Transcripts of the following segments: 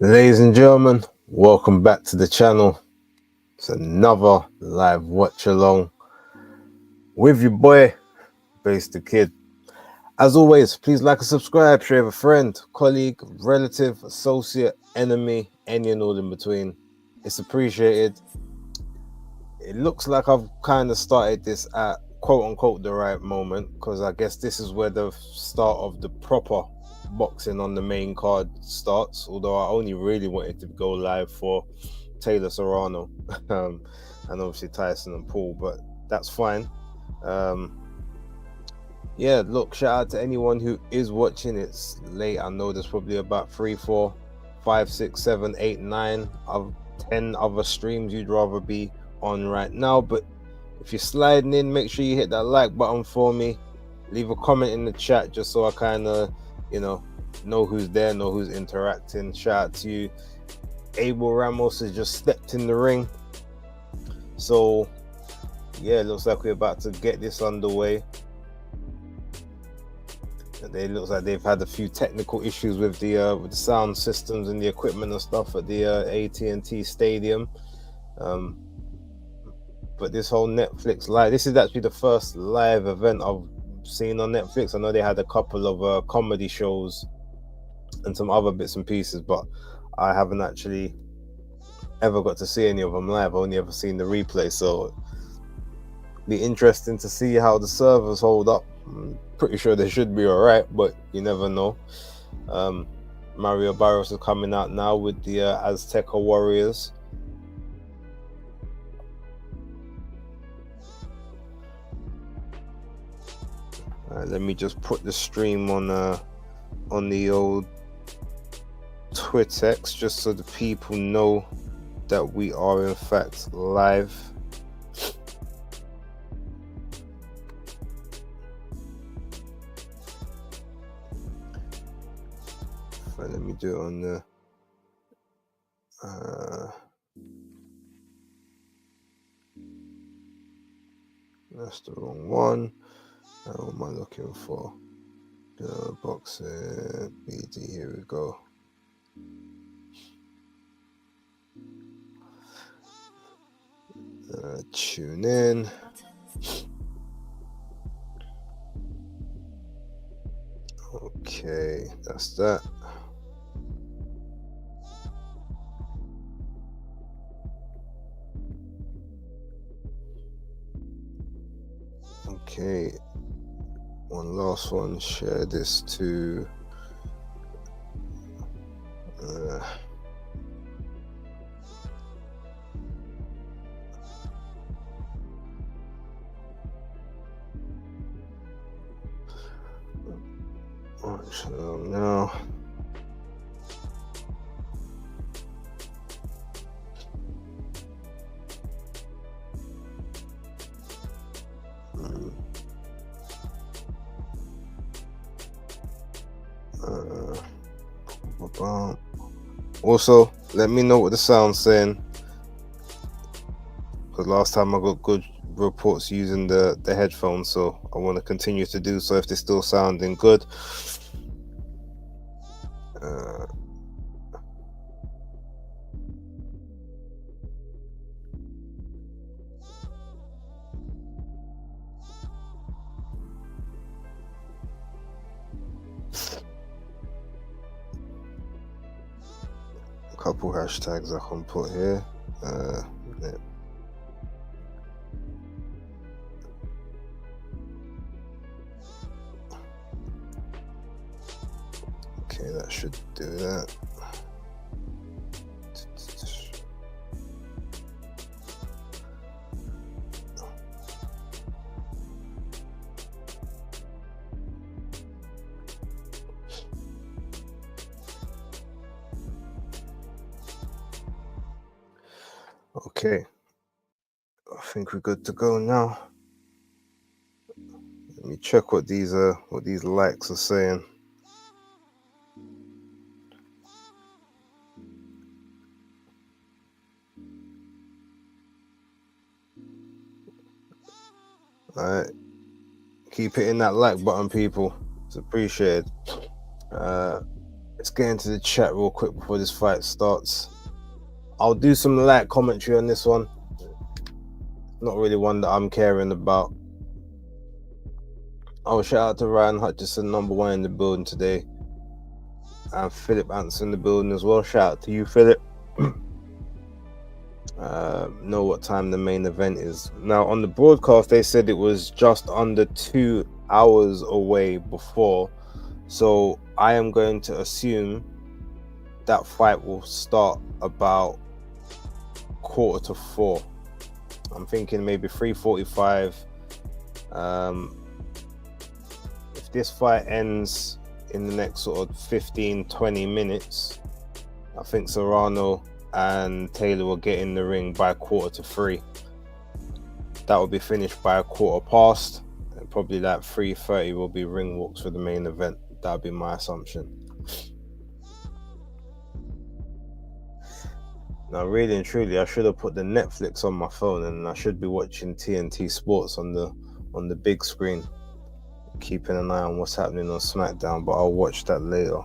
Ladies and gentlemen, welcome back to the channel. It's another live watch along with your boy, BaseDaKID. As always, please like and subscribe, share with a friend, colleague, relative, associate, enemy, any and all in between. It's appreciated. It looks like I've kind of started this at quote unquote the right moment, because I guess this is where the start of the proper boxing on the main card starts, although I only really wanted to go live for Taylor Serrano and obviously Tyson and Paul, but that's fine. Yeah, look, shout out to anyone who is watching. It's late. I know there's probably about 3, 4, 5, 6, 7, 8, 9 of 10 other streams you'd rather be on right now, but if you're sliding in, make sure you hit that like button for me. Leave a comment in the chat just so I kind of, know who's there, know who's interacting. Shout out to you. Abel Ramos has just stepped in the ring. So, yeah, it looks like we're about to get this underway. It looks like they've had a few technical issues with the sound systems and the equipment and stuff at the AT&T Stadium. But this whole Netflix live, this is actually the first live event I've seen on Netflix. I know they had a couple of comedy shows and some other bits and pieces, but I haven't actually ever got to see any of them live. I've only ever seen the replay, so it'll be interesting to see how the servers hold up. I'm pretty sure they should be all right, but you never know. Mario Barros is coming out now with the Azteca Warriors. Let me just put the stream on the old Twittex just so the people know that we are in fact live. Let me do it on the that's the wrong one. What am I looking for? Boxing BD, here we go. Tune in. Okay, that's that. Okay, one last one. Share this to Watchalong now. Also, let me know what the sound's saying, because last time I got good reports using the headphones, so I want to continue to do so if they're still sounding good. Couple hashtags I can put here. Yeah. Okay, that should do that. Okay, I think we're good to go now. Let me check what these likes are saying. All right, keep hitting that like button, people. It's appreciated. let's get into the chat real quick before this fight starts. I'll do some light commentary on this one. Not really one that I'm caring about. Oh, shout out to Ryan Hutchison, number one in the building today. And Philip Ants in the building as well. Shout out to you, Philip. Know what time the main event is. Now, on the broadcast, they said it was just under 2 hours away before. So I am going to assume that fight will start about 3:45. I'm thinking maybe 3:45. If this fight ends in the next sort of 15-20 minutes, I think Serrano and Taylor will get in the ring by 2:45. That will be finished by 1:15, and probably like 3:30 will be ring walks for the main event. That would be my assumption. Now, really and truly, I should have put the Netflix on my phone, and I should be watching TNT Sports on the big screen, keeping an eye on what's happening on SmackDown, but I'll watch that later.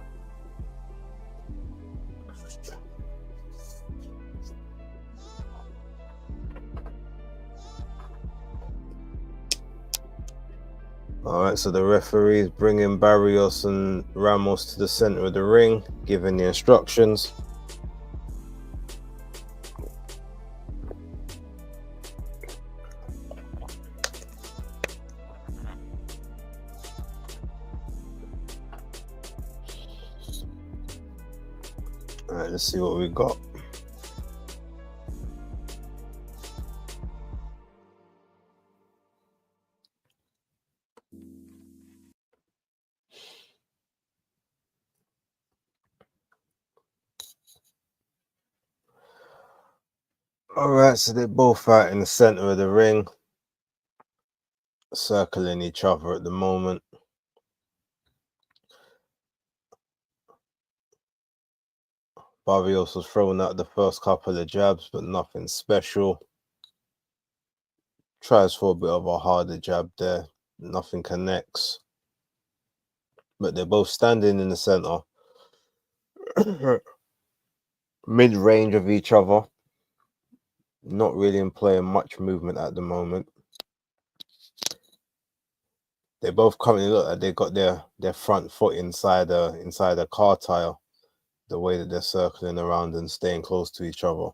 Alright, so the referee's bringing Barrios and Ramos to the center of the ring, giving the instructions. Alright, let's see what we got. Alright, so they're both out in the center of the ring, circling each other at the moment. Barrios was throwing out the first couple of jabs, but nothing special. Tries for a bit of a harder jab there. Nothing connects. But they're both standing in the center. Mid-range of each other. Not really employing much movement at the moment. They both currently look like they got their front foot inside a car tire. The way that they're circling around and staying close to each other.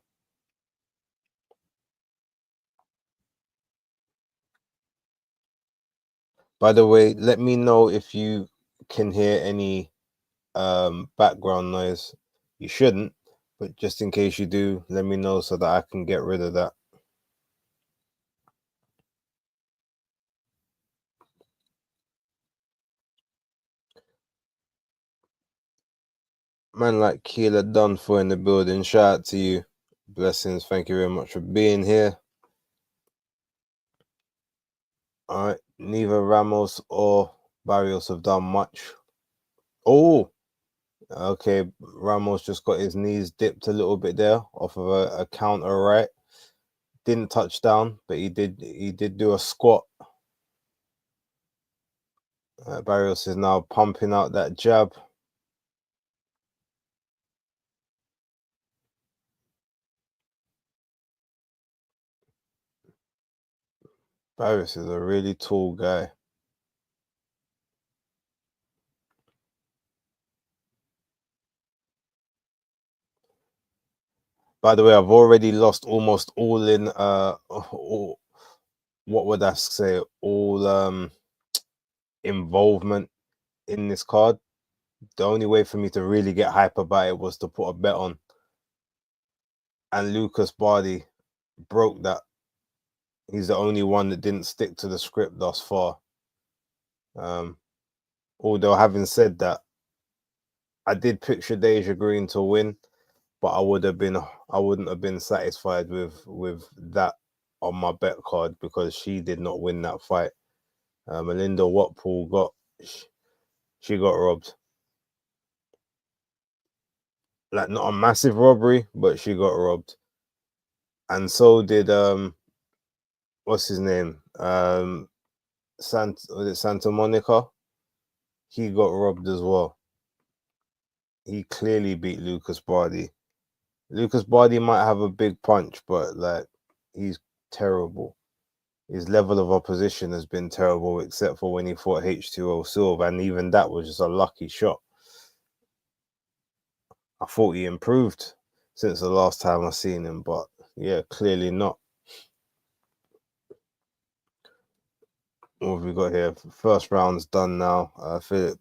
By the way, let me know if you can hear any background noise. You shouldn't, but just in case you do, let me know so that I can get rid of that. Man like Keela Dunfor in the building, shout out to you. Blessings, thank you very much for being here. All right, neither Ramos or Barrios have done much. Oh, okay, Ramos just got his knees dipped a little bit there off of a counter right. Didn't touch down, but he did do a squat. Barrios is now pumping out that jab. Barrios is a really tall guy. By the way, I've already lost almost all in all, what would I say, all involvement in this card. The only way for me to really get hype about it was to put a bet on, and Lucas Bardi broke that. He's the only one that didn't stick to the script thus far. Although having said that, I did picture Deja Green to win, but I wouldn't have been satisfied with that on my bet card because she did not win that fight. Melinda Watpool she got robbed. Like not a massive robbery, but she got robbed. And so did what's his name? Was it Santa Monica? He got robbed as well. he clearly beat Lucas Bardi. Lucas Bardi might have a big punch, but like he's terrible. His level of opposition has been terrible, except for when he fought H2O Silva, and even that was just a lucky shot. I thought he improved since the last time I seen him, but yeah, clearly not. What have we got here? First round's done now. Philip,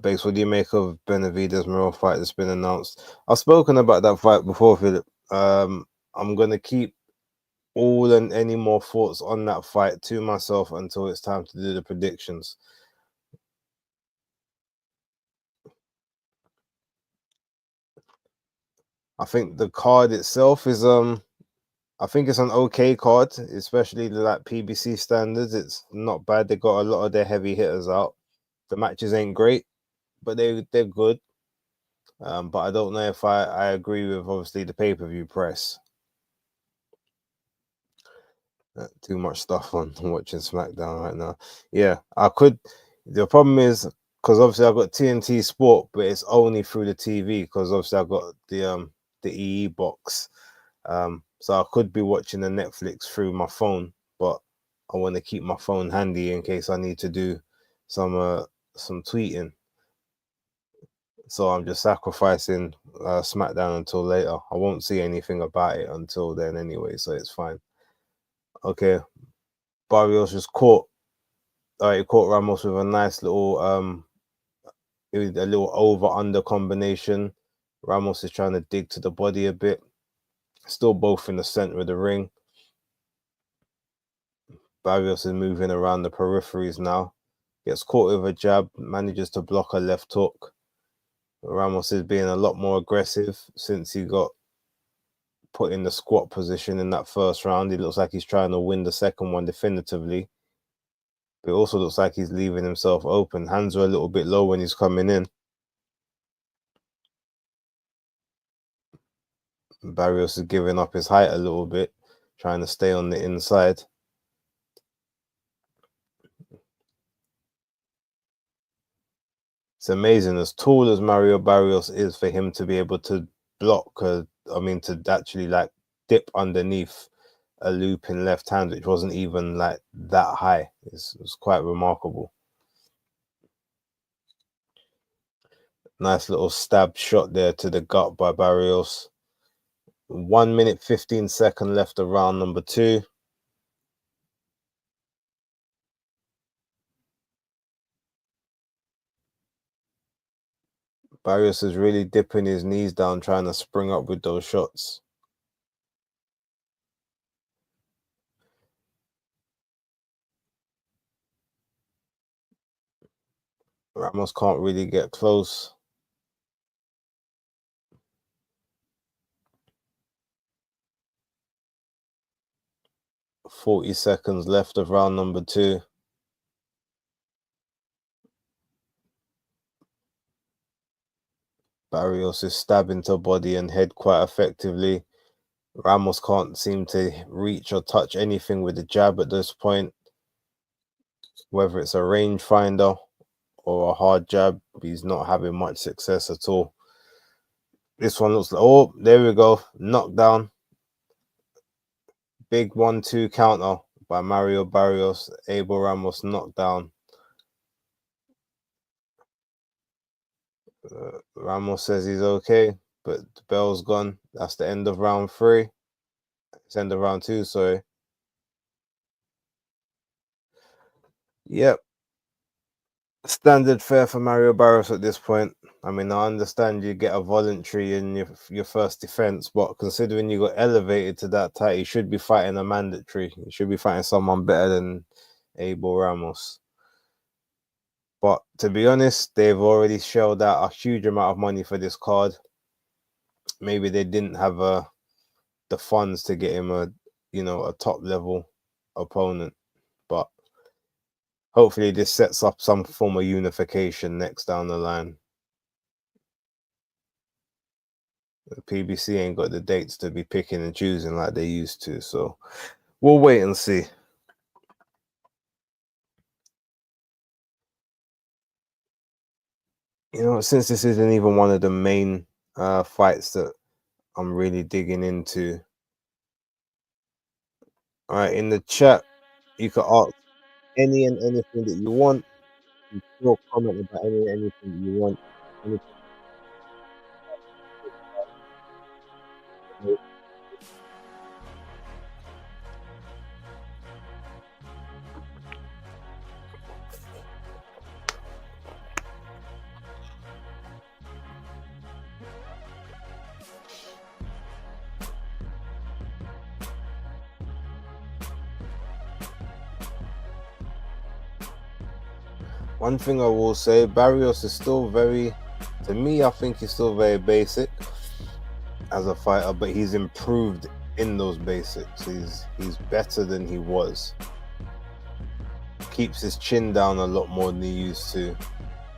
Base, what do you make of Benavidez Morel fight that's been announced? I've spoken about that fight before, Philip. I'm gonna keep all and any more thoughts on that fight to myself until it's time to do the predictions. I think the card itself is I think it's an okay card, especially like PBC standards. It's not bad. They got a lot of their heavy hitters out. The matches ain't great, but they're good. But I don't know if I agree with obviously the pay-per-view price. Too much stuff on watching SmackDown right now. Yeah, I could. The problem is because obviously I've got TNT Sport, but it's only through the TV because obviously I've got the EE box. So I could be watching the Netflix through my phone, but I want to keep my phone handy in case I need to do some tweeting. So I'm just sacrificing SmackDown until later. I won't see anything about it until then anyway, so it's fine. Okay, Barrios just caught. He caught Ramos with a nice little it was a little over under combination. Ramos is trying to dig to the body a bit. Still both in the center of the ring. Barrios is moving around the peripheries now. Gets caught with a jab, manages to block a left hook. Ramos is being a lot more aggressive since he got put in the squat position in that first round. He looks like he's trying to win the second one definitively. But it also looks like he's leaving himself open. Hands are a little bit low when he's coming in. Barrios is giving up his height a little bit, trying to stay on the inside. It's amazing, as tall as Mario Barrios is, for him to be able to block, to actually like dip underneath a looping left hand, which wasn't even like that high. It's quite remarkable. Nice little stab shot there to the gut by Barrios. 1 minute 15 left of round number 2. Barrios is really dipping his knees down, trying to spring up with those shots. Ramos can't really get close. 40 seconds left of round number 2. Barrios is stabbing to body and head quite effectively. Ramos can't seem to reach or touch anything with the jab at this point. Whether it's a rangefinder or a hard jab, he's not having much success at all. This one looks like, oh, there we go. Knockdown. Big 1-2 counter by Mario Barrios. Abel Ramos knocked down. Ramos says he's okay, but the bell's gone. That's the end of round 3. It's end of round 2, sorry. Yep. Standard fare for Mario Barrios at this point. I mean, I understand you get a voluntary in your first defense, but considering you got elevated to that title, you should be fighting a mandatory. You should be fighting someone better than Abel Ramos. But to be honest, they've already shelled out a huge amount of money for this card. Maybe they didn't have the funds to get him a top level opponent, but hopefully this sets up some form of unification next down the line. The PBC ain't got the dates to be picking and choosing like they used to, so we'll wait and see. You know, since this isn't even one of the main fights that I'm really digging into. All right, in the chat, you can ask any and anything that you want. You can still comment about any and anything that you want. Anything. One thing I will say, Barrios is still very, to me, I think he's still very basic as a fighter, but he's improved in those basics. He's better than he was. Keeps his chin down a lot more than he used to,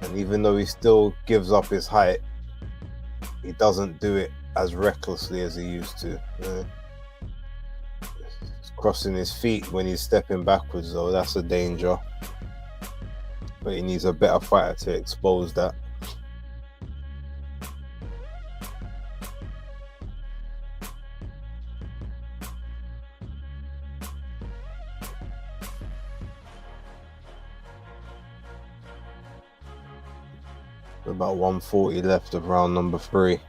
and even though he still gives up his height, he doesn't do it as recklessly as he used to. He's crossing his feet when he's stepping backwards, though. That's a danger. But he needs a better fighter to expose that. About 140 left of round number 3.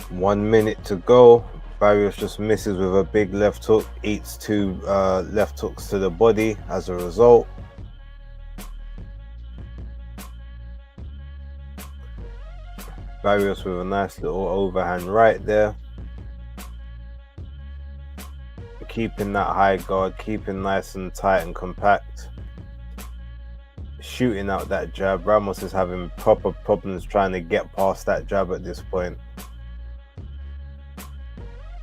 One minute to go. Barrios just misses with a big left hook, eats 2 left hooks to the body as a result. Barrios with a nice little overhand right there. Keeping that high guard, keeping nice and tight and compact. Shooting out that jab. Ramos is having proper problems trying to get past that jab at this point.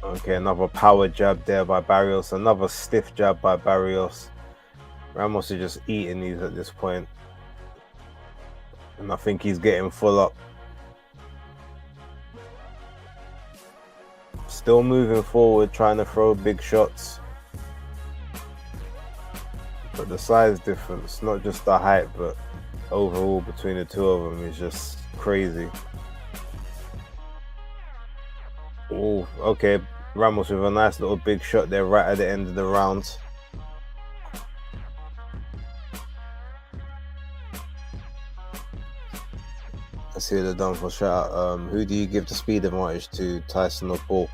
Okay, another power jab there by Barrios. Another stiff jab by Barrios. Ramos is just eating these at this point. And I think he's getting full up. Still moving forward, trying to throw big shots. But the size difference, not just the height, but overall between the two of them is just crazy. Oh, okay. Ramos with a nice little big shot there right at the end of the round. Let's hear the done for shout out. Who do you give the speed advantage to, Tyson or Paul?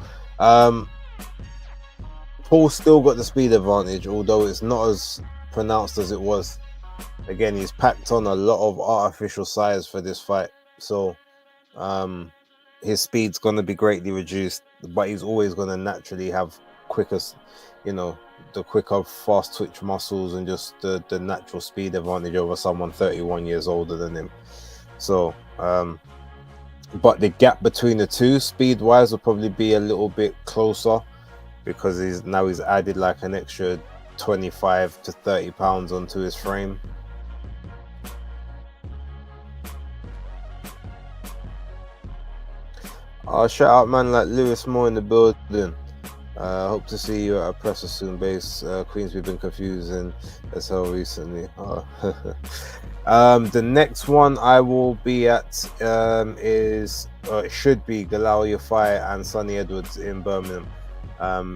Paul's still got the speed advantage, although it's not as pronounced as it was. Again, he's packed on a lot of artificial size for this fight, so his speed's going to be greatly reduced, but he's always going to naturally have quicker, you know, the quicker fast twitch muscles and just the natural speed advantage over someone 31 years older than him. So but the gap between the two speed wise will probably be a little bit closer, because he's added like an extra 25 to 30 pounds onto his frame. Shout out man like Lewis Moore in the building. Hope to see you at a presser soon, base. Queensby been confusing as hell recently. The next one I will be at it should be Galal Yafai and Sonny Edwards in Birmingham.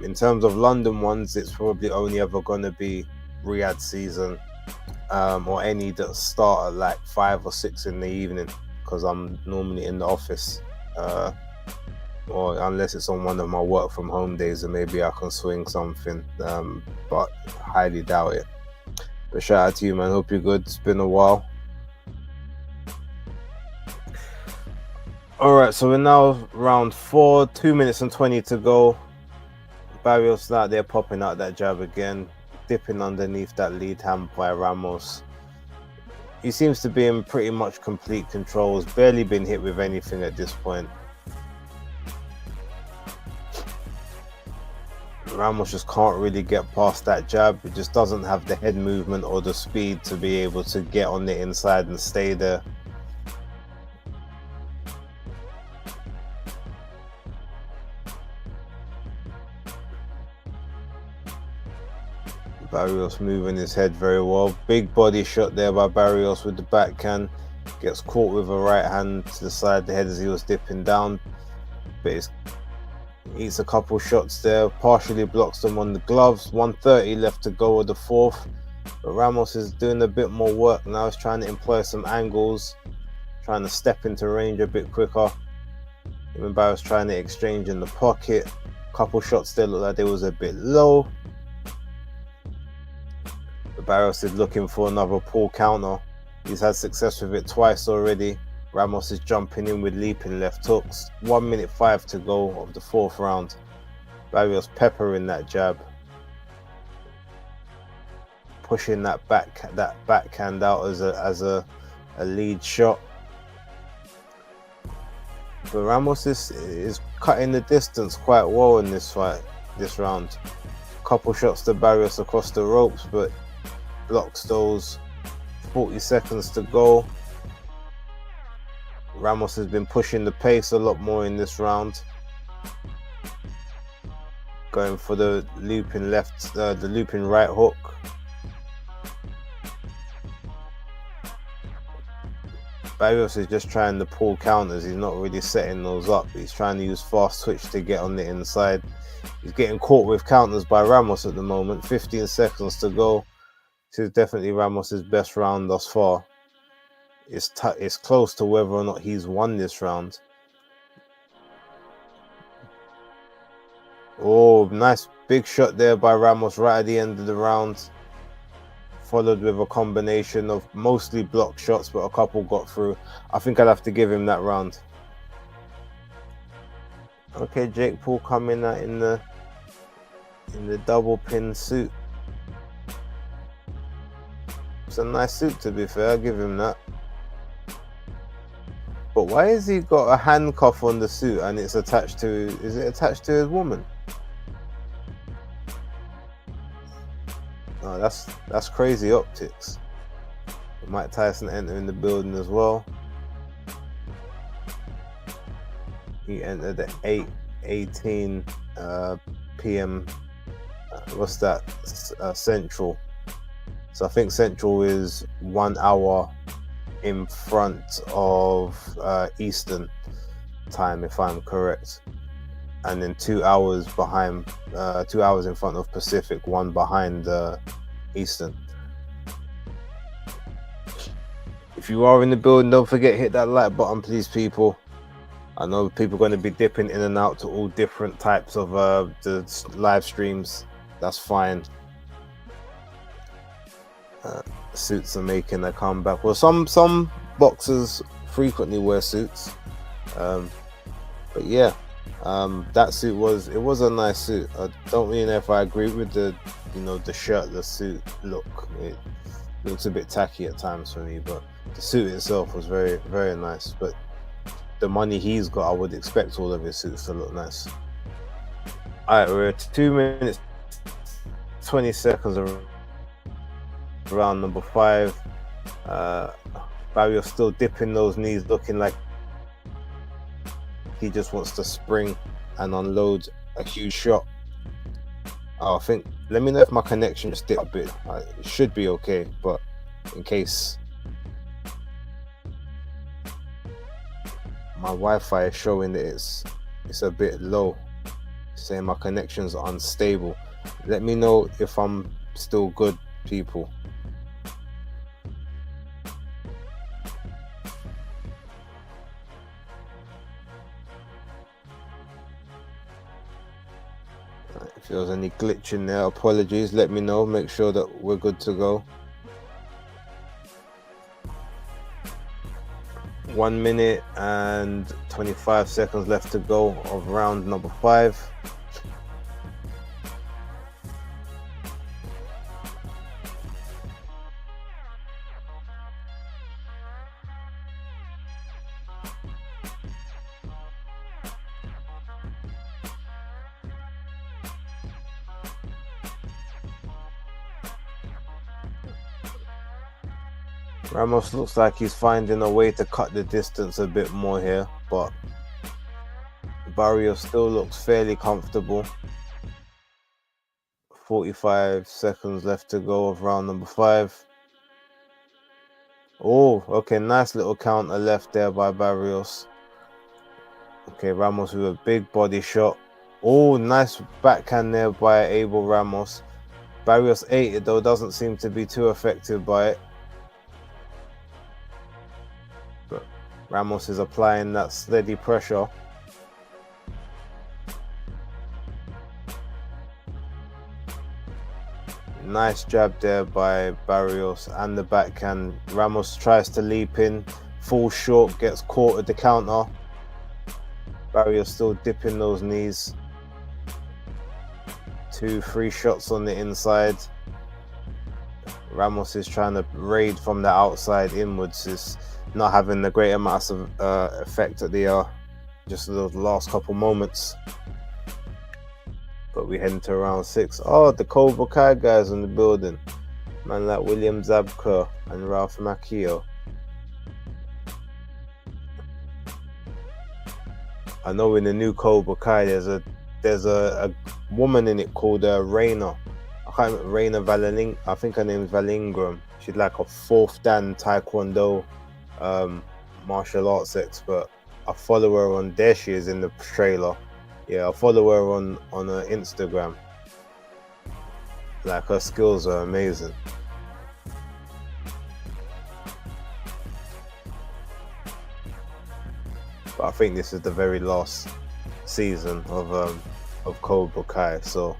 In terms of London ones, it's probably only ever going to be Riyadh season, or any that start at like 5 or 6 in the evening, because I'm normally in the office. Or unless it's on one of my work from home days, and maybe I can swing something, but highly doubt it. But shout out to you, man. Hope you're good. It's been a while. All right, so we're now round 4, 2 minutes and 20 to go. Barrios out there popping out that jab again. dipping underneath that lead hand by Ramos. He seems to be in pretty much complete control. Has barely been hit with anything at this point. Ramos just can't really get past that jab. It just doesn't have the head movement or the speed to be able to get on the inside and stay there. Barrios moving his head very well. Big body shot there by Barrios with the backhand. Gets caught with a right hand to the side of the head as he was dipping down. But eats a couple shots there. Partially blocks them on the gloves. 1:30 left to go with the fourth. But Ramos is doing a bit more work now. He's trying to employ some angles. Trying to step into range a bit quicker. Even Barrios trying to exchange in the pocket. Couple shots there looked like they was a bit low. Barrios is looking for another pull counter. He's had success with it twice already. Ramos is jumping in with leaping left hooks. 1:05 to go of the fourth round. Barrios peppering that jab. Pushing that backhand out as a lead shot. But Ramos is cutting the distance quite well in this fight, this round. Couple shots to Barrios across the ropes, but blocks those. 40 seconds to go. Ramos has been pushing the pace a lot more in this round. Going for the looping the looping right hook. Barrios is just trying to pull counters. He's not really setting those up. He's trying to use fast switch to get on the inside. He's getting caught with counters by Ramos at the moment. 15 seconds to go. This is definitely Ramos's best round thus far. It's close to whether or not he's won this round. Oh, nice big shot there by Ramos right at the end of the round. Followed with a combination of mostly block shots, but a couple got through. I think I'd have to give him that round. Okay, Jake Paul coming out in the double pin suit. It's a nice suit, to be fair, I'll give him that. But why has he got a handcuff on the suit and it's attached to, is it attached to his woman? Oh, that's crazy optics. Mike Tyson entering the building as well. He entered at 8:18 p.m. What's that? Central. So I think Central is 1 hour in front of Eastern time, if I'm correct, and then 2 hours behind, 2 hours in front of Pacific, one behind Eastern. If you are in the building, don't forget hit that like button, please, people. I know people are going to be dipping in and out to all different types of the live streams. That's fine. Suits are making a comeback. Well, some boxers frequently wear suits, but yeah, that suit was a nice suit. I don't really know if I agree with the shirtless suit look. It looks a bit tacky at times for me, but the suit itself was very, very nice. But the money he's got, I would expect all of his suits to look nice. All right, we're at 2 minutes 20 seconds of round number 5. Barrios still dipping those knees, looking like he just wants to spring and unload a huge shot. Oh, I think, let me know if my connection just dipped a bit. It should be okay, but in case my Wi-Fi is showing that it's a bit low, saying my connection's unstable. Let me know if I'm still good, people. If there's any glitch in there, apologies, let me know, make sure that we're good to go. 1 minute and 25 seconds left to go of round number 5. Ramos looks like he's finding a way to cut the distance a bit more here, but Barrios still looks fairly comfortable. 45 seconds left to go of round number 5. Oh, okay, nice little counter left there by Barrios. Okay, Ramos with a big body shot. Oh, nice backhand there by Abel Ramos. Barrios ate it though, doesn't seem to be too effective by it. But Ramos is applying that steady pressure. Nice jab there by Barrios and the backhand. Ramos tries to leap in, falls short, gets caught at the counter. Barrios still dipping those knees. 2-3 shots on the inside. Ramos is trying to raid from the outside inwards. Is not having the great amounts of effect at the just those last couple moments. But we head into round 6. Oh, the Cobra Kai guys in the building. Man like William Zabka and Ralph Macchio. I know in the new Cobra Kai there's a woman in it called Reina. I can't remember, Reina Valaling. I think her name is Valingram. She's like a 4th Dan Taekwondo martial arts expert. I follow her on there. She is in the trailer. Yeah, I follow her on her Instagram. Like her skills are amazing. But I think this is the very last season of Cobra Kai, so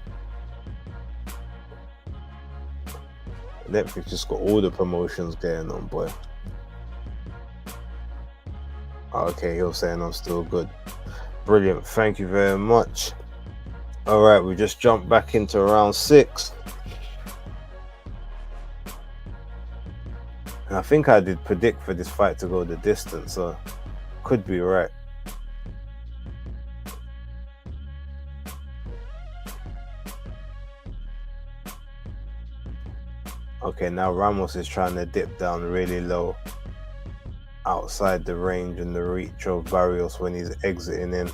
Netflix just got all the promotions going on, boy. Okay, he was saying I'm still good. Brilliant, thank you very much. All right, we just jumped back into round 6. And I think I did predict for this fight to go the distance, so could be right. Okay, now Ramos is trying to dip down really low, outside the range and the reach of Barrios when he's exiting in.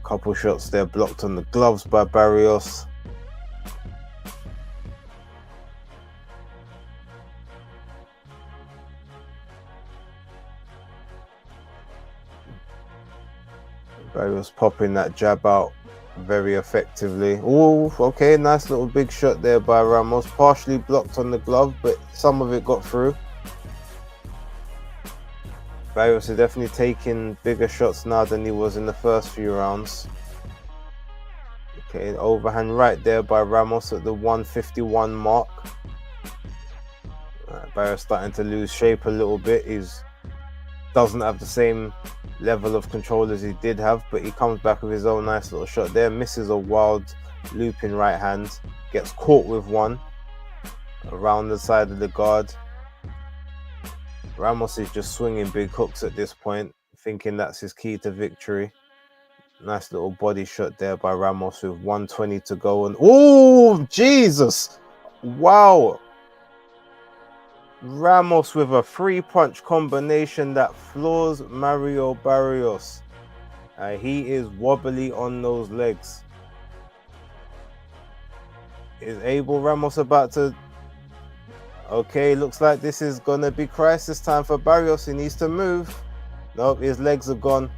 Couple shots there blocked on the gloves by Barrios. Barrios popping that jab out very effectively. Oh, okay, nice little big shot there by Ramos. Partially blocked on the glove, but some of it got through. Barrios is definitely taking bigger shots now than he was in the first few rounds. Okay, overhand right there by Ramos at the 151 mark. Barrios starting to lose shape a little bit. He's doesn't have the same level of control as he did have, but he comes back with his own nice little shot there. Misses a wild looping right hand. Gets caught with one around the side of the guard. Ramos is just swinging big hooks at this point, thinking that's his key to victory. Nice little body shot there by Ramos with 120 to go. And oh, Jesus! Wow! Ramos with a 3-punch combination that floors Mario Barrios. He is wobbly on those legs. Is Abel Ramos about to... Okay, looks like this is going to be crisis time for Barrios. He needs to move. Nope, his legs are gone.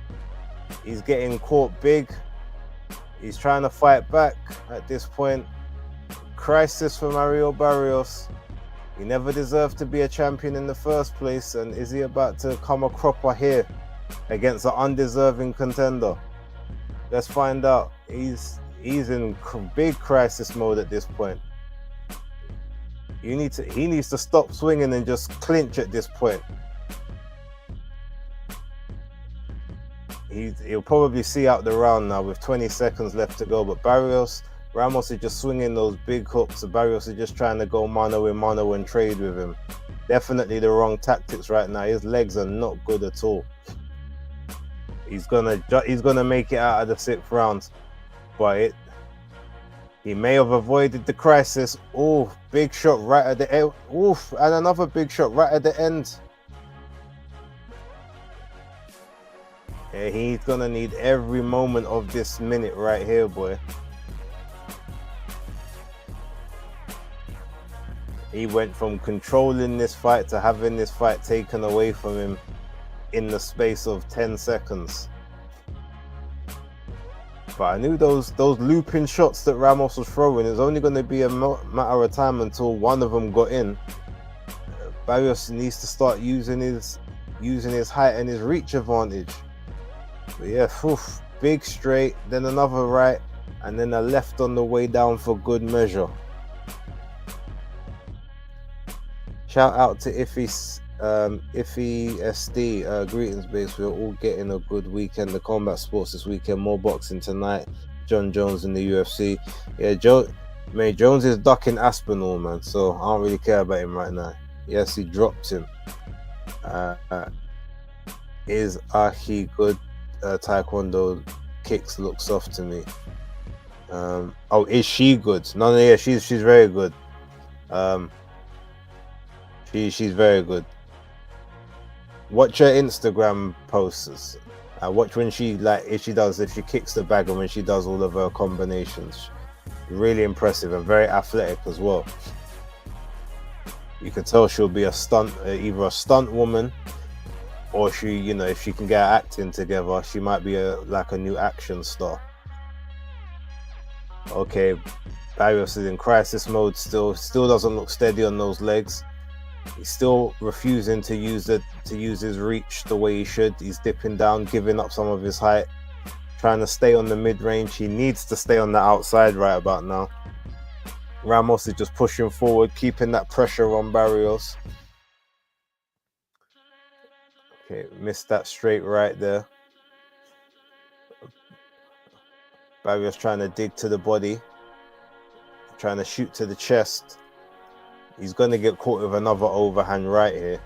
He's getting caught big. He's trying to fight back at this point. Crisis for Mario Barrios. He never deserved to be a champion in the first place, and is he about to come a cropper here against an undeserving contender? Let's find out. He's in big crisis mode at this point. He needs to stop swinging and just clinch at this point. He'll probably see out the round now with 20 seconds left to go, but Ramos is just swinging those big hooks. So Barrios is just trying to go mano a mano and trade with him. Definitely the wrong tactics right now. His legs are not good at all. He's gonna make it out of the 6th round, but He may have avoided the crisis. Oh, big shot right at the end. Oof, and another big shot right at the end. Yeah, he's gonna need every moment of this minute right here, boy. He went from controlling this fight to having this fight taken away from him in the space of 10 seconds. But I knew those looping shots that Ramos was throwing, it was only going to be a matter of time until one of them got in. Barrios needs to start using his height and his reach advantage. But yeah, oof, big straight, then another right, and then a left on the way down for good measure. Shout out to Iffy SD, greetings base. We're all getting a good weekend. The combat sports this weekend, more boxing tonight. John Jones in the UFC. Yeah, Jones is ducking Aspinall, man, so I don't really care about him right now. Yes, he dropped him. Is Ahi good? Taekwondo kicks look soft to me. Oh, is she good? No, yeah, she's very good. She's very good. Watch her Instagram posts. Watch when she if she kicks the bag and when she does all of her combinations. Really impressive and very athletic as well. You can tell she'll be a stunt, either a stunt woman, or she, if she can get her acting together, she might be like a new action star. Okay, Barrios is in crisis mode still doesn't look steady on those legs. He's still refusing to use his reach the way he should. He's dipping down, giving up some of his height, trying to stay on the mid-range. He needs to stay on the outside right about now. Ramos is just pushing forward, keeping that pressure on Barrios. Okay, missed that straight right there. Barrios trying to dig to the body, trying to shoot to the chest. He's going to get caught with another overhand right here.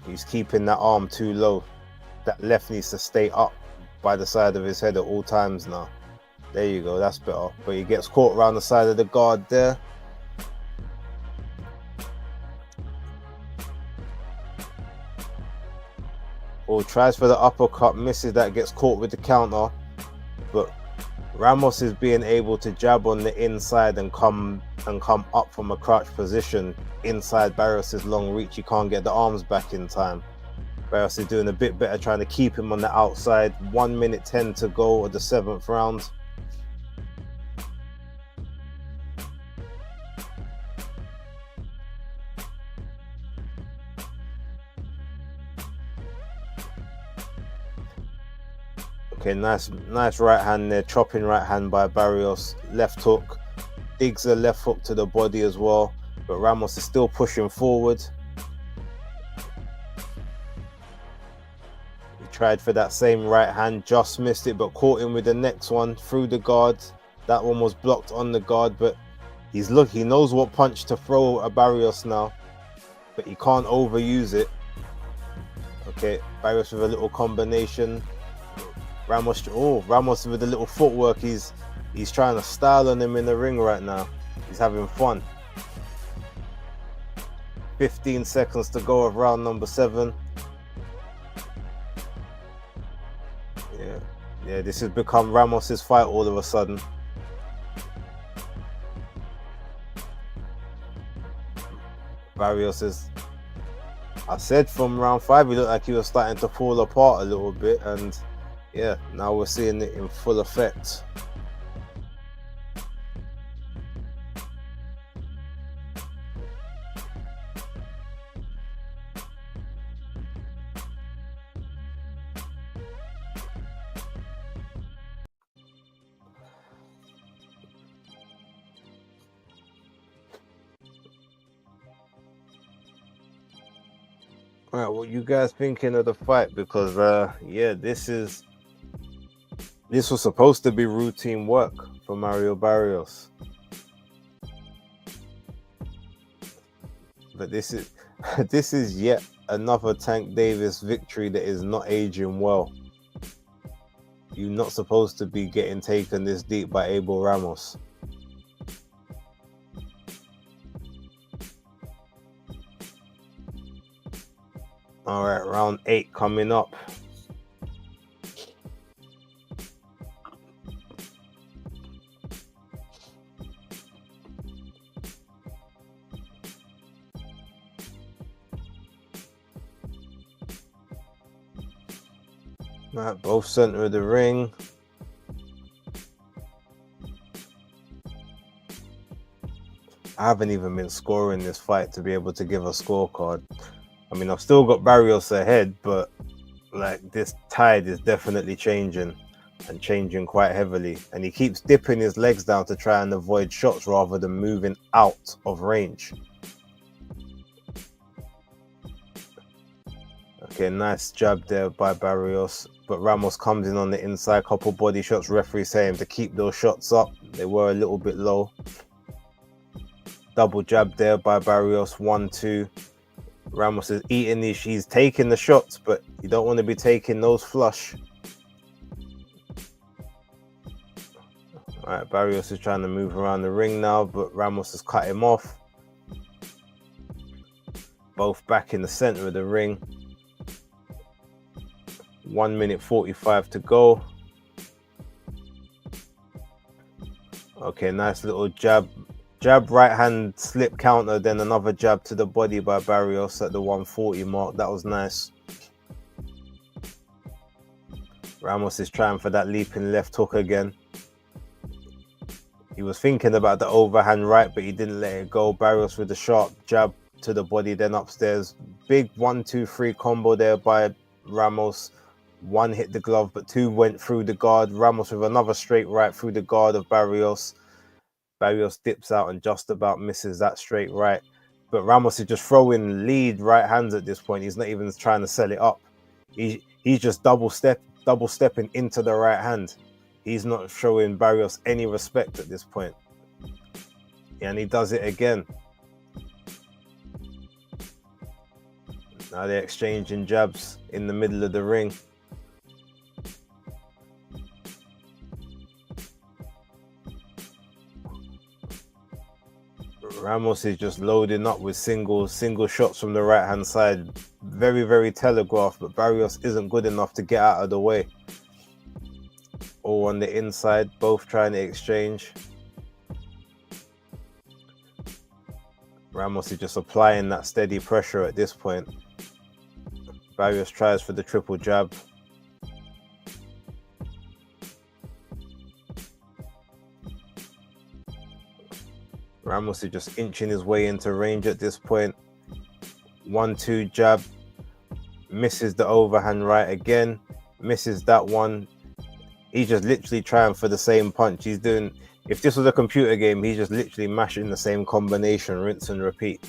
He's keeping that arm too low. That left needs to stay up by the side of his head at all times now. There you go, that's better. But he gets caught around the side of the guard there. Oh, tries for the uppercut, misses that, gets caught with the counter. But Ramos is being able to jab on the inside and come up from a crouch position inside Barrios' long reach. He can't get the arms back in time. Barrios is doing a bit better, trying to keep him on the outside. 1 minute 10 to go of the 7th round. Okay, nice right hand there, chopping right hand by Barrios. Left hook, digs a left hook to the body as well, but Ramos is still pushing forward. He tried for that same right hand, just missed it, but caught him with the next one through the guard. That one was blocked on the guard, but he knows what punch to throw at Barrios now, but he can't overuse it. Okay, Barrios with a little combination. Ramos with a little footwork. He's trying to style on him in the ring right now. He's having fun. 15 seconds to go of round number 7. Yeah, this has become Ramos's fight all of a sudden. Barrios is, I said from round 5 he looked like he was starting to fall apart a little bit, and yeah, now we're seeing it in full effect. All right, what you guys thinking of the fight? Because yeah, this was supposed to be routine work for Mario Barrios, but this is yet another Tank Davis victory that is not aging well. You're not supposed to be getting taken this deep by Abel Ramos. All right, round 8 coming up. Right, both center of the ring. I haven't even been scoring this fight to be able to give a scorecard. I mean, I've still got Barrios ahead, but like this tide is definitely changing, and changing quite heavily. And he keeps dipping his legs down to try and avoid shots rather than moving out of range. Okay, nice jab there by Barrios, but Ramos comes in on the inside, couple body shots. Referee saying to keep those shots up. They were a little bit low. Double jab there by Barrios, 1-2. Ramos is eating these, he's taking the shots, but you don't want to be taking those flush. All right, Barrios is trying to move around the ring now, but Ramos has cut him off. Both back in the center of the ring. 1 minute 45 to go. Okay, nice little jab. Jab, right hand slip counter, then another jab to the body by Barrios at the 140 mark. That was nice. Ramos is trying for that leaping left hook again. He was thinking about the overhand right, but he didn't let it go. Barrios with the sharp jab to the body, then upstairs. Big 1-2-3 combo there by Ramos. 1 hit the glove, but 2 went through the guard. Ramos with another straight right through the guard of Barrios. Barrios dips out and just about misses that straight right. But Ramos is just throwing lead right hands at this point. He's not even trying to sell it up. He's just double stepping into the right hand. He's not showing Barrios any respect at this point. And he does it again. Now they're exchanging jabs in the middle of the ring. Ramos is just loading up with single shots from the right hand side. Very, very telegraphed, but Barrios isn't good enough to get out of the way. All on the inside, both trying to exchange. Ramos is just applying that steady pressure at this point. Barrios tries for the triple jab. Ramos is just inching his way into range at this point. 1-2 jab. Misses the overhand right again. Misses that one. He's just literally trying for the same punch. He's doing, if this was a computer game, he's just literally mashing the same combination, rinse and repeat.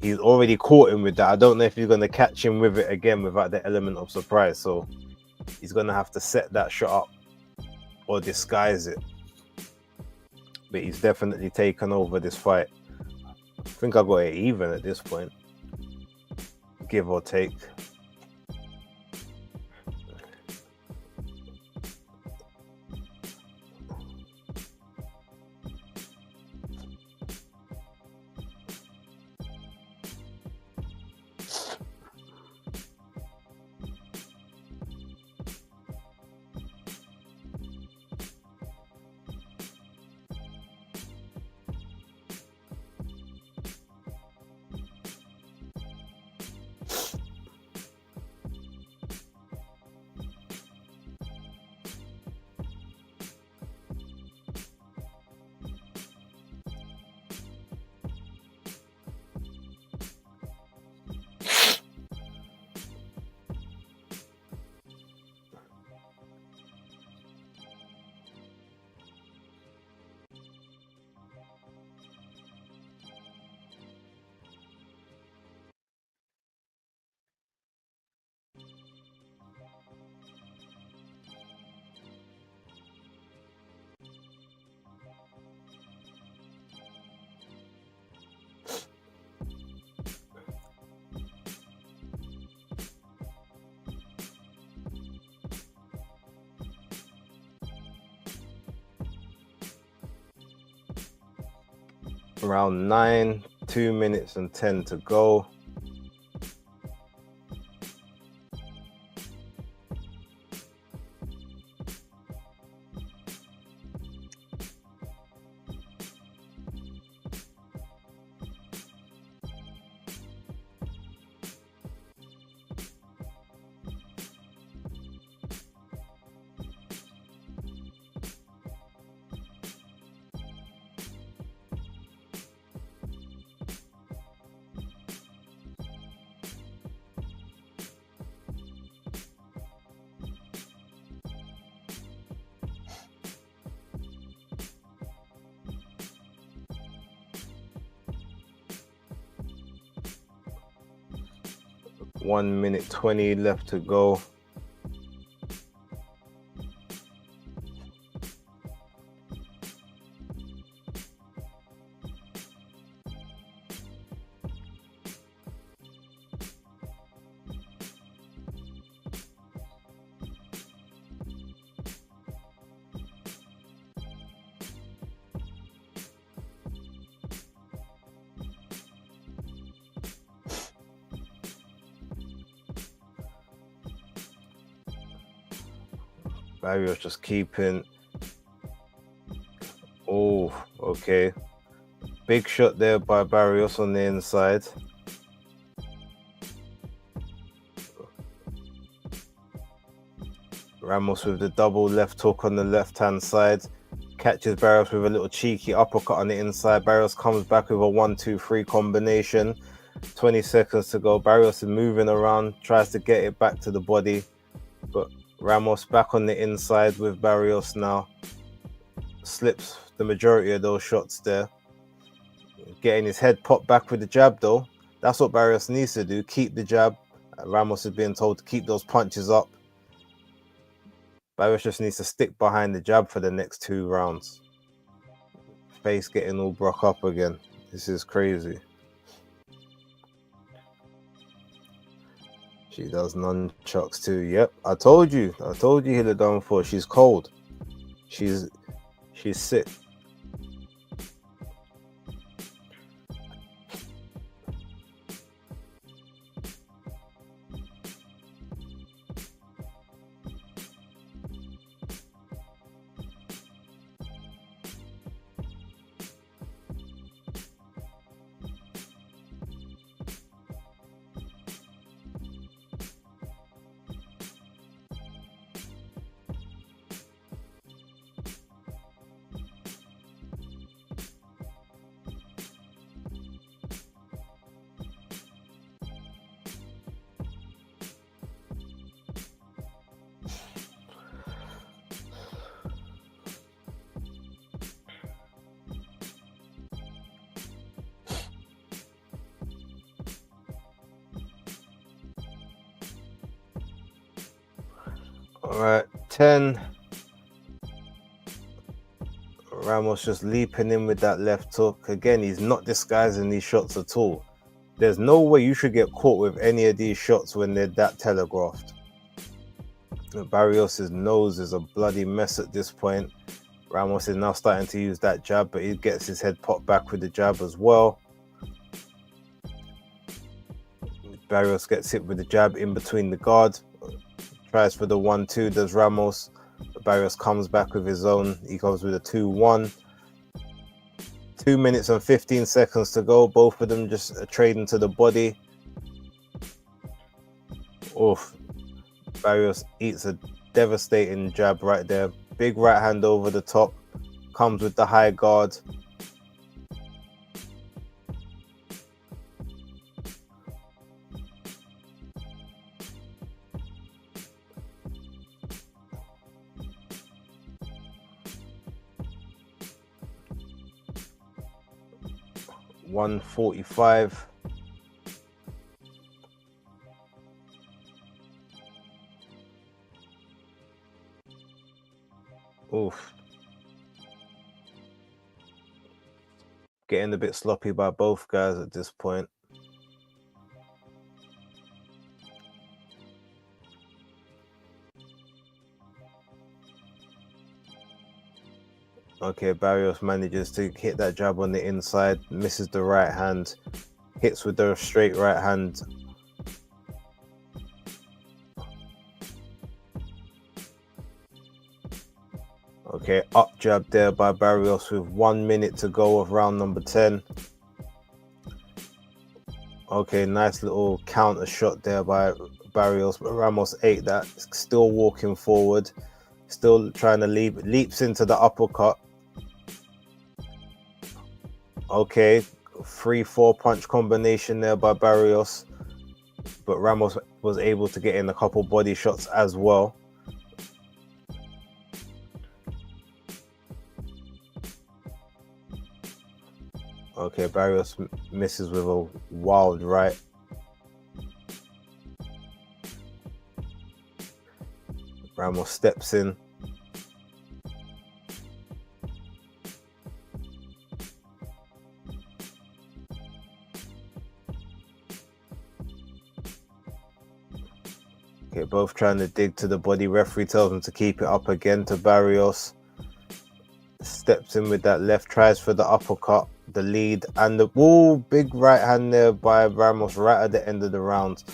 He's already caught him with that. I don't know if he's going to catch him with it again without the element of surprise. So he's going to have to set that shot up or disguise it. But he's definitely taken over this fight. I think I got it even at this point, give or take. Round 9, 2 minutes and 10 to go. One minute 20 left to go. Barrios just keeping. Oh, okay. Big shot there by Barrios on the inside. Ramos with the double left hook on the left-hand side. Catches Barrios with a little cheeky uppercut on the inside. Barrios comes back with a 1-2-3 combination. 20 seconds to go. Barrios is moving around, tries to get it back to the body. But Ramos back on the inside with Barrios now. Slips the majority of those shots there. Getting his head popped back with the jab though. That's what Barrios needs to do. Keep the jab. Ramos is being told to keep those punches up. Barrios just needs to stick behind the jab for the next 2 rounds. Face getting all broke up again. This is crazy. She does nunchucks too. Yep, I told you he'd have done before. She's cold. She's sick. All right, 10. Ramos just leaping in with that left hook. Again, he's not disguising these shots at all. There's no way you should get caught with any of these shots when they're that telegraphed. Barrios' nose is a bloody mess at this point. Ramos is now starting to use that jab, but he gets his head popped back with the jab as well. Barrios gets hit with the jab in between the guard. Tries for the 1-2, does Ramos. Barrios comes back with his own. He goes with a 2-1. 2 minutes and 15 seconds to go. Both of them just trading to the body. Oof. Barrios eats a devastating jab right there. Big right hand over the top. Comes with the high guard. $145. Oof. Getting a bit sloppy by both guys at this point. Okay, Barrios manages to hit that jab on the inside, misses the right hand, hits with the straight right hand. Okay, up jab there by Barrios with 1 minute to go of round number 10. Okay, nice little counter shot there by Barrios, but Ramos ate that. Still walking forward, still trying to leaps into the uppercut. Okay, 3-4 punch combination there by Barrios, but Ramos was able to get in a couple body shots as well. Okay, Barrios misses with a wild right. Ramos steps in. Okay, both trying to dig to the body. Referee tells them to keep it up again to Barrios. Steps in with that left, tries for the uppercut, the lead, and the big right hand there by Ramos right at the end of the round.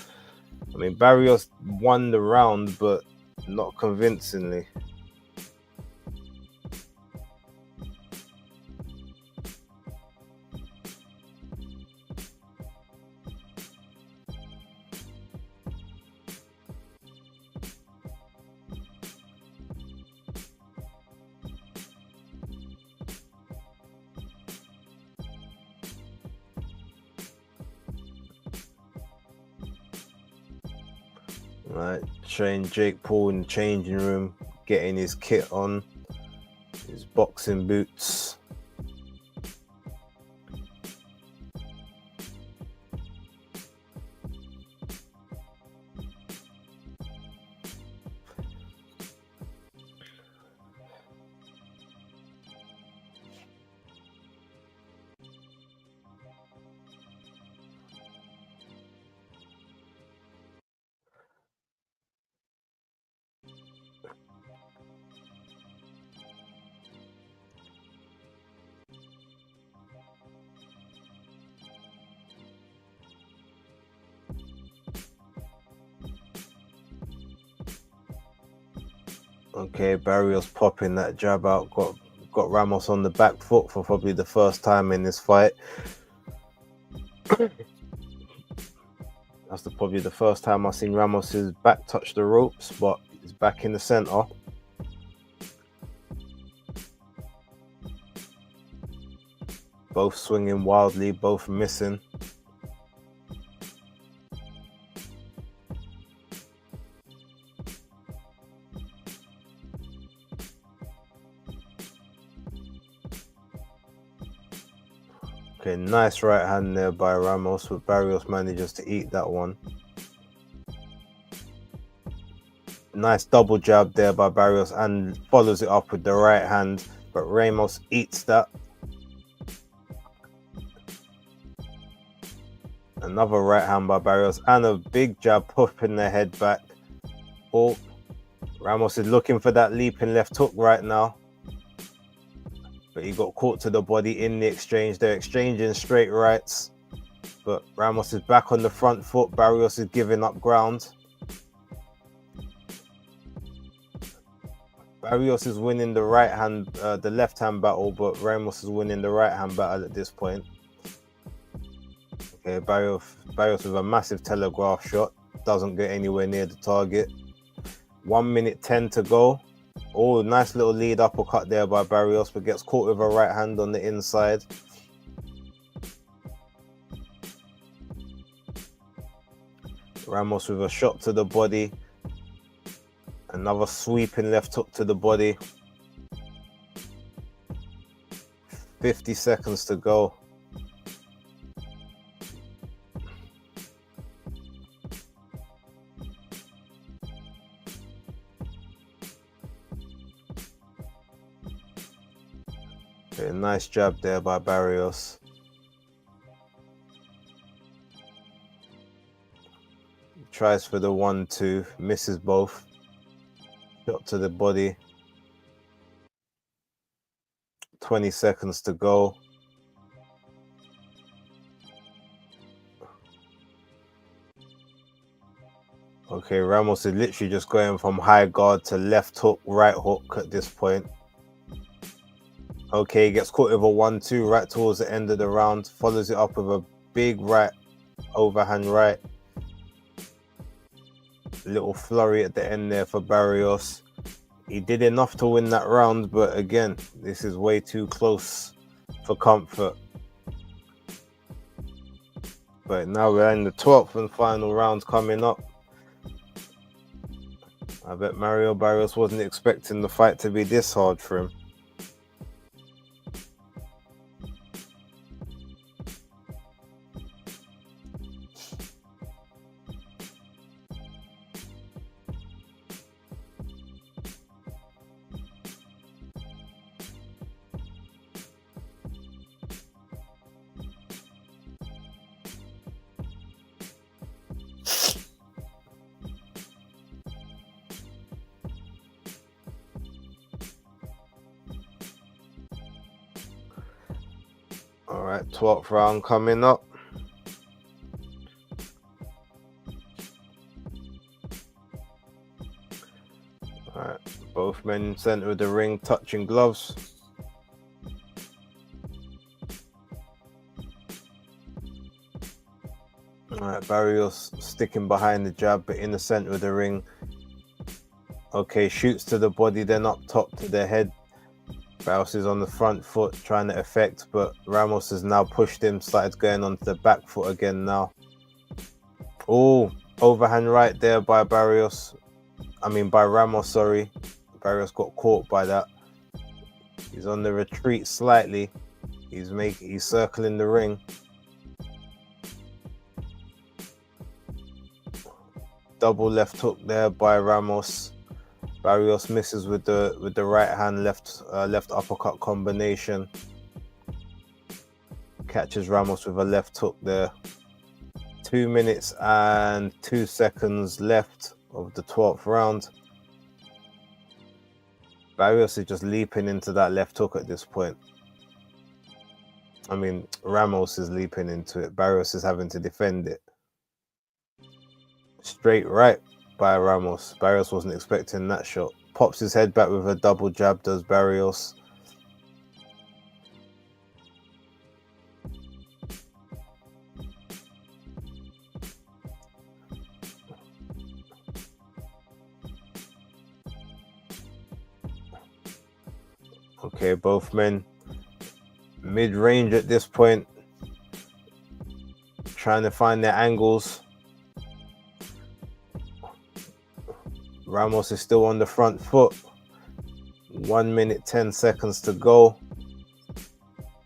I mean, Barrios won the round, but not convincingly. Right, showing Jake Paul in the changing room, getting his kit on, his boxing boots. Okay, Barrios popping that jab out, got Ramos on the back foot for probably the first time in this fight. That's probably the first time I've seen Ramos's back touch the ropes, but he's back in the center. Both swinging wildly, both missing. Okay, nice right hand there by Ramos, but Barrios manages to eat that one. Nice double jab there by Barrios and follows it up with the right hand, but Ramos eats that. Another right hand by Barrios and a big jab popping the head back. Oh, Ramos is looking for that leaping left hook right now, but he got caught to the body in the exchange. They're exchanging straight rights, but Ramos is back on the front foot. Barrios is giving up ground. Barrios is winning the the left hand battle, but Ramos is winning the right hand battle at this point. Okay, Barrios with a massive telegraph shot, doesn't get anywhere near the target. 1 minute 10 to go. Oh, nice little lead uppercut there by Barrios, but gets caught with a right hand on the inside. Ramos with a shot to the body. Another sweeping left hook to the body. 50 seconds to go. Okay, nice jab there by Barrios. Tries for the 1-2, misses both. Shot to the body. 20 seconds to go. Okay, Ramos is literally just going from high guard to left hook, right hook at this point. Okay, he gets caught with a 1-2 right towards the end of the round. Follows it up with a big right, overhand right. Little flurry at the end there for Barrios. He did enough to win that round, but again, this is way too close for comfort. But now we're in the 12th and final round coming up. I bet Mario Barrios wasn't expecting the fight to be this hard for him. All right, 12th round coming up. All right, both men in center of the ring touching gloves. All right, Barrios sticking behind the jab, but in the center of the ring. Okay, shoots to the body, then up top to the head. Barrios is on the front foot trying to effect, but Ramos has now pushed him, started going onto the back foot again now. Oh, overhand right there by Barrios. I mean by Ramos, sorry. Barrios got caught by that. He's on the retreat slightly. He's circling the ring. Double left hook there by Ramos. Barrios misses with the right hand left uppercut combination. Catches Ramos with a left hook there. 2 minutes and 2 seconds left of the 12th round. Barrios is just leaping into that left hook at this point. I mean, Ramos is leaping into it. Barrios is having to defend it. Straight right by Ramos. Barrios wasn't expecting that shot. Pops his head back with a double jab, does Barrios. Okay, both men mid-range at this point, trying to find their angles. Ramos is still on the front foot. 1 minute 10 seconds to go.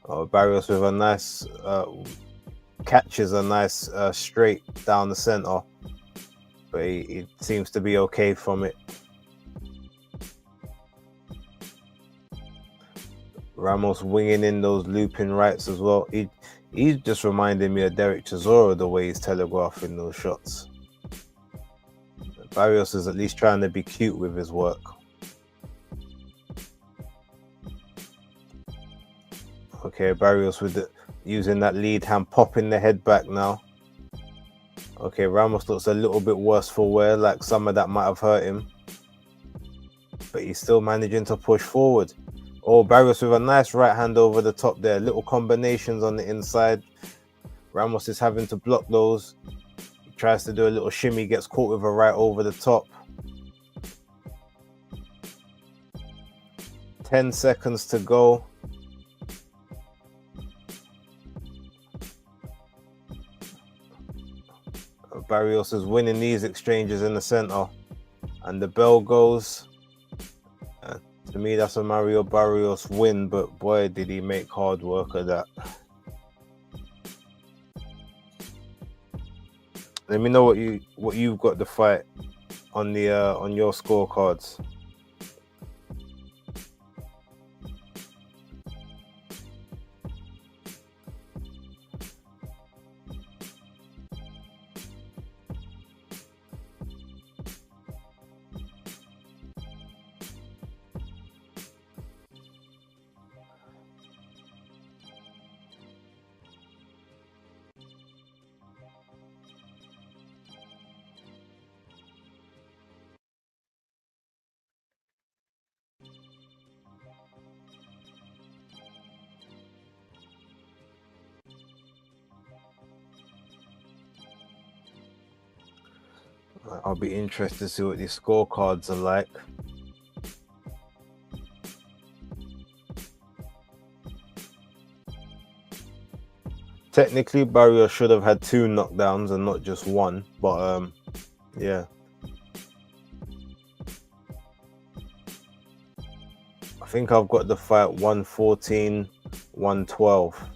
Oh, Barrios with a nice catches a nice straight down the center, but he seems to be okay from it. Ramos winging in those looping rights as well. He's just reminding me of Derek Chisora, the way he's telegraphing those shots. Barrios is at least trying to be cute with his work. Okay, Barrios with using that lead hand, popping the head back now. Okay, Ramos looks a little bit worse for wear, like some of that might have hurt him. But he's still managing to push forward. Oh, Barrios with a nice right hand over the top there. Little combinations on the inside. Ramos is having to block those. He tries to do a little shimmy, gets caught with a right over the top. 10 seconds to go. Barrios is winning these exchanges in the center. And the bell goes. To me, that's a Mario Barrios win, but boy, did he make hard work of that. Let me know what you've got the fight on the on your scorecards. I'll be interested to see what these scorecards are like. Technically, Barrios should have had 2 knockdowns and not just 1, but yeah. I think I've got the fight 114, 112.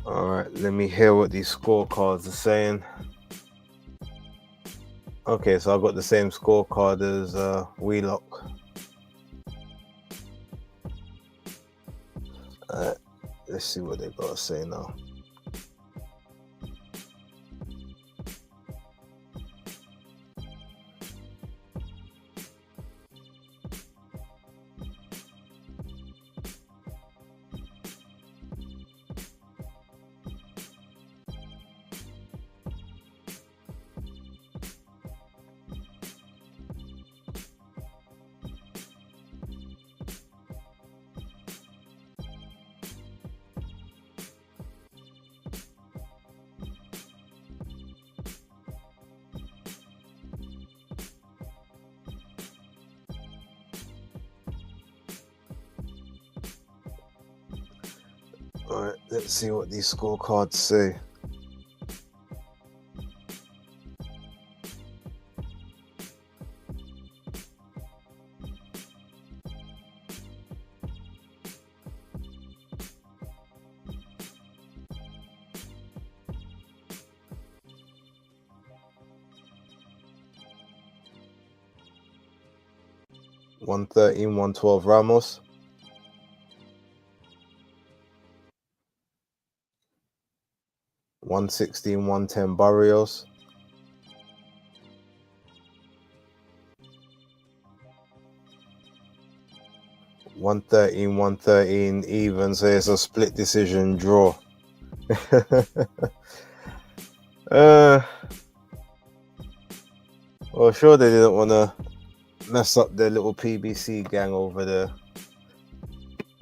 All right, let me hear what these scorecards are saying. Okay, so I've got the same scorecard as Wheelock. Let's see what they got to say now. All right, let's see what these scorecards say. $113, $112 Ramos. $116, $110 Barrios. $113, $113 even, so it's a split decision draw. Well, sure they didn't want to mess up their little PBC gang over there.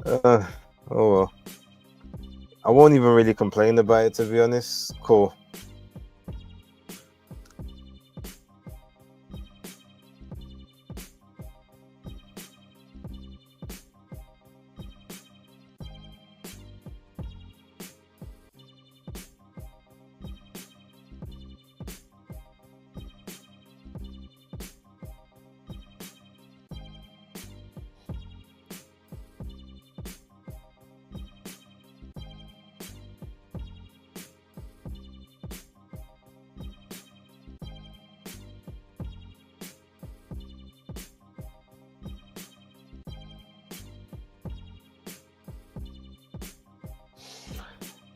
Oh well. I won't even really complain about it, to be honest. Cool.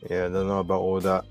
Yeah, I don't know about all that.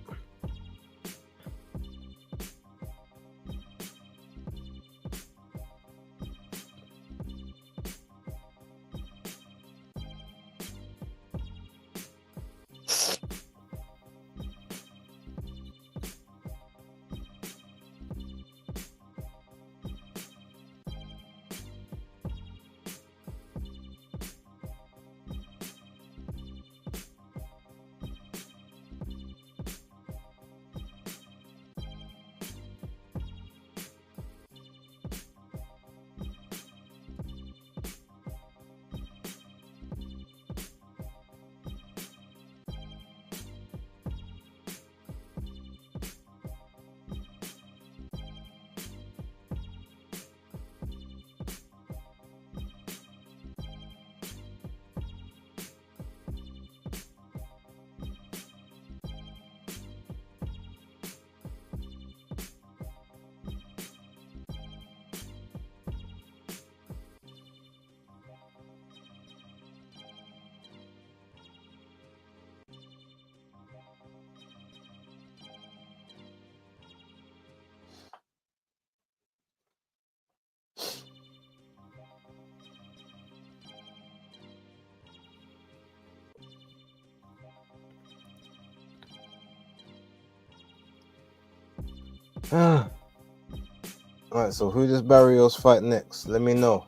Alright, so who does Barrios fight next? Let me know.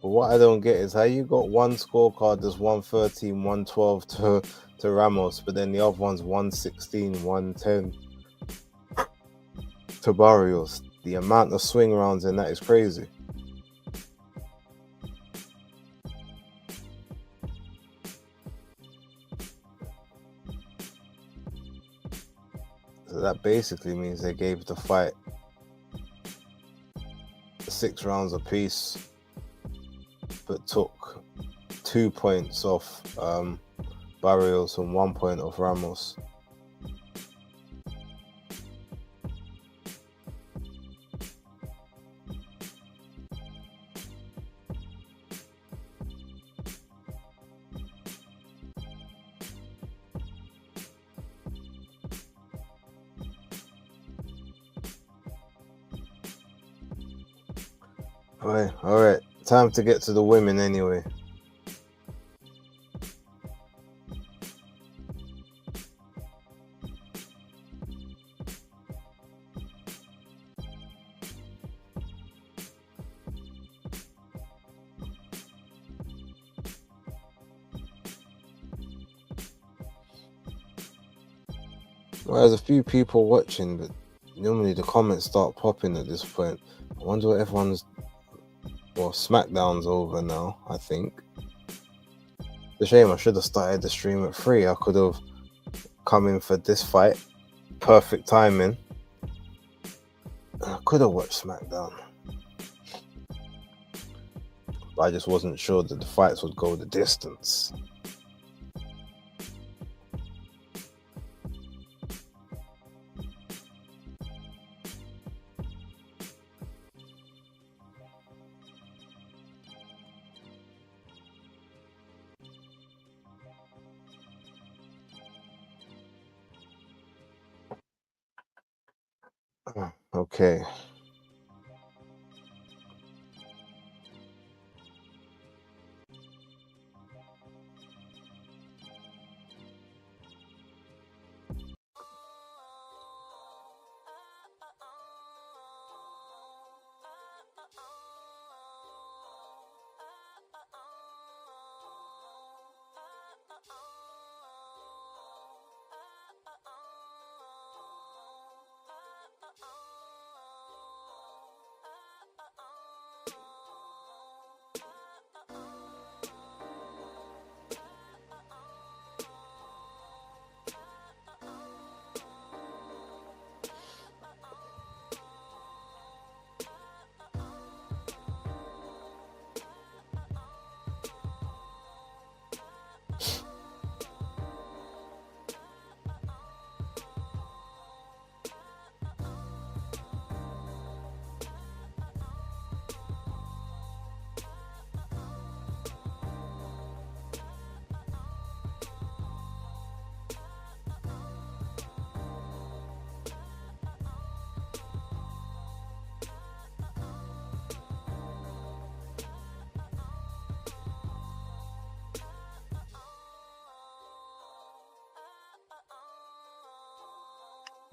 But what I don't get is how you got one scorecard that's 113, 112 to Ramos, but then the other one's 116, 110 to Barrios. The amount of swing rounds in that is crazy. So that basically means they gave the fight 6 rounds apiece, but took 2 points off Barrios and 1 point off Ramos. All right, time to get to the women anyway. Well, there's a few people watching, but normally the comments start popping at this point. I wonder what everyone's... Well, SmackDown's over now, I think. It's a shame, I should have started the stream at 3. I could have come in for this fight. Perfect timing. I could have watched SmackDown. But I just wasn't sure that the fights would go the distance. Okay.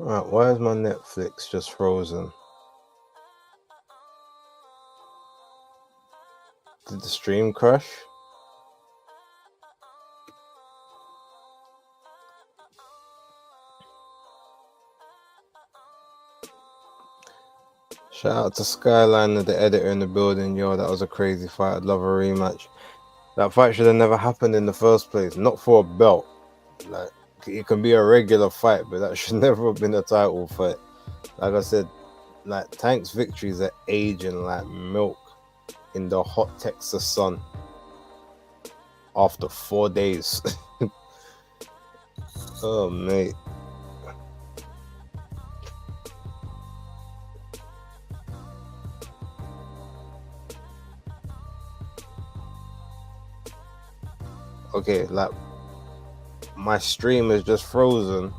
Alright, why is my Netflix just frozen? Did the stream crash? Shout out to Skyline, the editor in the building. Yo, that was a crazy fight. I'd love a rematch. That fight should have never happened in the first place. Not for a belt. Like, it can be a regular fight, but that should never have been a title fight. Like I said, like Tank's victories are aging like milk in the hot Texas sun after 4 days. Oh, mate. Okay, like my stream is just frozen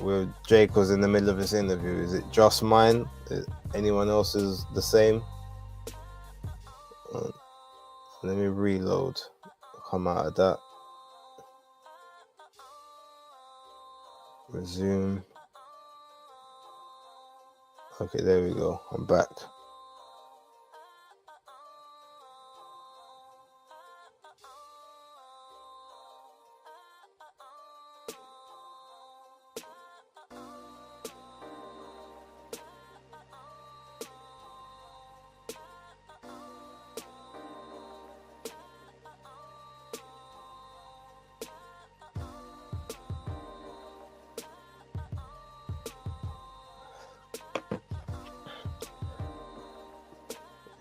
with Jake was in the middle of his interview. Is it just mine? Is anyone else's the same? Let me reload. Come out of that. Resume. Okay, there we go. I'm back.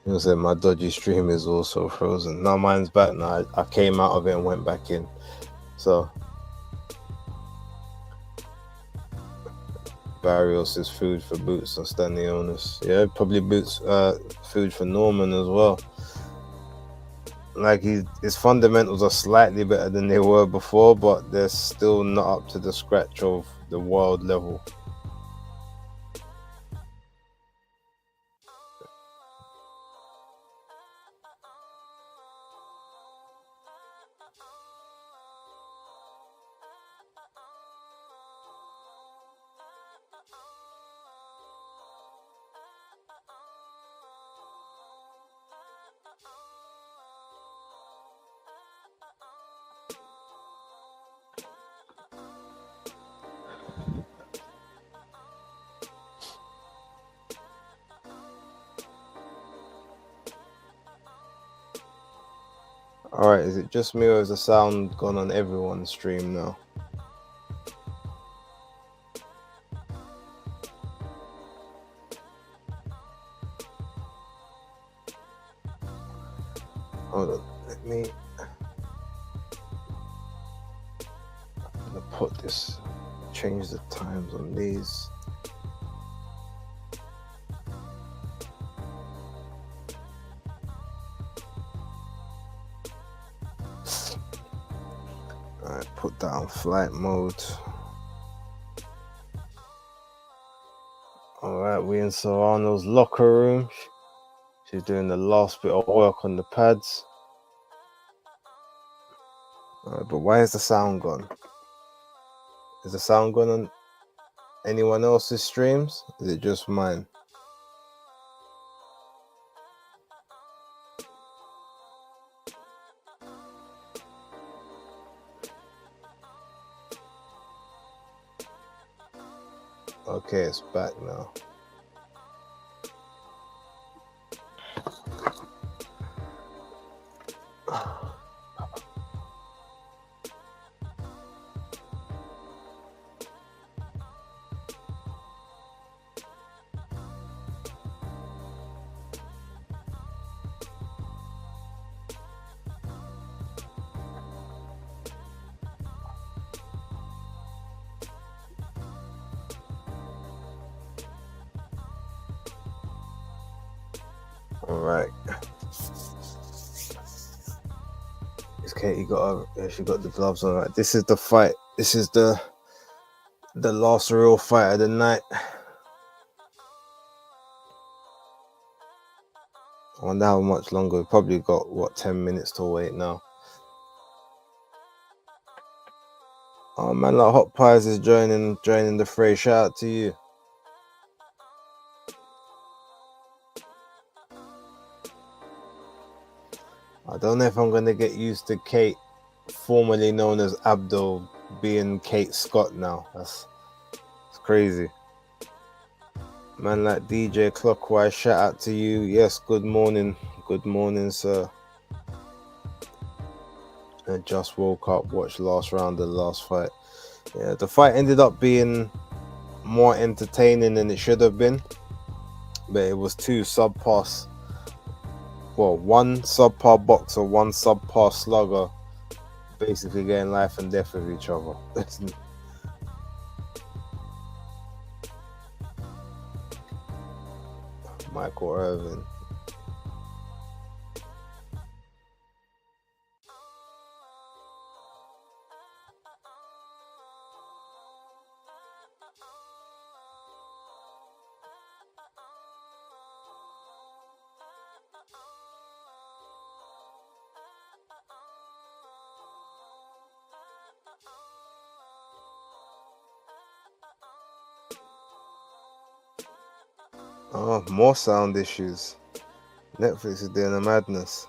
You said my dodgy stream is also frozen. Now mine's back now. I came out of it and went back in. So Barrios is food for Boots and Stanionis. Yeah, probably Boots food for Norman as well. Like his fundamentals are slightly better than they were before, but they're still not up to the scratch of the world level. Alright, is it just me or is the sound gone on everyone's stream now? Hold on, let me... I'm gonna put this, change the times on these. Alright, put that on flight mode. Alright, we in Serrano's locker room. She's doing the last bit of work on the pads. Alright, but why is the sound gone? Is the sound gone on anyone else's streams? Is it just mine? Okay, it's back now. Alright. Is Katie got her? Yeah, she got the gloves on. Right. This is the fight. This is the last real fight of the night. I wonder how much longer. We've probably got what 10 minutes to wait now. Oh man, like Hot Pies is joining the fray. Shout out to you. I don't know if I'm gonna get used to Kate, formerly known as Abdul, being Kate Scott now. It's crazy. Man like DJ Clockwise, shout out to you. Yes, good morning. Good morning, sir. I just woke up, watched last round of the last fight. Yeah, the fight ended up being more entertaining than it should have been. But it was two subpar, well, one subpar boxer, one subpar slugger, basically getting life and death with each other. Michael Irvin. Oh, more sound issues. Netflix is doing a madness.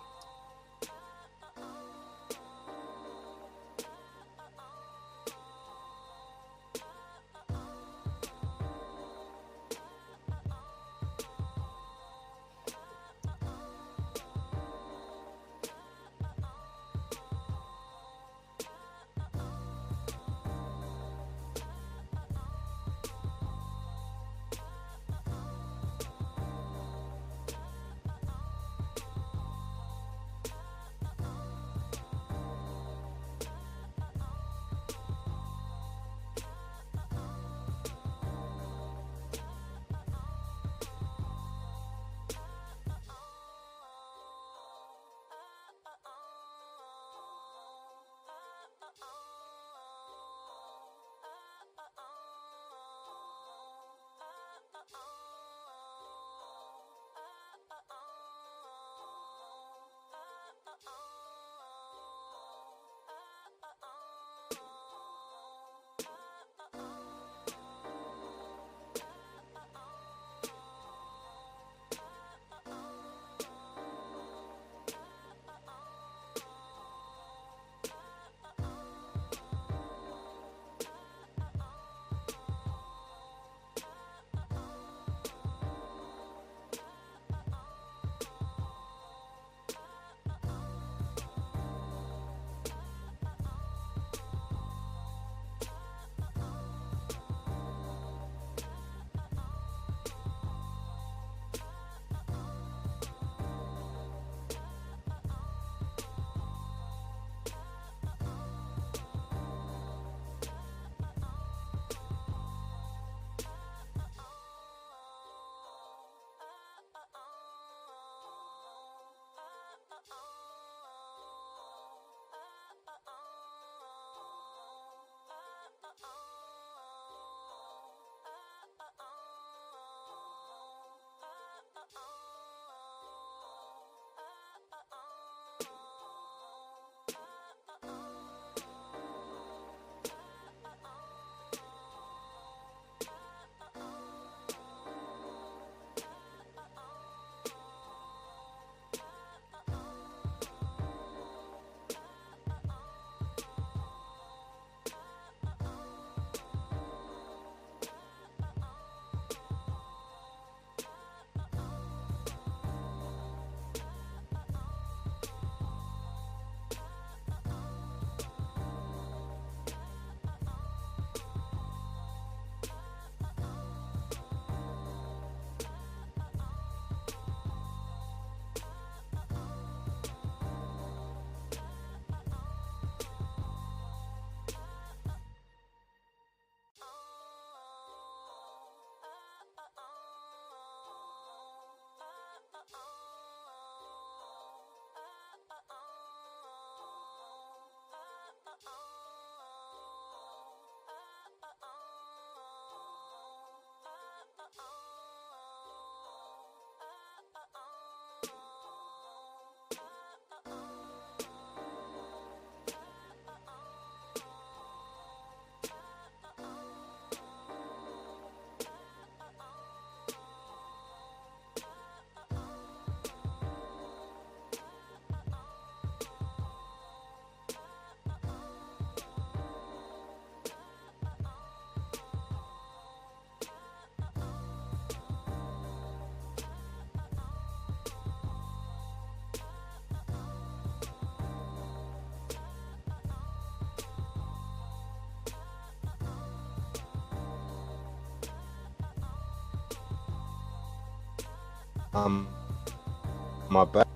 My back.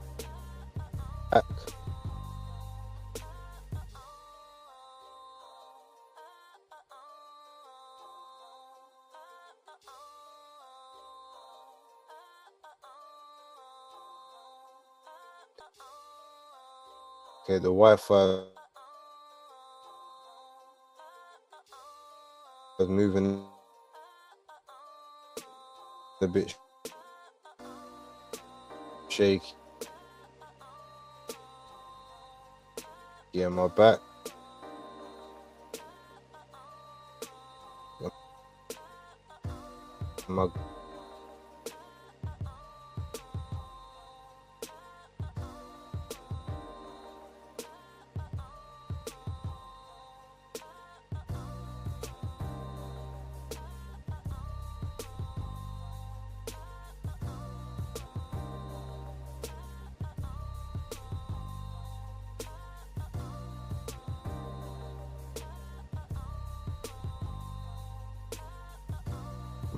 Okay, the Wi-Fi is moving a bit shaky. Yeah, my back. My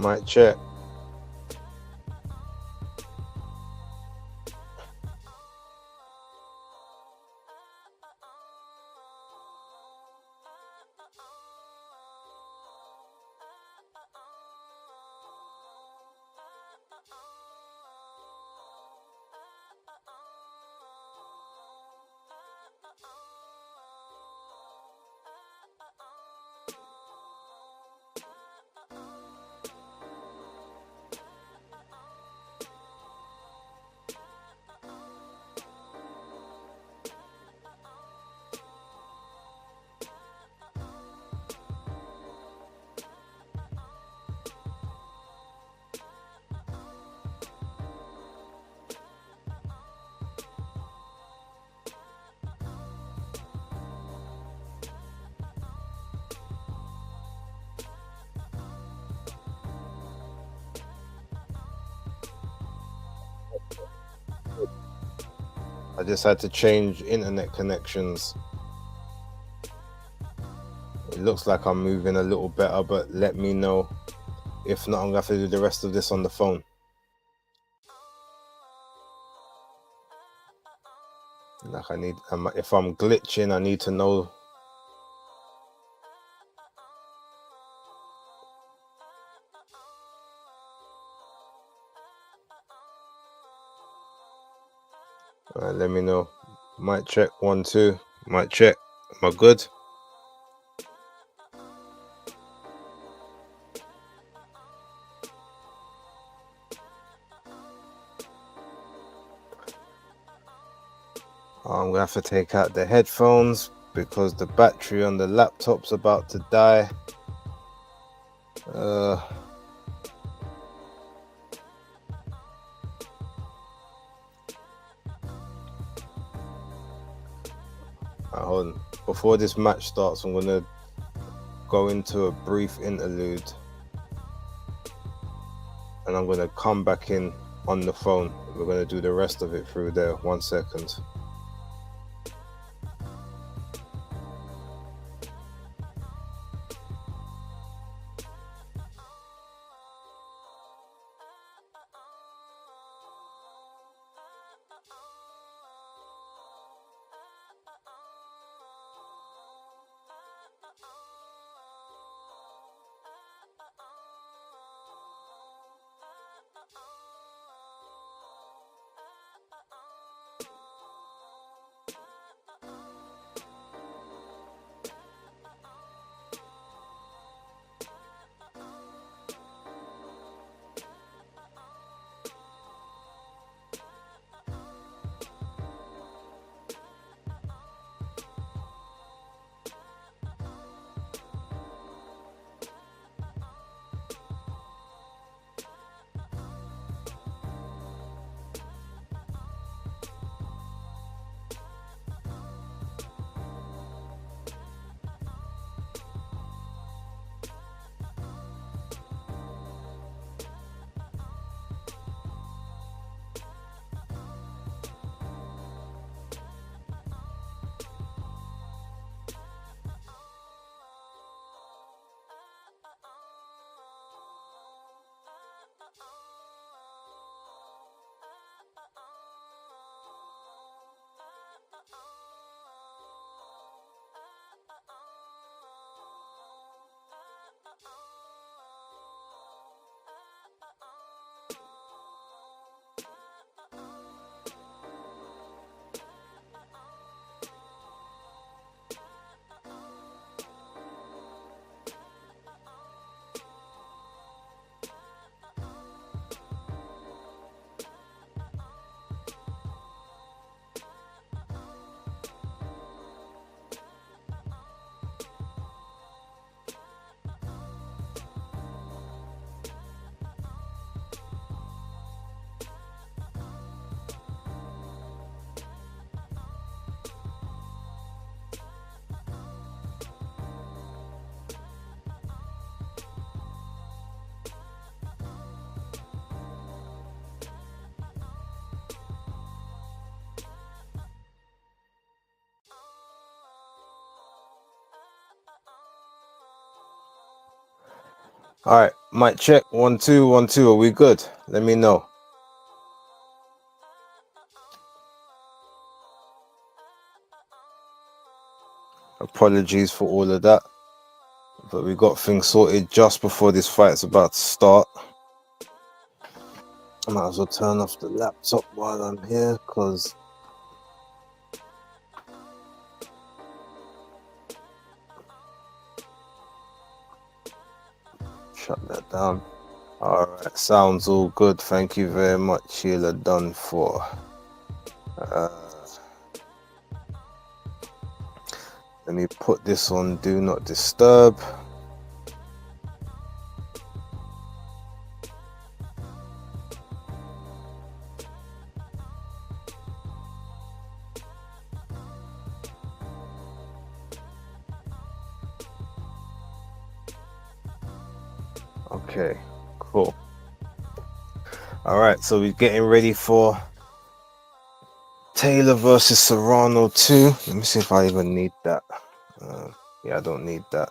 Mic check. I just had to change internet connections. It looks like I'm moving a little better, but let me know. If not, I'm gonna have to do the rest of this on the phone. Like if I'm glitching, I need to know. Alright, let me know. Mic check, 1, 2. Mic check. Am I good? I'm gonna have to take out the headphones because the battery on the laptop's about to die. Hold on. Before this match starts, I'm gonna go into a brief interlude and I'm gonna come back in on the phone. We're gonna do the rest of it through there. 1 second. All right, mic check. 1 2 1 2. Are we good? Let me know. Apologies for all of that, but we got things sorted just before this fight's about to start. I might as well turn off the laptop while I'm here, because shut that down. All right, sounds all good. Thank you very much, Sheila Done for. Let me put this on Do Not Disturb. Okay, cool. All right, so we're getting ready for Taylor versus Serrano 2. Let me see if I even need that. Yeah, I don't need that.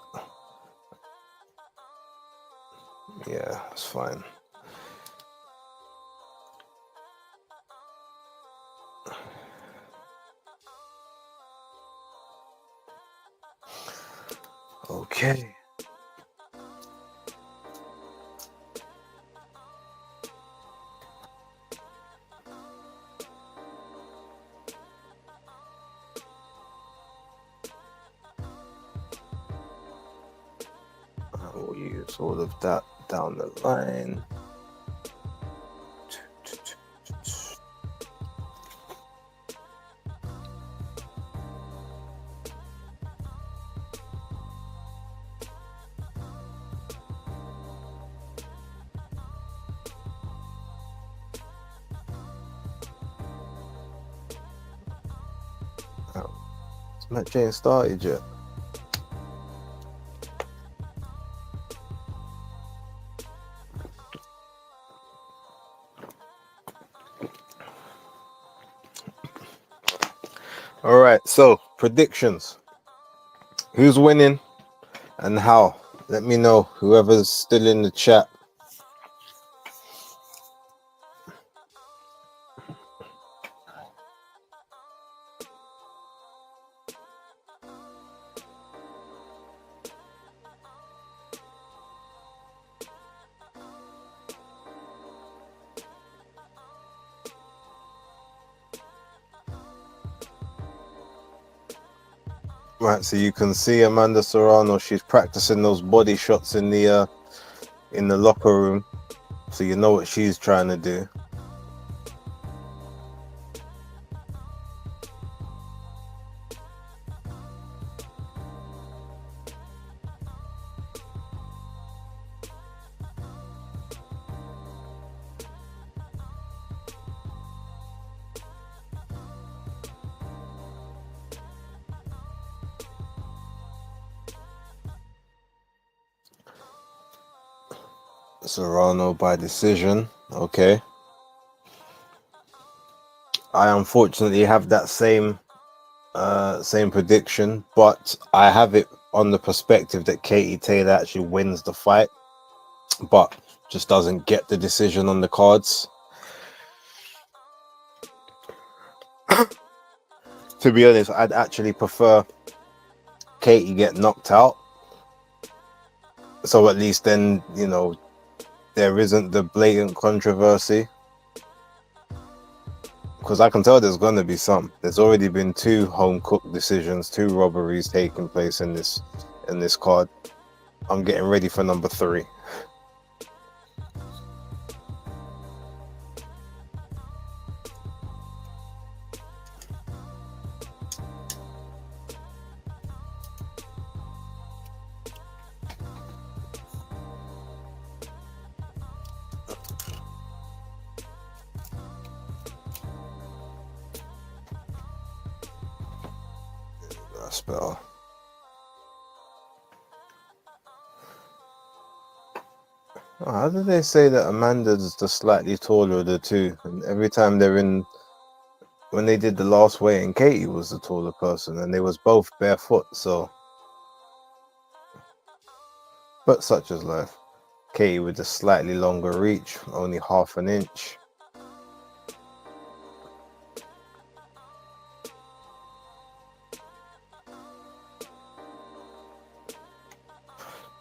Yeah, it's fine. Okay. I will use all of that down the line. It's not Jane started yet. All right, so predictions. Who's winning and how? Let me know, whoever's still in the chat. Right, so you can see Amanda Serrano. She's practicing those body shots in the locker room, so you know what she's trying to do. Serrano by decision. Okay. I unfortunately have that same prediction, but I have it on the perspective that Katie Taylor actually wins the fight, but just doesn't get the decision on the cards. To be honest, I'd actually prefer Katie get knocked out, so at least then, you know, there isn't the blatant controversy, because I can tell there's going to be some. There's already been 2 home cooked decisions, 2 robberies taking place in this card. I'm getting ready for number 3. That's better. Oh, how did they say that Amanda's the slightly taller of the 2? And every time when they did the last weigh-in, Katie was the taller person, and they was both barefoot. So, but such is life. Katie with a slightly longer reach, only half an inch.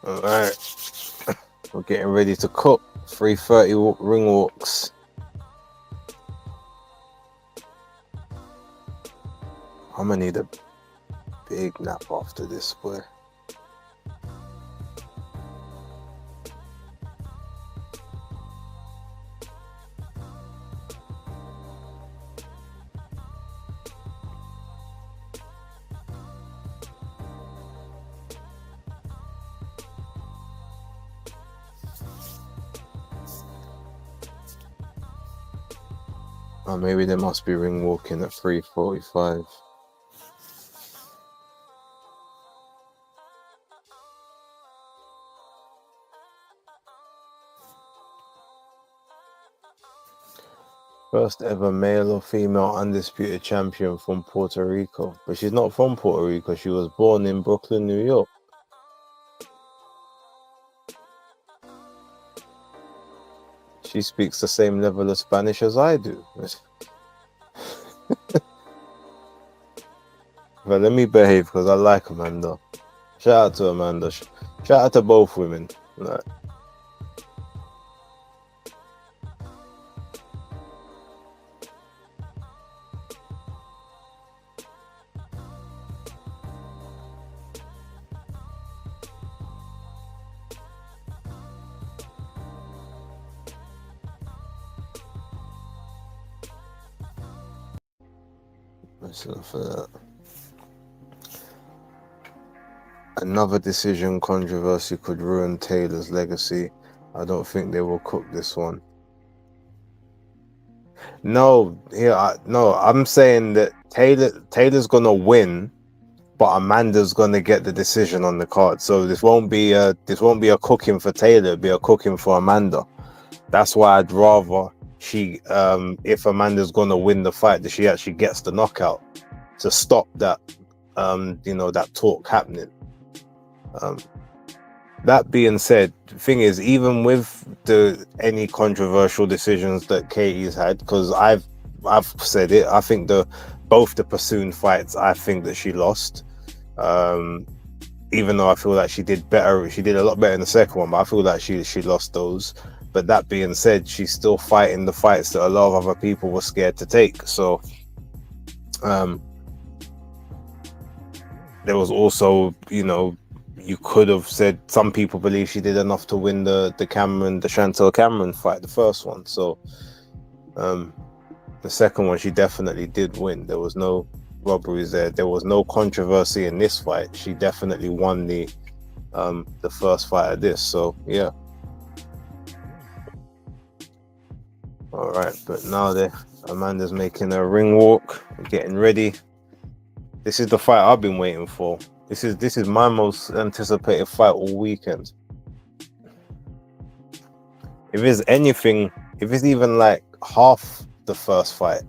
All right, we're getting ready to cook. 3:30 ring walks. I'm gonna need a big nap after this, boy. Oh, maybe they must be ring walking at 3:45. First ever male or female undisputed champion from Puerto Rico. But she's not from Puerto Rico. She was born in Brooklyn, New York. She speaks the same level of Spanish as I do. But let me behave because I like Amanda. Shout out to Amanda. Shout out to both women. Like, that's enough for that. Another decision controversy could ruin Taylor's legacy. I don't think they will cook this one. No, I'm saying that Taylor's gonna win, but Amanda's gonna get the decision on the card. So this won't be a cooking for Taylor, it'll be a cooking for Amanda. That's why I'd rather she if Amanda's gonna win the fight, that she actually gets the knockout to stop that that talk happening. That being said, the thing is, even with any controversial decisions that Katie's had, because I've said it, I think both the Pursoon fights, I think that she lost. Even though I feel like she did better, she did a lot better in the second one, but I feel like she lost those. But that being said, she's still fighting the fights that a lot of other people were scared to take. So there was also, you could have said some people believe she did enough to win the Chantel Cameron fight, the first one. So the second one, she definitely did win. There was no robberies there. There was no controversy in this fight. She definitely won the first fight of this. So yeah. All right, but now Amanda's making a ring walk, getting ready. This is the fight I've been waiting for. This is my most anticipated fight all weekend. If it's anything, if it's even like half the first fight,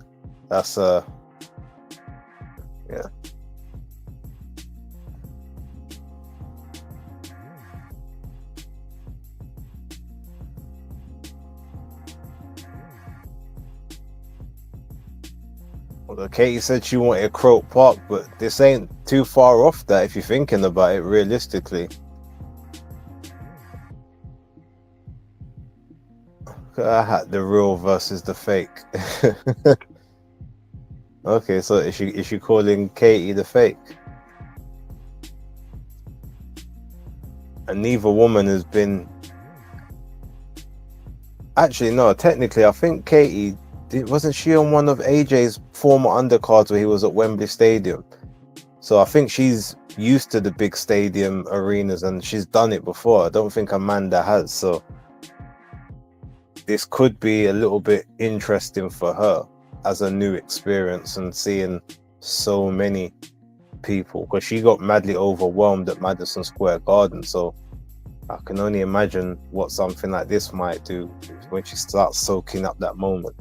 that's yeah. Well, Katie said she wanted Croke Park, but this ain't too far off that if you're thinking about it realistically. I had the real versus the fake. Okay, so is she calling Katie the fake? And neither woman has been. Actually, no. Technically, I think Katie wasn't she on one of AJ's former undercards where he was at Wembley Stadium. So I think she's used to the big stadium arenas and she's done it before. I don't think Amanda has. So this could be a little bit interesting for her as a new experience and seeing so many people, because she got madly overwhelmed at Madison Square Garden. So I can only imagine what something like this might do when she starts soaking up that moment.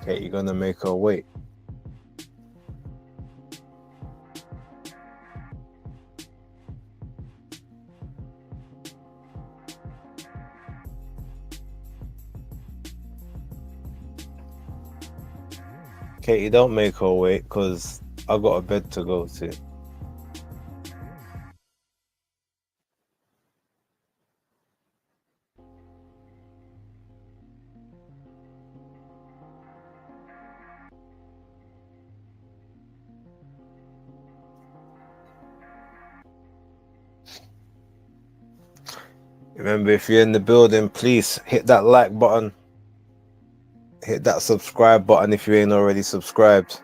Katie gonna make her wait? Katie, don't make her wait, because I got a bed to go to. Remember, if you're in the building, please hit that like button. Hit that subscribe button if you ain't already subscribed.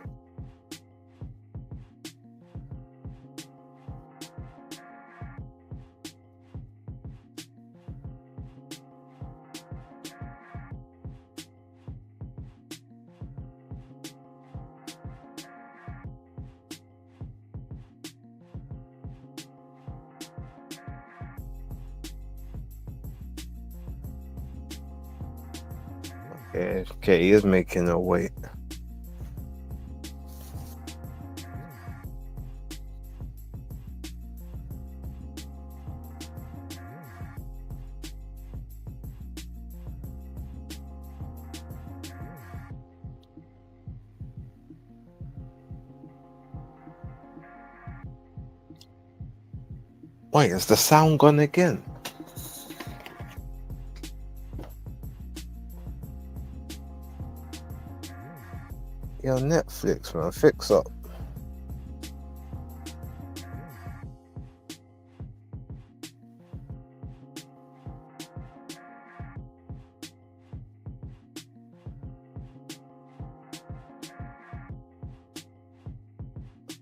Yeah, Katie is making her wait. Wait, is the sound gone again? Yo, Netflix, man, fix up.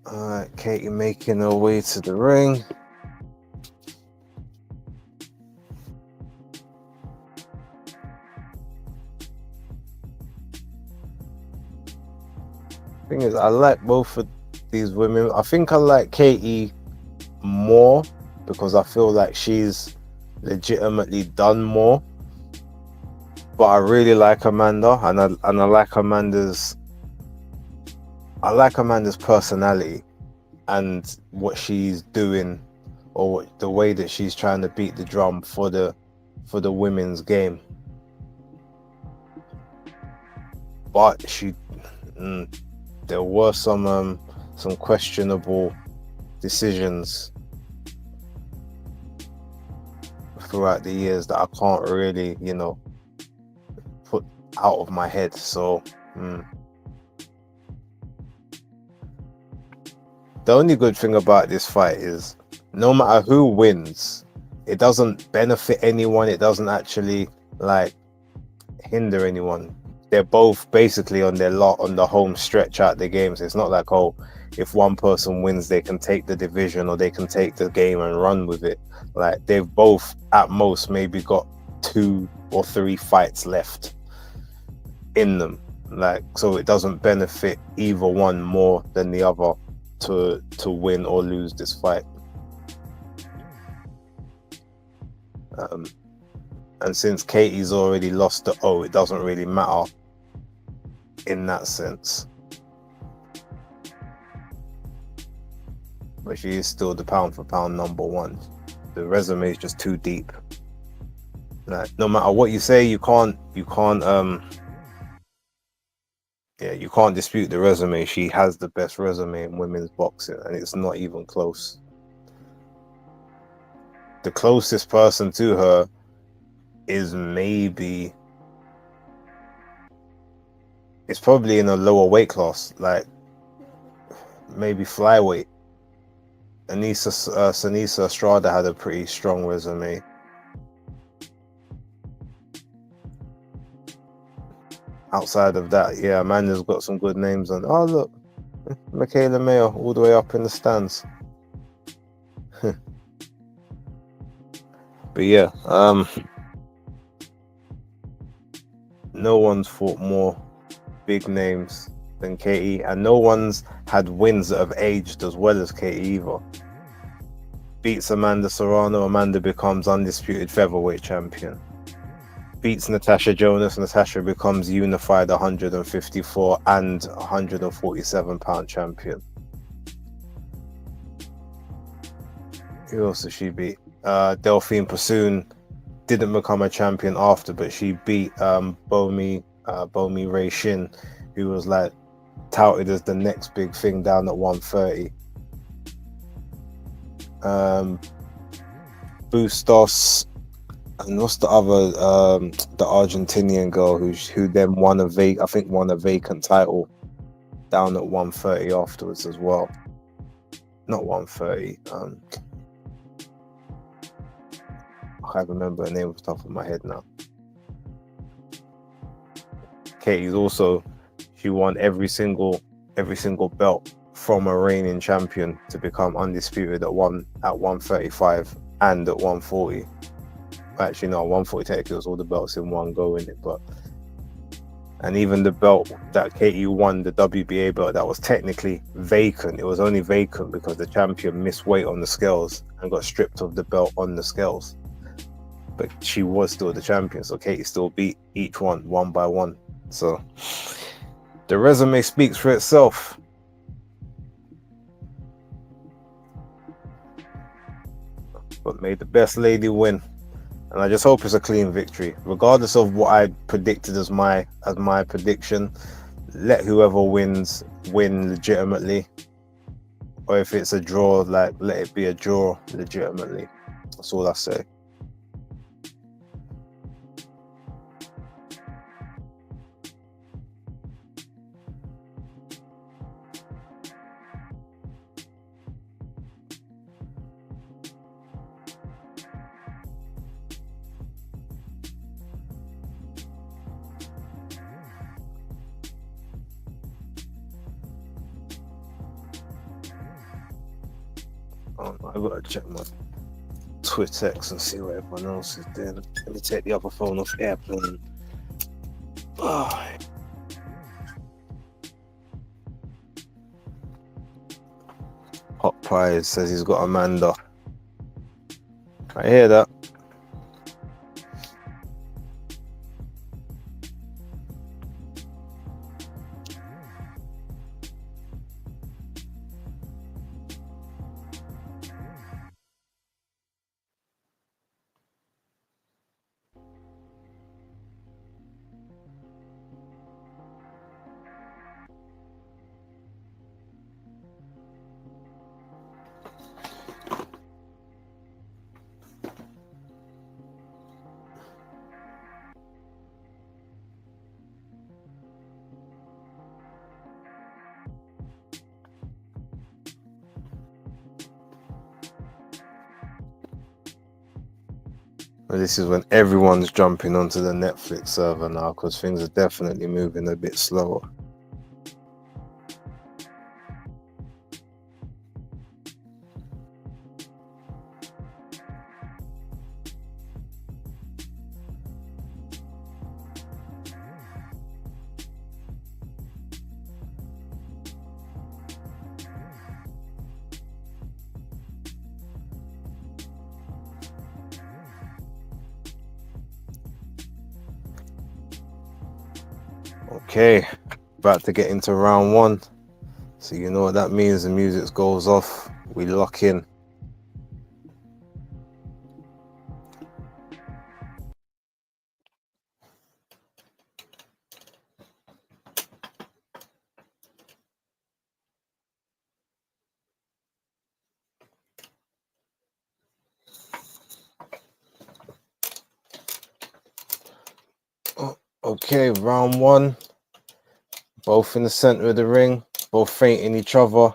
Alright, Katie making her way to the ring. Thing is, I like both of these women. I think I like Katie more because I feel like she's legitimately done more. But I really like Amanda, and I like Amanda's personality and what she's doing, or the way that she's trying to beat the drum for the women's game. But there were some questionable decisions throughout the years that I can't really, put out of my head. So the only good thing about this fight is no matter who wins, it doesn't benefit anyone. It doesn't actually hinder anyone. They're both basically on the home stretch out the games. It's not like, oh, if one person wins, they can take the division or they can take the game and run with it. Like, they've both at most maybe got 2 or 3 fights left in them. So it doesn't benefit either one more than the other to win or lose this fight. And since Katie's already lost the O, it doesn't really matter in that sense. But she is still the pound for pound number 1. The resume is just too deep. No matter what you say, you can't dispute the resume. She has the best resume in women's boxing, and it's not even close. The closest person to her is it's probably in a lower weight class, like maybe flyweight. Sanisa Estrada had a pretty strong resume. Outside of that, yeah, Amanda's got some good names on. Oh, look, Michaela Mayer all the way up in the stands. But yeah, no one's fought more big names than Katie, and no one's had wins that have aged as well as Katie either. Beats Amanda Serrano, Amanda becomes undisputed featherweight champion. beats Natasha Jonas. Natasha becomes unified 154 and 147 pound champion. Who else did she beat? Delphine Pursoon didn't become a champion after, but she beat Bomi Ray Shin, who was like touted as the next big thing down at 130. Bustos, and what's the other, the Argentinian girl who then won a vacant title down at 130 afterwards as well. Not 130. I can't remember her name off the top of my head now. Katie's also, she won every single belt from a reigning champion to become undisputed at 135 and at 140. Actually, no, 140 technically was all the belts in one go in it, but and even the belt that Katie won, the WBA belt, that was technically vacant. It was only vacant because the champion missed weight on the scales and got stripped of the belt on the scales. But she was still the champion, so Katie still beat each one by one. So the resume speaks for itself. But may the best lady win. And I just hope it's a clean victory. Regardless of what I predicted as my prediction, let whoever wins win legitimately. Or if it's a draw, like let it be a draw legitimately. That's all I say. I gotta check my Twittex and see what everyone else is doing. Let me take the other phone off airplane. Oh. Hot Pie says he's got Amanda. I hear that. This is when everyone's jumping onto the Netflix server now because things are definitely moving a bit slower. Okay, about to get into round one. So you know what that means. The music goes off. We lock in. Okay, round one. Both in the center of the ring, both feinting each other.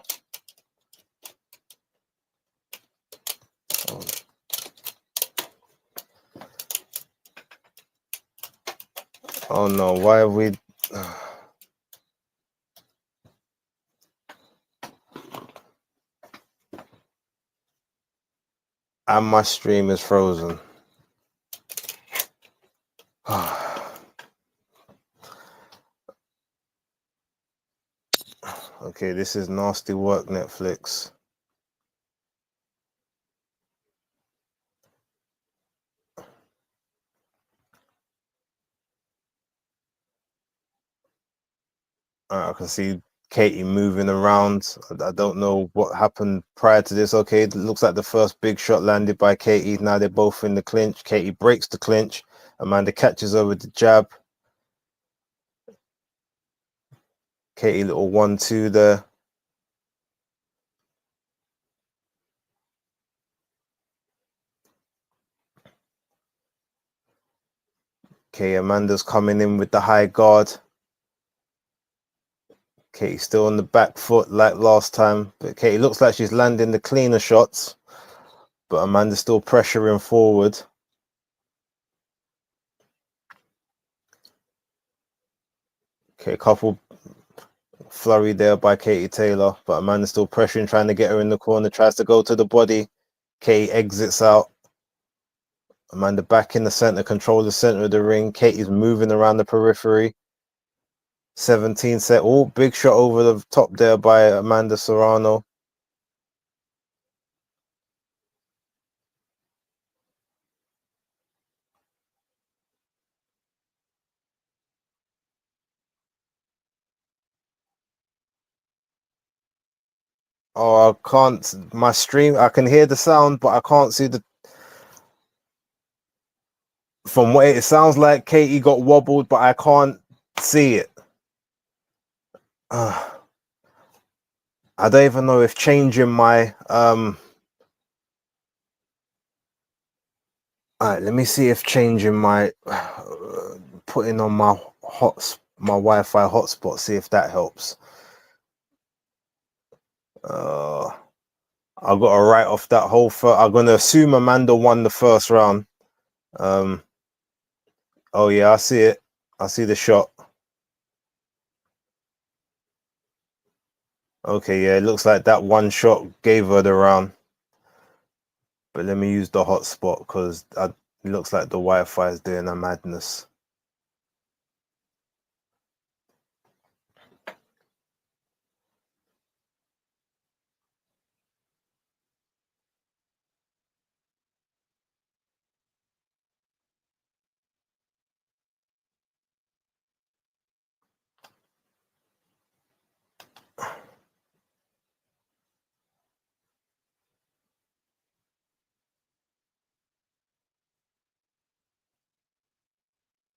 Oh no, why have we... And my stream is frozen. Okay, this is nasty work, Netflix. I can see Katie moving around. I don't know what happened prior to this. Okay, it looks like the first big shot landed by Katie. Now they're both in the clinch. Katie breaks the clinch. Amanda catches her with the jab. Katie, little 1-2 there. Okay, Amanda's coming in with the high guard. Katie still on the back foot like last time, but Katie looks like she's landing the cleaner shots, but Amanda's still pressuring forward. Okay, a couple flurry there by Katie Taylor, but Amanda's still pressuring, trying to get her in the corner, tries to go to the body. Katie exits out. Amanda back in the center, control the center of the ring. Katie's moving around the periphery. 17 set. Oh, big shot over the top there by Amanda Serrano. Oh, I can't. My stream, I can hear the sound, but I can't see the. From what it sounds like, Katie got wobbled, but I can't see it. I don't even know if changing my All right, let me see if changing my putting on my Wi-Fi hotspot, see if that helps. I got to write off that whole. I'm gonna assume Amanda won the first round. Oh yeah, I see it. I see the shot. Okay, yeah, it looks like that one shot gave her the round. But let me use the hotspot because it looks like the Wi-Fi is doing a madness.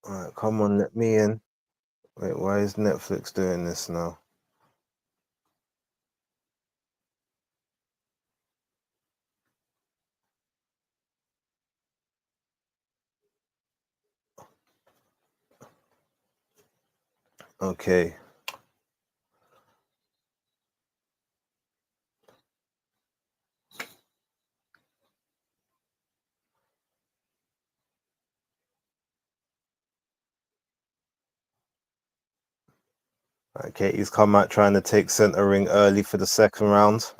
All right, come on, let me in. Wait, why is Netflix doing this now? Okay. Okay, he's come out trying to take center ring early for the second round.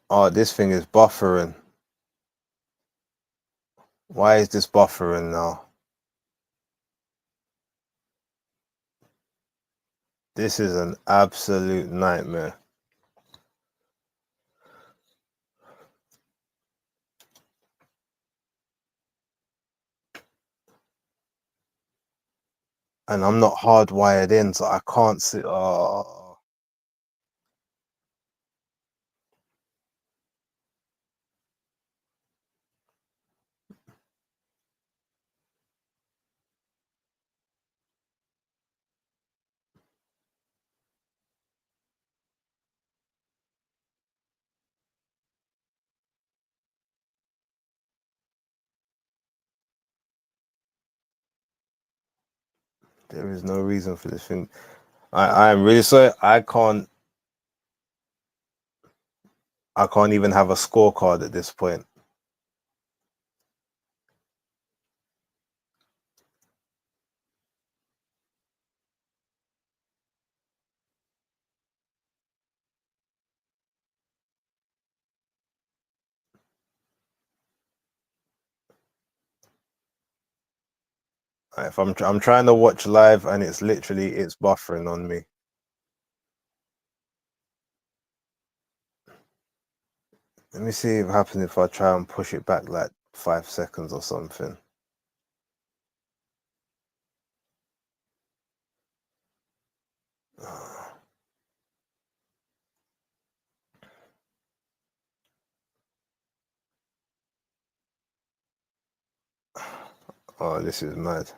Oh, this thing is buffering. Why is this buffering now? This is an absolute nightmare. And I'm not hardwired in, so I can't see. Oh. There is no reason for this thing. I am really sorry. I can't even have a scorecard at this point. If I'm trying to watch live and it's buffering on me. Let me see what happens if I try and push it back like 5 seconds or something. Oh, this is mad.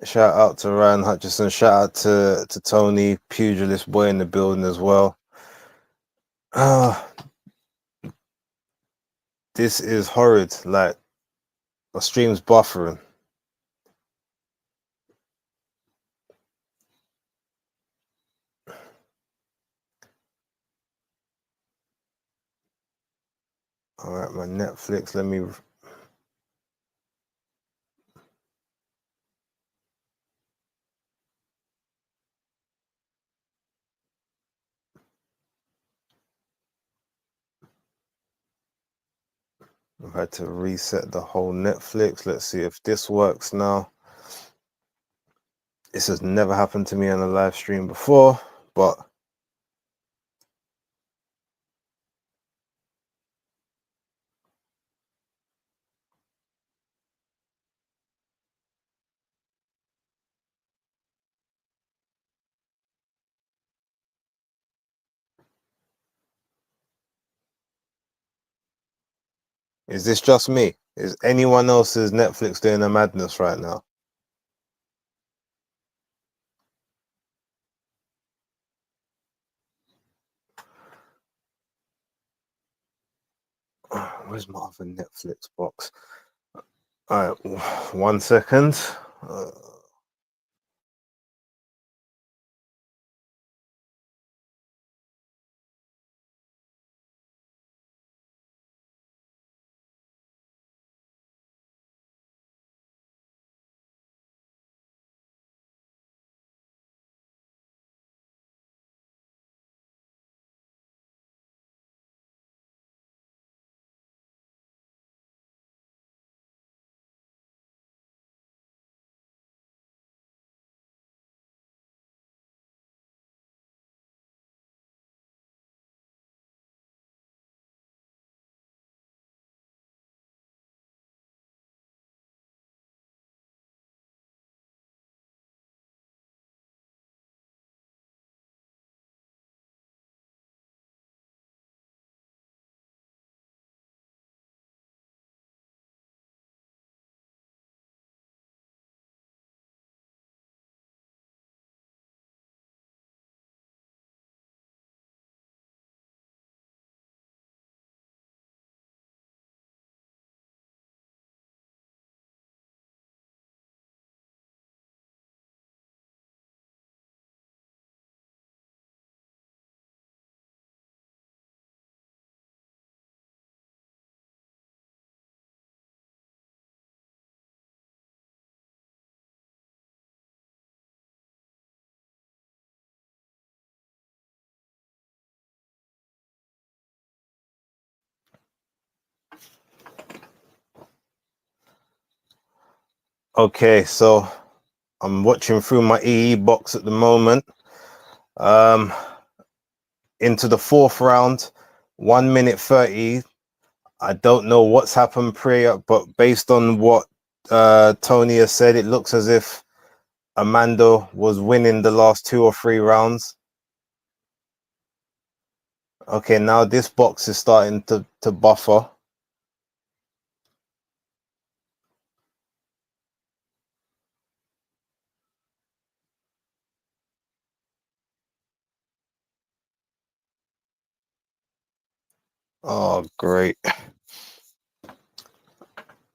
Shout out to Ryan Hutchison. Shout out to Tony, Pugilist Boy in the building as well. This is horrid. Like, my stream's buffering. All right, my Netflix. Let me. I've had to reset the whole Netflix. Let's see if this works now. This has never happened to me on a live stream before, but is this just me? Is anyone else's Netflix doing a madness right now? Where's my other Netflix box? All right, 1 second. Okay, so I'm watching through my EE box at the moment. Into the fourth round, 1 minute 30. I don't know what's happened prior, but based on what Tony has said, it looks as if Amanda was winning the last 2 or 3 rounds. Okay, now this box is starting to buffer. Oh, great.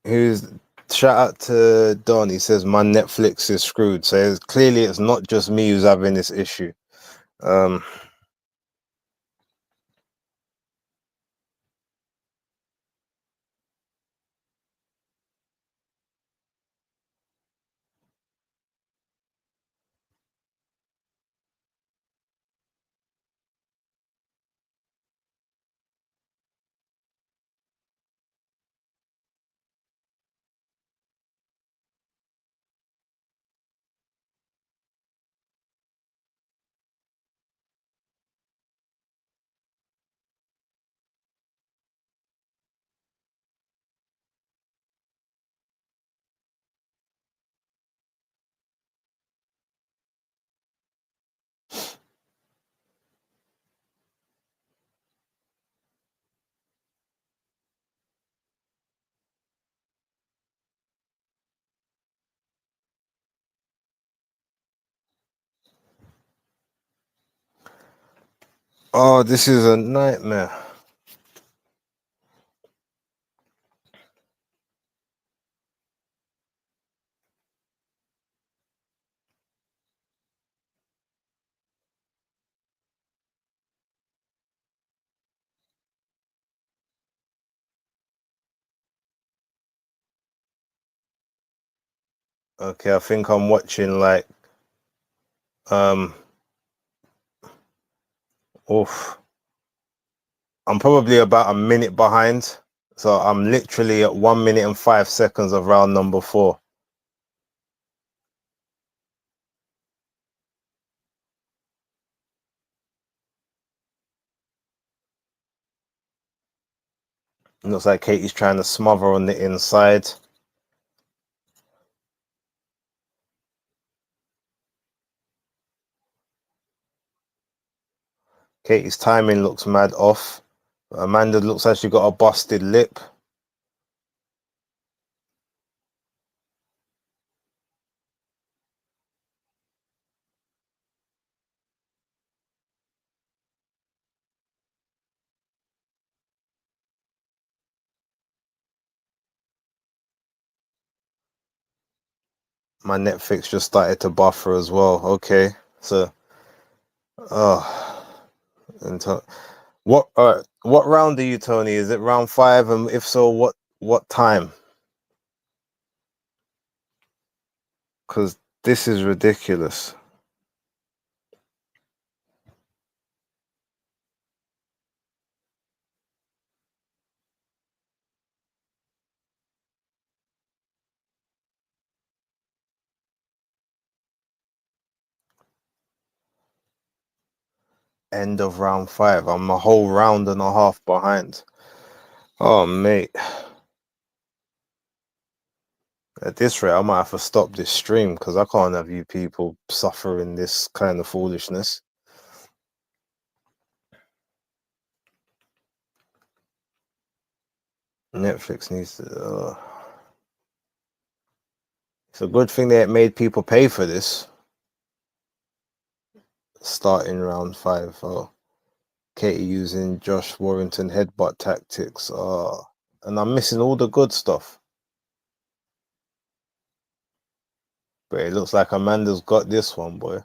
Who's Shout out to Don. He says my Netflix is screwed. So clearly it's not just me who's having this issue. Um, Oh, this is a nightmare. Okay, I think I'm watching like um oof. I'm probably about a minute behind. So I'm literally at 1 minute and 5 seconds of round number 4. Looks like Katie's trying to smother on the inside. Katie's timing looks mad off. Amanda looks like she got a busted lip. My Netflix just started to buffer as well. Okay, so oh, what round are you, Tony? Is it round 5? And if so, what time? Because this is ridiculous. End of round 5. I'm a whole round and a half behind. Oh, mate. At this rate, I might have to stop this stream because I can't have you people suffering this kind of foolishness. Netflix needs to. It's a good thing that it made people pay for this. Starting round 5. Oh, Katie using Josh Warrington headbutt tactics. Oh, and I'm missing all the good stuff. But it looks like Amanda's got this one, boy.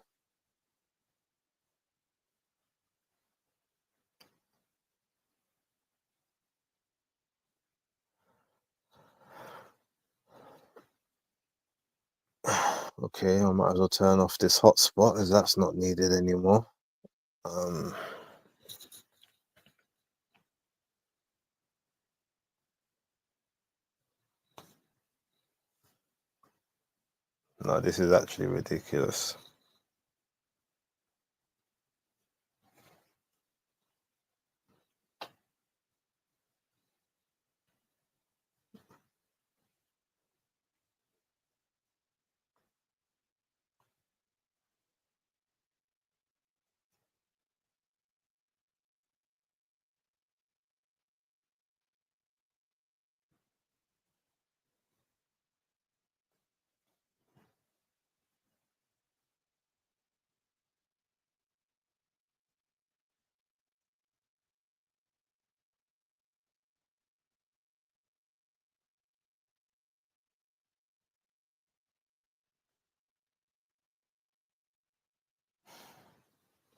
Okay, I might as well turn off this hotspot as that's not needed anymore. No, this is actually ridiculous.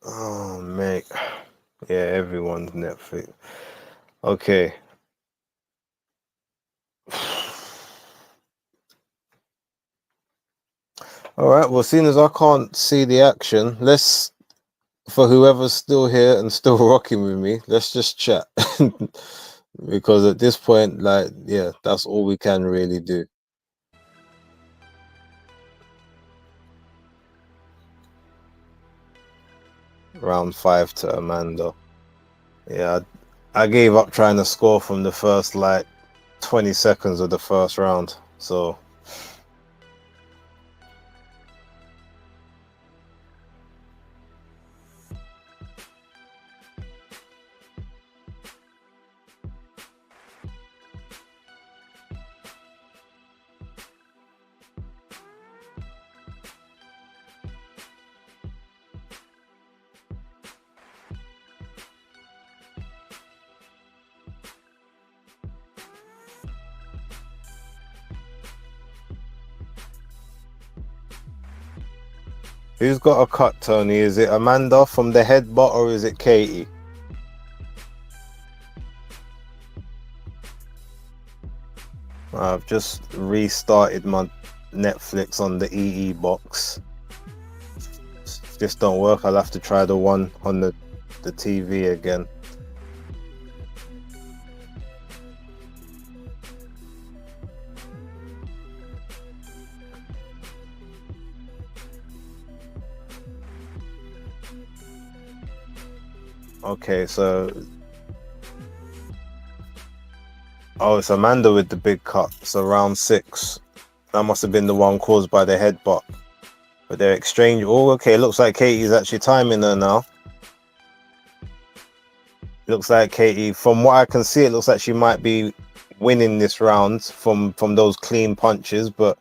Oh, mate. Yeah, everyone's Netflix. Okay. All right. Well, seeing as I can't see the action, let's, for whoever's still here and still rocking with me, let's just chat. Because at this point, like, yeah, that's all we can really do. Round 5 to Amanda. Yeah, I gave up trying to score from the first, like, 20 seconds of the first round. So, Who's got a cut, Tony? Is it Amanda from the headbutt or is it Katie? I've just restarted my Netflix on the EE box. If this don't work, I'll have to try the one on the TV again. Okay, so it's Amanda with the big cut. So round 6. That must have been the one caused by the headbutt. But they're exchange. Oh, okay. Looks like Katie's actually timing her now. Looks like Katie, from what I can see, it looks like she might be winning this round from those clean punches, but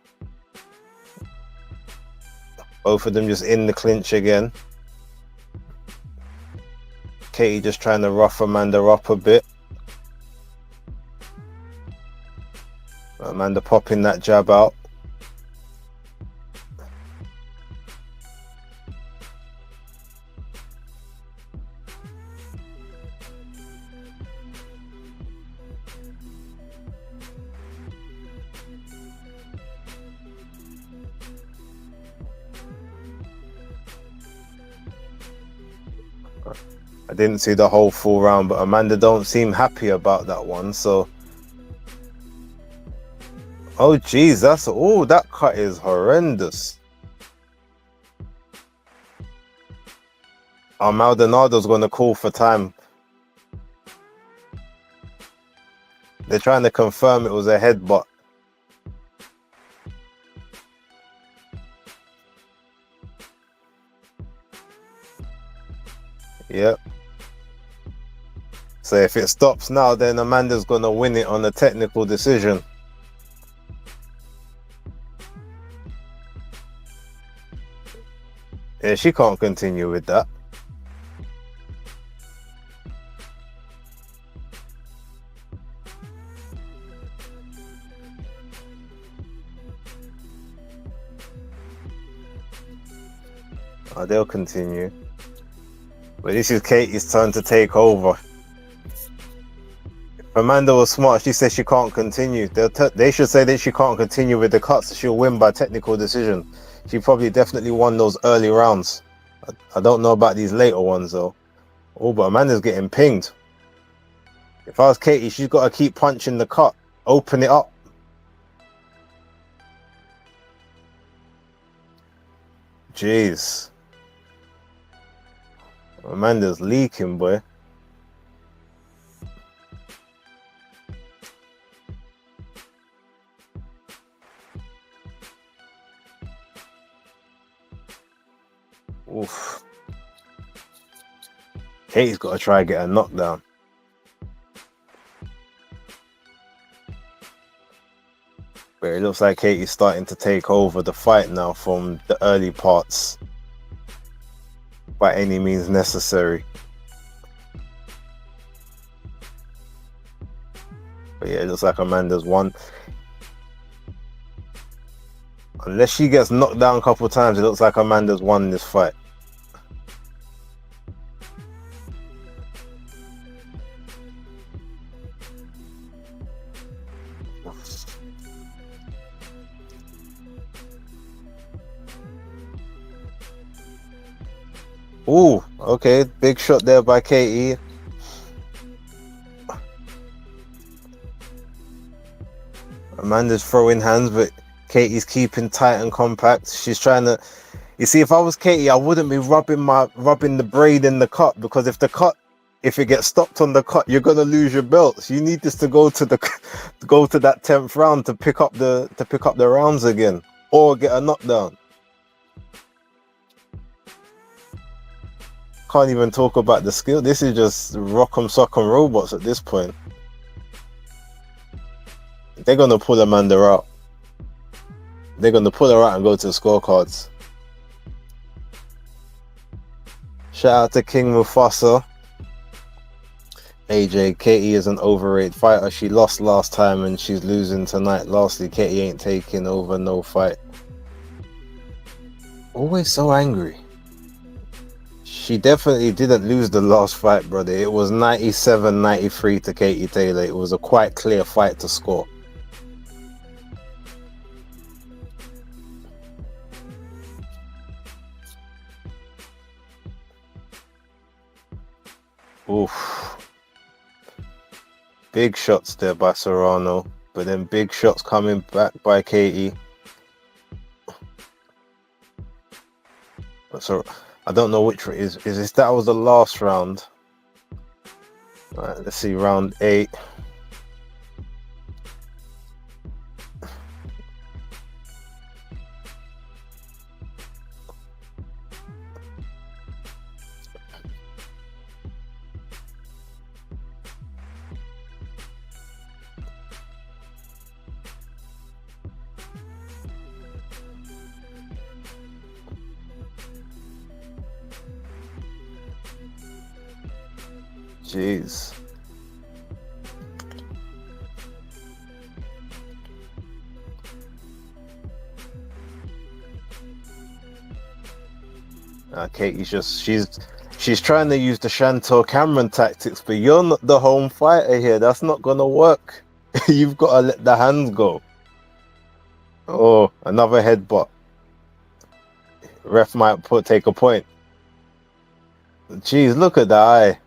both of them just in the clinch again. Katie just trying to rough Amanda up a bit. Amanda popping that jab out. I didn't see the whole full round, but Amanda don't seem happy about that one, so. Oh geez, that cut is horrendous. Maldonado's gonna call for time. They're trying to confirm it was a headbutt. Yep. So if it stops now, then Amanda's gonna win it on a technical decision. Yeah, she can't continue with that. Oh, they'll continue. But this is Katie's turn to take over. If Amanda was smart, she said she can't continue. They should say that she can't continue with the cuts. She'll win by technical decision. She probably definitely won those early rounds. I don't know about these later ones though. Oh, but Amanda's getting pinged. If I was Katie, she's got to keep punching the cut. Open it up. Jeez. Amanda's leaking, boy. Oof. Katie's got to try and get a knockdown. But it looks like Katie's starting to take over the fight now from the early parts. By any means necessary. But yeah, it looks like Amanda's won. Unless she gets knocked down a couple of times, it looks like Amanda's won this fight. Ooh, okay, big shot there by Katie. Amanda's throwing hands, but Katie's keeping tight and compact. She's trying to. You see, if I was Katie, I wouldn't be rubbing the braid in the cut, because if it gets stopped on the cut, you're gonna lose your belt. So you need this to go to that 10th round to pick up the rounds again, or get a knockdown. Can't even talk about the skill. This is just rock'em sock'em robots at this point. They're gonna pull Amanda out. They're gonna pull her out and go to the scorecards. Shout out to King Mufasa. AJ, Katie is an overrated fighter. She lost last time and she's losing tonight. Lastly, Katie ain't taking over no fight. Always so angry. She definitely didn't lose the last fight, brother. It was 97-93 to Katie Taylor. It was a quite clear fight to score. Oof. Big shots there by Serrano, but then big shots coming back by Katie. So I don't know which is this. That was the last round. All right, let's see, round 8. Jeez. Katie's just she's trying to use the Chantel Cameron tactics, but you're not the home fighter here. That's not gonna work. You've got to let the hands go. Oh, another headbutt. Ref might take a point. Jeez, look at that eye.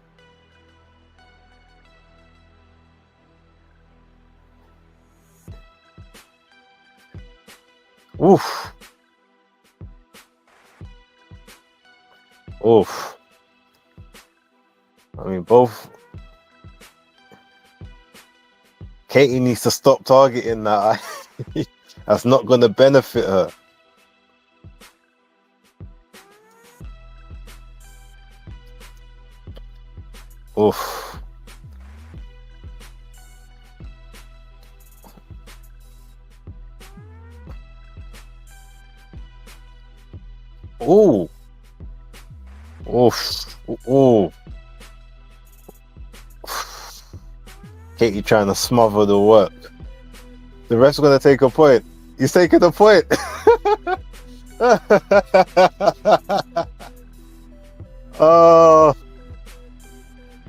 Oof. Oof. I mean, both. Katie needs to stop targeting that eye. That's not going to benefit her. Oof. Ooh. Oof. Ooh. Katie trying to smother the work. The ref's going to take a point. He's taking a point. Oh,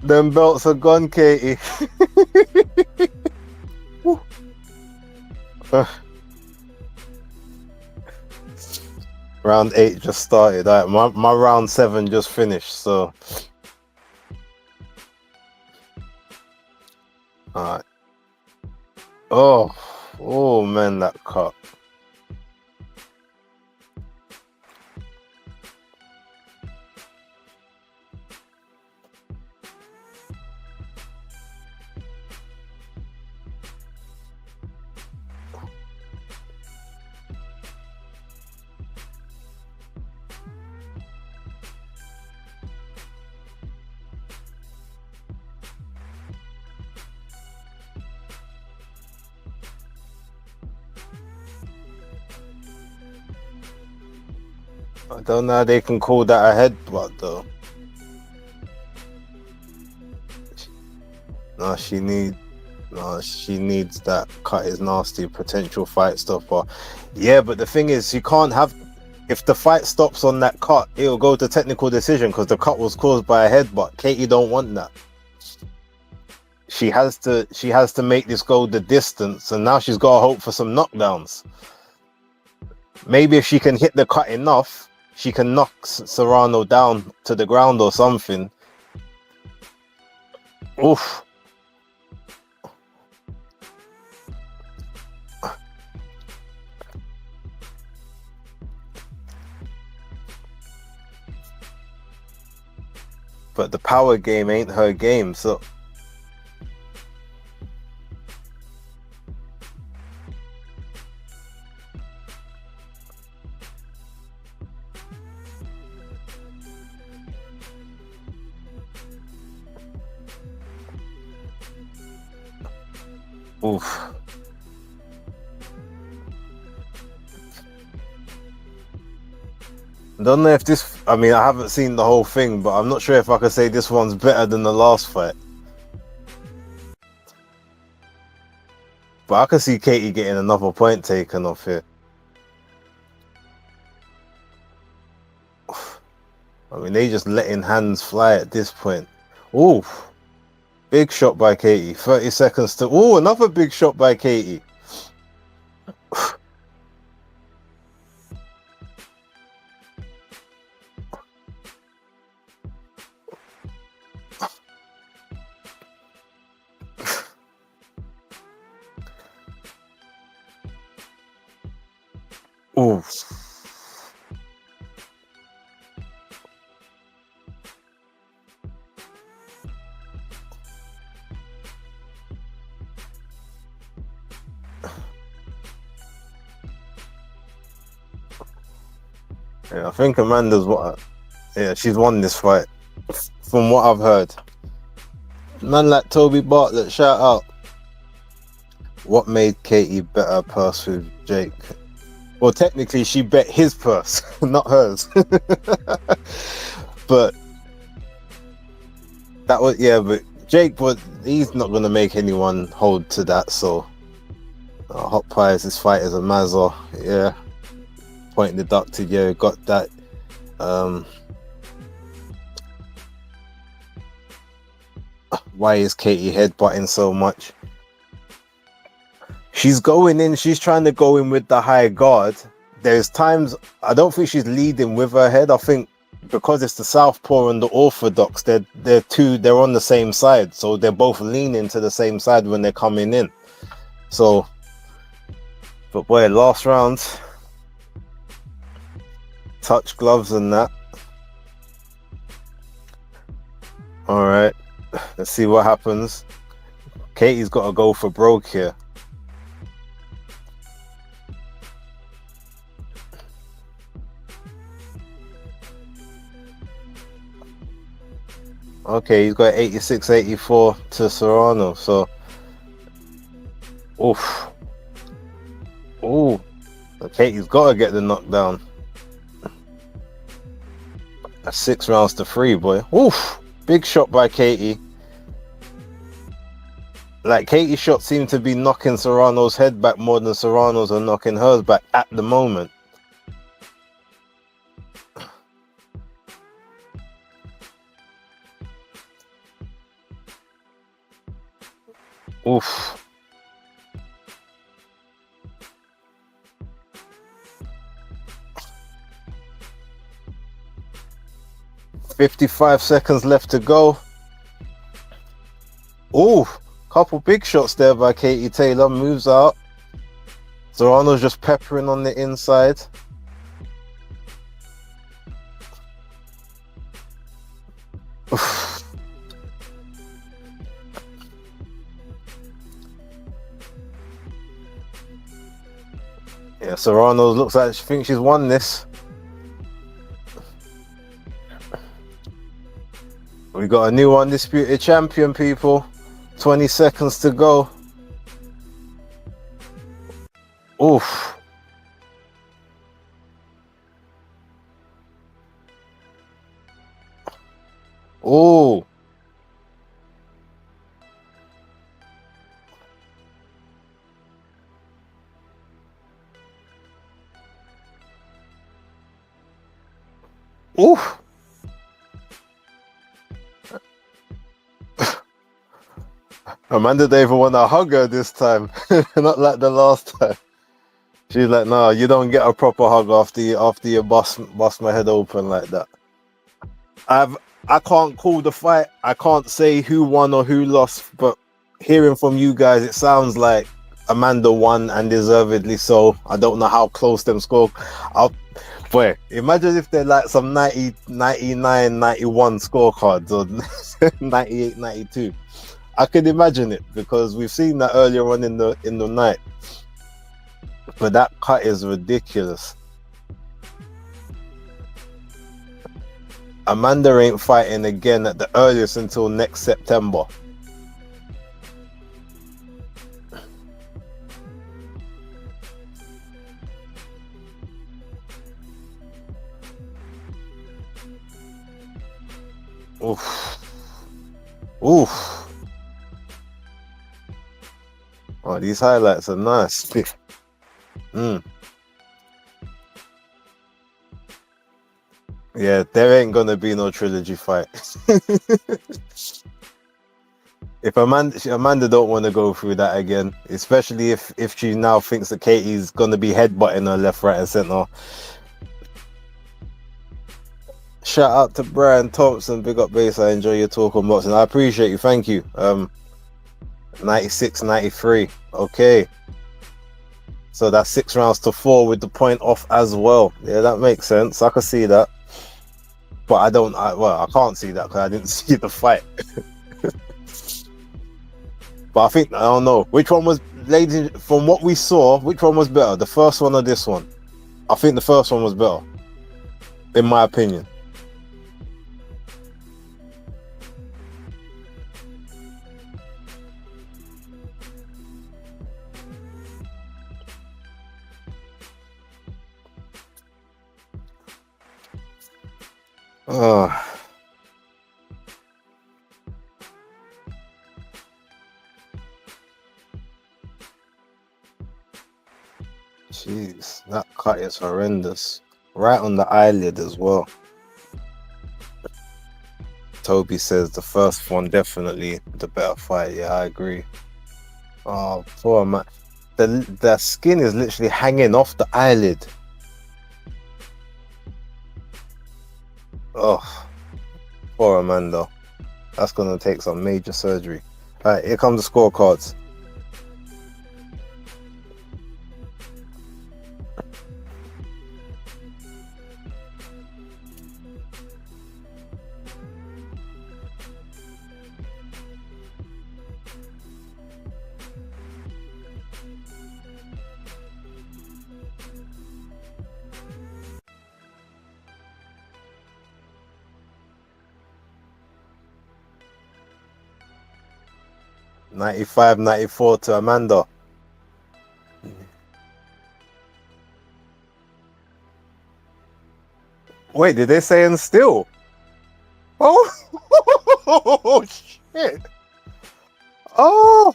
them belts are gone, Katie. Round 8 just started. All right, my round 7 just finished, so. All right. Oh man, that cut. I don't know how they can call that a headbutt though. No, she needs that. Cut is nasty, potential fight stopper. Yeah, but the thing is, you can't have. If the fight stops on that cut, it'll go to technical decision because the cut was caused by a headbutt. Katie don't want that. She has to make this go the distance, and now she's got to hope for some knockdowns. Maybe if she can hit the cut enough, she can knock Serrano down to the ground or something. Oof. But the power game ain't her game, so. Oof. I don't know if this. I mean, I haven't seen the whole thing, but I'm not sure if I could say this one's better than the last fight. But I could see Katie getting another point taken off here. I mean, they just letting hands fly at this point. Ooh, big shot by Katie. 30 seconds to... Ooh, another big shot by Katie. Ooh. Yeah, I think Amanda's what... Yeah, she's won this fight. From what I've heard. Man like Toby Bartlett, shout out. What made Katie bet her purse with Jake? Well, technically, she bet his purse, not hers. But that was, yeah, but Jake, he's not going to make anyone hold to that, so Hot Pies, his fight is a Mazza, yeah. Point deducted, yeah, got that. Why is Katie headbutting so much? She's going in, she's trying to go in with the high guard. There's times, I don't think she's leading with her head. I think because it's the Southpaw and the Orthodox, they're on the same side. So they're both leaning to the same side when they're coming in. So, but boy, last round, touch gloves and that. All right, let's see what happens. Katie's got to go for broke here. Okay, he's got 86-84 to Serrano, so oof. Ooh. Okay, he's got to get the knockdown. That's 6 rounds to 3, boy. Oof. Big shot by Katie. Like, Katie's shots seem to be knocking Serrano's head back more than Serrano's are knocking hers back at the moment. Oof. $55 seconds left to go. Ooh, couple big shots there by Katie Taylor. Moves out. Serrano's just peppering on the inside. Oof. Yeah, Serrano looks like she thinks she's won this. We got a new undisputed champion, people. 20 seconds to go. Oof. Ooh. Oof. Amanda didn't even want to hug her this time. Not like the last time. She's like, no, you don't get a proper hug after you bust my head open like that. I can't call the fight. I can't say who won or who lost, but hearing from you guys, it sounds like Amanda won and deservedly so. I don't know how close them score. Boy, imagine if they're like some 90, 99, 91 scorecards or 98, 92. I could imagine it because we've seen that earlier on in the night. But that cut is ridiculous. Amanda ain't fighting again at the earliest until next September. Oof. Oof. Oh, these highlights are nice. Yeah, there ain't gonna be no trilogy fight. If Amanda don't want to go through that again, especially if she now thinks that Katie's gonna be headbutting her left, right, and center. Shout out to Brian Thompson, big up base. I enjoy your talk on boxing. I appreciate you, thank you. 96, 93. Okay. So that's 6 rounds to 4 with the point off as well. Yeah, that makes sense. I can see that. But I can't see that because I didn't see the fight. But I think, I don't know. Which one was, ladies, from what we saw, which one was better? The first one or this one? I think the first one was better, in my opinion. Oh, jeez, that cut is horrendous. Right on the eyelid as well. Toby says the first one definitely the better fight. Yeah, I agree. Oh, poor man. The skin is literally hanging off the eyelid. Oh, poor Amanda. That's gonna take some major surgery. Alright, here come the scorecards. $95, $94 to Amanda. Wait, did they say and still? Oh, oh shit. Oh,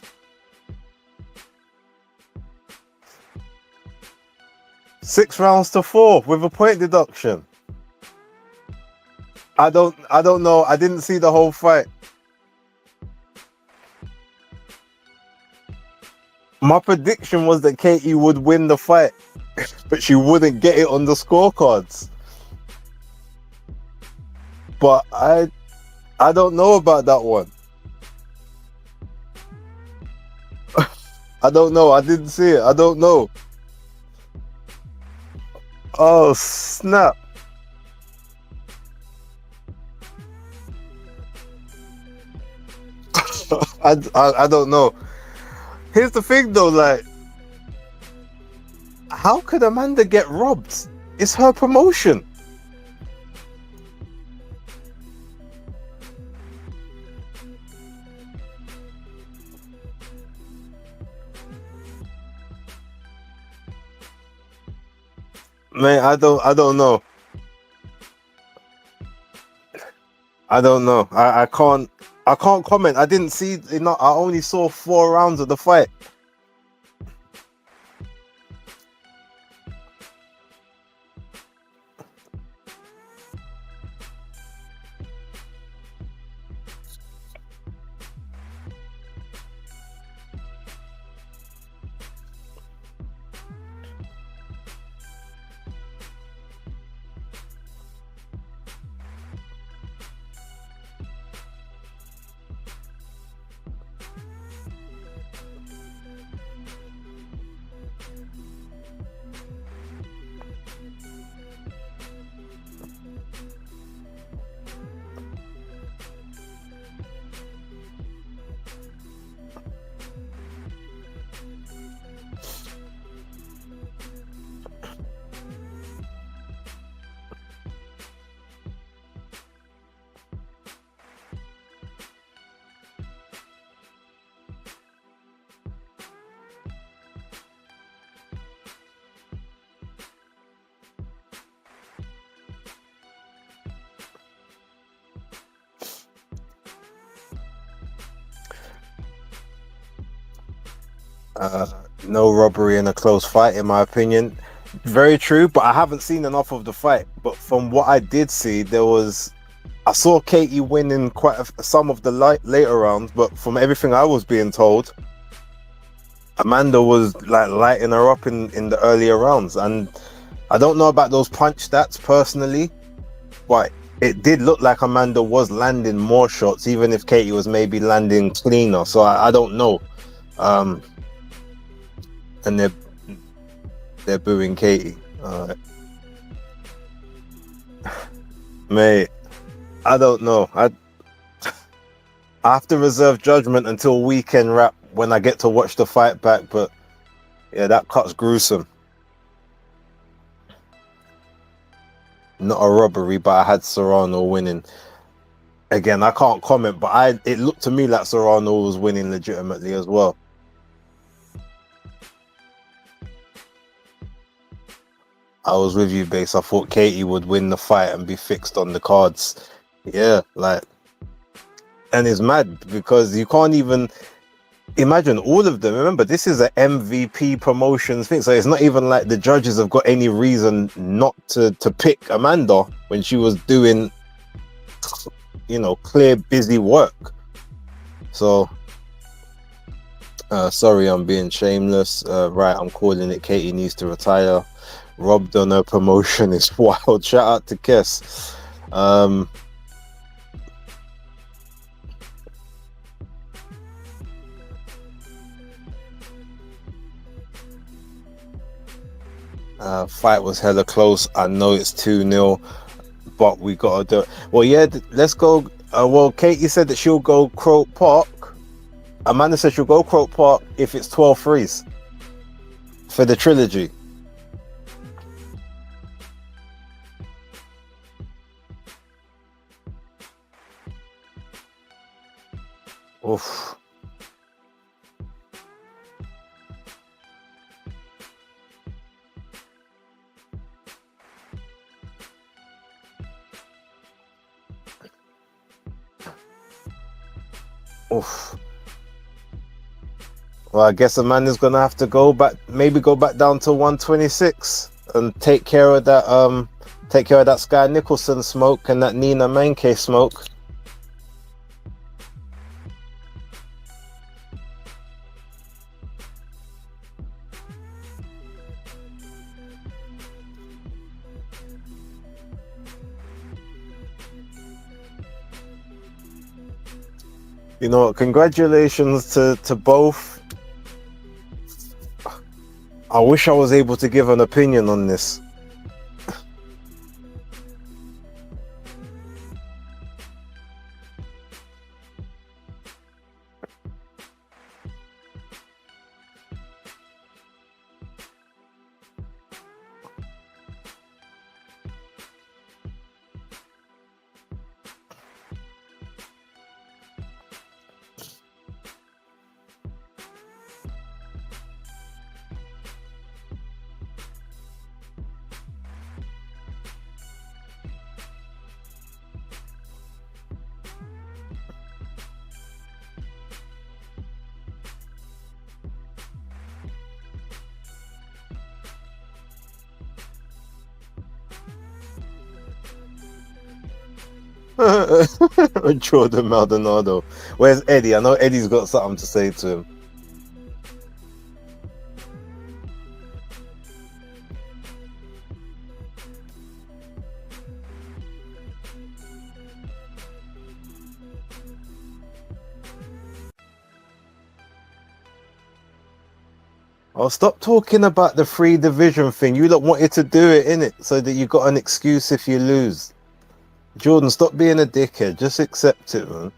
6 rounds to 4 with a point deduction. I don't know. I didn't see the whole fight. My prediction was that Katie would win the fight, but she wouldn't get it on the scorecards. But I don't know about that one. I don't know. I didn't see it. I don't know. Oh snap. I don't know. Here's the thing though, like, how could Amanda get robbed? It's her promotion. Man, I don't know. I don't know. I can't comment. I didn't see, you know, I only saw 4 rounds of the fight. No robbery in a close fight, in my opinion. Very true, but I haven't seen enough of the fight. But from what I did see, I saw Katie winning some of the later rounds, but from everything I was being told, Amanda was like lighting her up in the earlier rounds. And I don't know about those punch stats personally, but it did look like Amanda was landing more shots, even if Katie was maybe landing cleaner. So I don't know. And they're booing Katie. Mate, I don't know. I have to reserve judgment until weekend wrap when I get to watch the fight back. But yeah, that cut's gruesome. Not a robbery, but I had Serrano winning. Again, I can't comment, but it looked to me like Serrano was winning legitimately as well. I was with you, Base. I thought Katie would win the fight and be fixed on the cards. Yeah, like, and it's mad because you can't even imagine all of them. Remember, this is an MVP promotions thing, so it's not even like the judges have got any reason not to pick Amanda when she was doing, you know, clear busy work. So sorry, I'm being shameless. Right, I'm calling it. Katie needs to retire. Robbed on her promotion is wild. Shout out to Kess. Fight was hella close. I know it's 2-0, but we gotta do it. Well, yeah, let's go. Well, Katie said that she'll go Croke Park. Amanda said she'll go Croke Park if it's 12 threes for the trilogy. Oof. Oof. Well, I guess Amanda's gonna have to go back, maybe go back down to 126 and take care of that Sky Nicholson smoke and that Nina Menke smoke. You know, congratulations to both. I wish I was able to give an opinion on this. Jordan Maldonado. Where's Eddie? I know Eddie's got something to say to him. Oh, stop talking about the free division thing. You lot wanted to do it, innit? So that you got an excuse if you lose. Jordan, stop being a dickhead. Just accept it, man.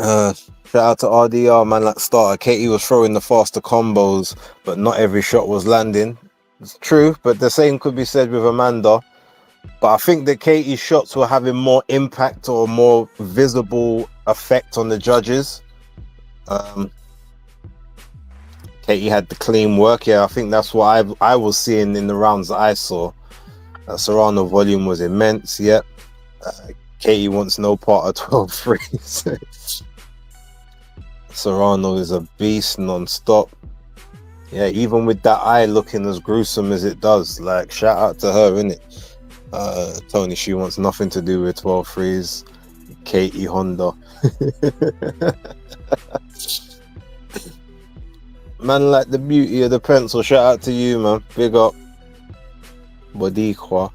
Uh, Shout out to RDR, man, like starter. Katie was throwing the faster combos, but not every shot was landing. It's true, but the same could be said with Amanda. But I think that Katie's shots were having more impact or more visible effect on the judges. Katie had the clean work. Yeah, I think that's what I was seeing in the rounds that I saw. Serrano volume was immense. Yep. Katie wants no part of 12 threes. Serrano is a beast non-stop. Yeah, even with that eye looking as gruesome as it does, like, shout out to her, innit? Tony, she wants nothing to do with 12 threes. Katie Honda. Man, like the beauty of the pencil. Shout out to you, man. Big up. Bodikwa.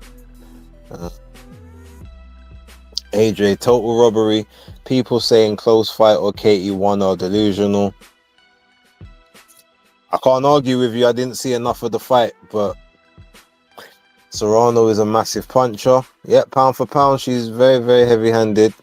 AJ, total robbery. People saying close fight or Katie won are delusional. I can't argue with you. I didn't see enough of the fight, but Serrano is a massive puncher. Yeah, pound for pound, she's very, very heavy-handed.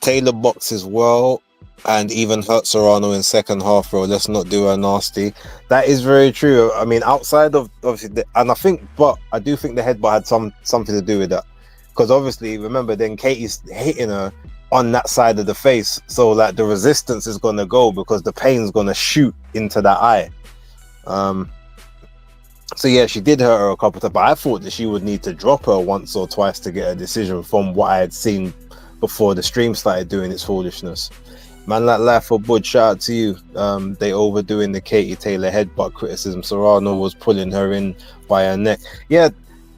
Taylor boxes well and even hurt Serrano in second half, bro. Let's not do her nasty. That is very true. I mean, outside of obviously, and I do think the headbutt had something to do with that. Because obviously, remember, then Katie's hitting her on that side of the face. So, like, the resistance is going to go because the pain's going to shoot into that eye. So, yeah, she did hurt her a couple of times. But I thought that she would need to drop her once or twice to get a decision from what I had seen before the stream started doing its foolishness. Man, like Life for Bud, shout out to you. They overdoing the Katie Taylor headbutt criticism. Serrano was pulling her in by her neck. Yeah,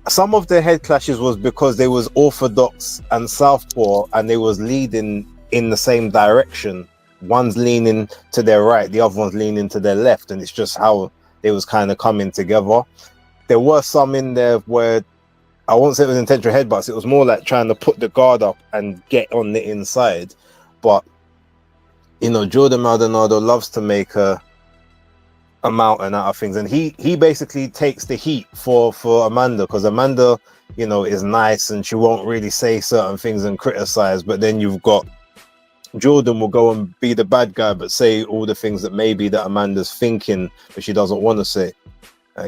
some of the head clashes was because they was orthodox and southpaw, and they was leading in the same direction. One's leaning to their right, the other one's leaning to their left, and it's just how they was kind of coming together. There were some in there where I won't say it was intentional headbutts. It was more like trying to put the guard up and get on the inside. But you know, Jordan Maldonado loves to make a mountain out of things, and he basically takes the heat for Amanda, because Amanda, you know, is nice and she won't really say certain things and criticize, but then you've got Jordan will go and be the bad guy but say all the things that maybe that Amanda's thinking but she doesn't want to say.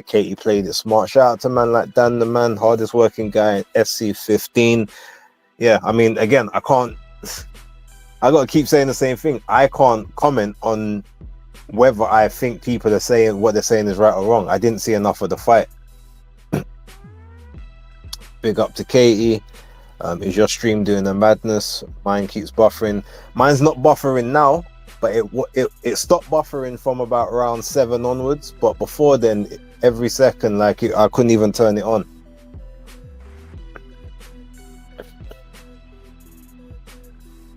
Katie played it smart. Shout out to man like Dan the Man, hardest working guy, SC15. Yeah, I mean, again, I gotta keep saying the same thing. I can't comment on whether I think people are saying what they're saying is right or wrong. I didn't see enough of the fight. Big up to Katie. Is your stream doing the madness? Mine keeps buffering. Mine's not buffering now, but it stopped buffering from about round 7 onwards. But before then, every second, like, I couldn't even turn it on.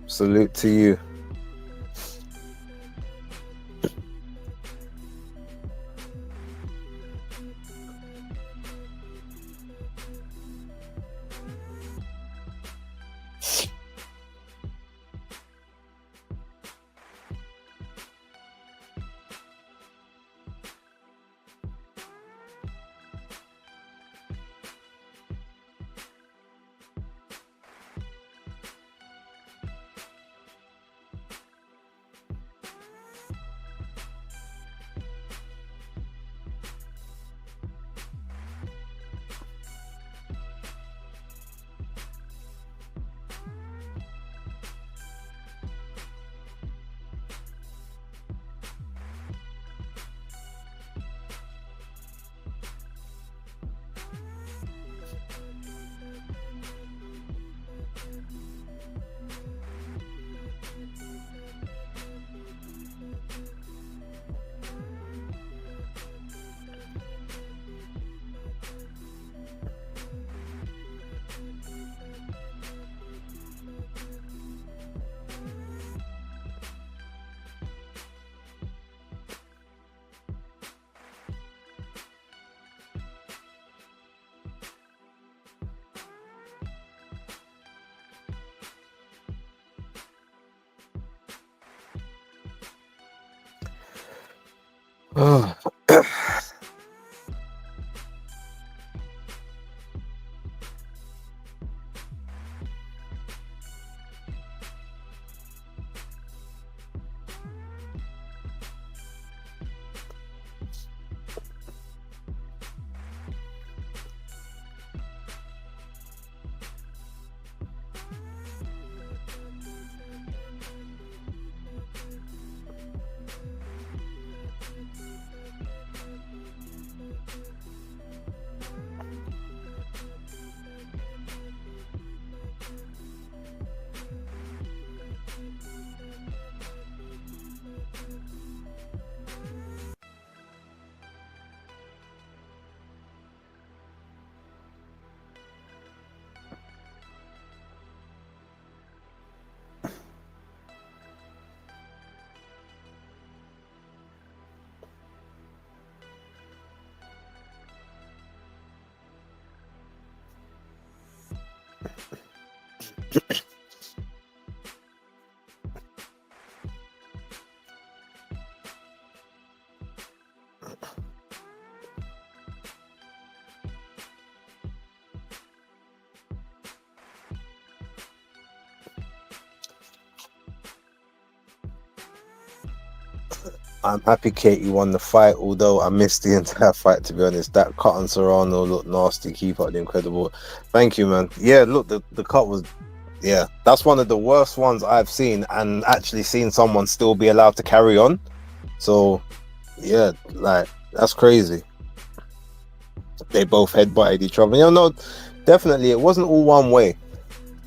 Salute to you. I'm happy Katie won the fight, although I missed the entire fight, to be honest. That cut on Serrano looked nasty. Keep up the incredible. Thank you, man. Yeah, look, the cut was, yeah, that's one of the worst ones I've seen, and actually seen someone still be allowed to carry on. So, yeah, like, that's crazy. They both headbutted each other. You know, no, definitely, it wasn't all one way.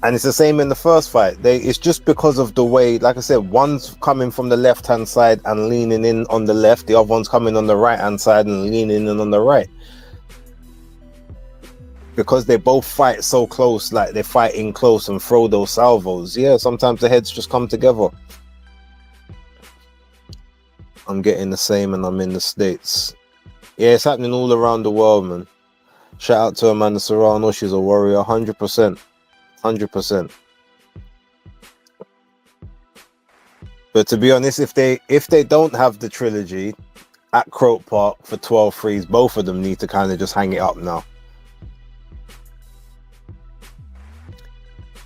And it's the same in the first fight. It's just because of the way, like I said, one's coming from the left-hand side and leaning in on the left. The other one's coming on the right-hand side and leaning in on the right. Because they both fight so close, like they fight in close and throw those salvos. Yeah, sometimes the heads just come together. I'm getting the same, and I'm in the States. Yeah, it's happening all around the world, man. Shout out to Amanda Serrano. She's a warrior, 100%. 100%. But to be honest, if they don't have the trilogy at Croke Park for 12 threes, both of them need to kind of just hang it up now.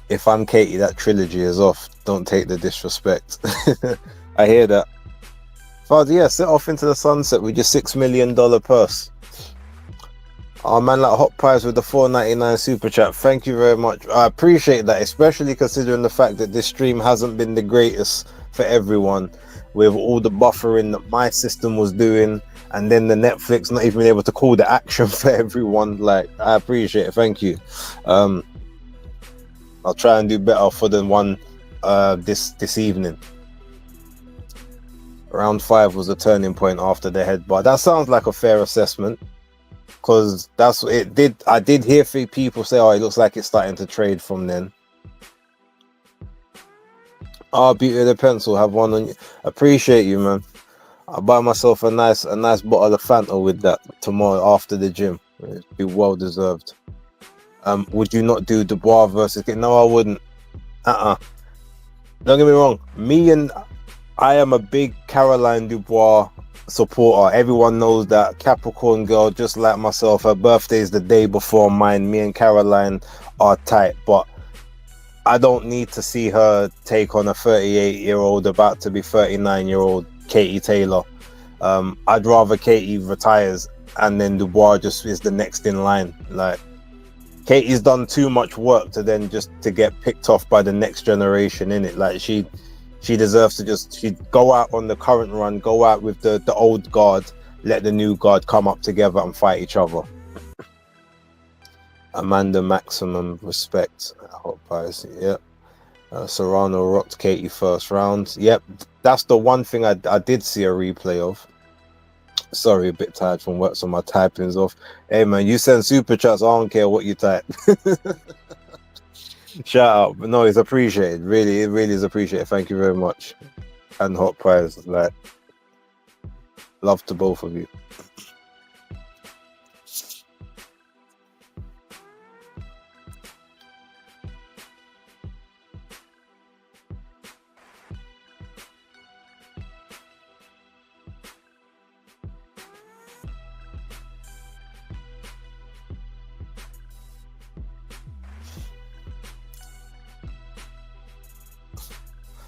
If I'm Katie, that trilogy is off. Don't take the disrespect. I hear that. Father, yeah, set off into the sunset with your $6 million purse. Oh man, like Hot Pies with the $4.99 super chat. Thank you very much. I appreciate that, especially considering the fact that this stream hasn't been the greatest for everyone, with all the buffering that my system was doing, and then the Netflix not even able to call the action for everyone. Like, I appreciate it. Thank you. I'll try and do better for the one this evening. Round 5 was a turning point after the headbutt. That sounds like a fair assessment, because that's what it did. I did hear three people say, "Oh, it looks like it's starting to trade from then." Oh, beauty of the pencil, have one on you. Appreciate you, man. I'll buy myself a nice bottle of Fanta with that tomorrow after the gym. It'd be well deserved. Would you not do Dubois versus? No, I wouldn't. Don't get me wrong. I am a big Caroline Dubois supporter. Everyone knows that. Capricorn girl, just like myself. Her birthday is the day before mine. Me and Caroline are tight, but I don't need to see her take on a 38-year-old, about to be 39-year-old Katie Taylor. I'd rather Katie retires and then Dubois just is the next in line. Like, Katie's done too much work to then just to get picked off by the next generation, innit? Like, she deserves to just go out on the current run, go out with the old guard, let the new guard come up together and fight each other. Amanda, maximum respect. Hot Pies, yep. Serrano rocked Katie first round. Yep, that's the one thing I did see a replay of. Sorry, a bit tired from work, so my typing's off. Hey man, you send super chats, I don't care what you type. Shout out, but no, it's appreciated. Really, it really is appreciated. Thank you very much. And Hot Pies, like, love to both of you.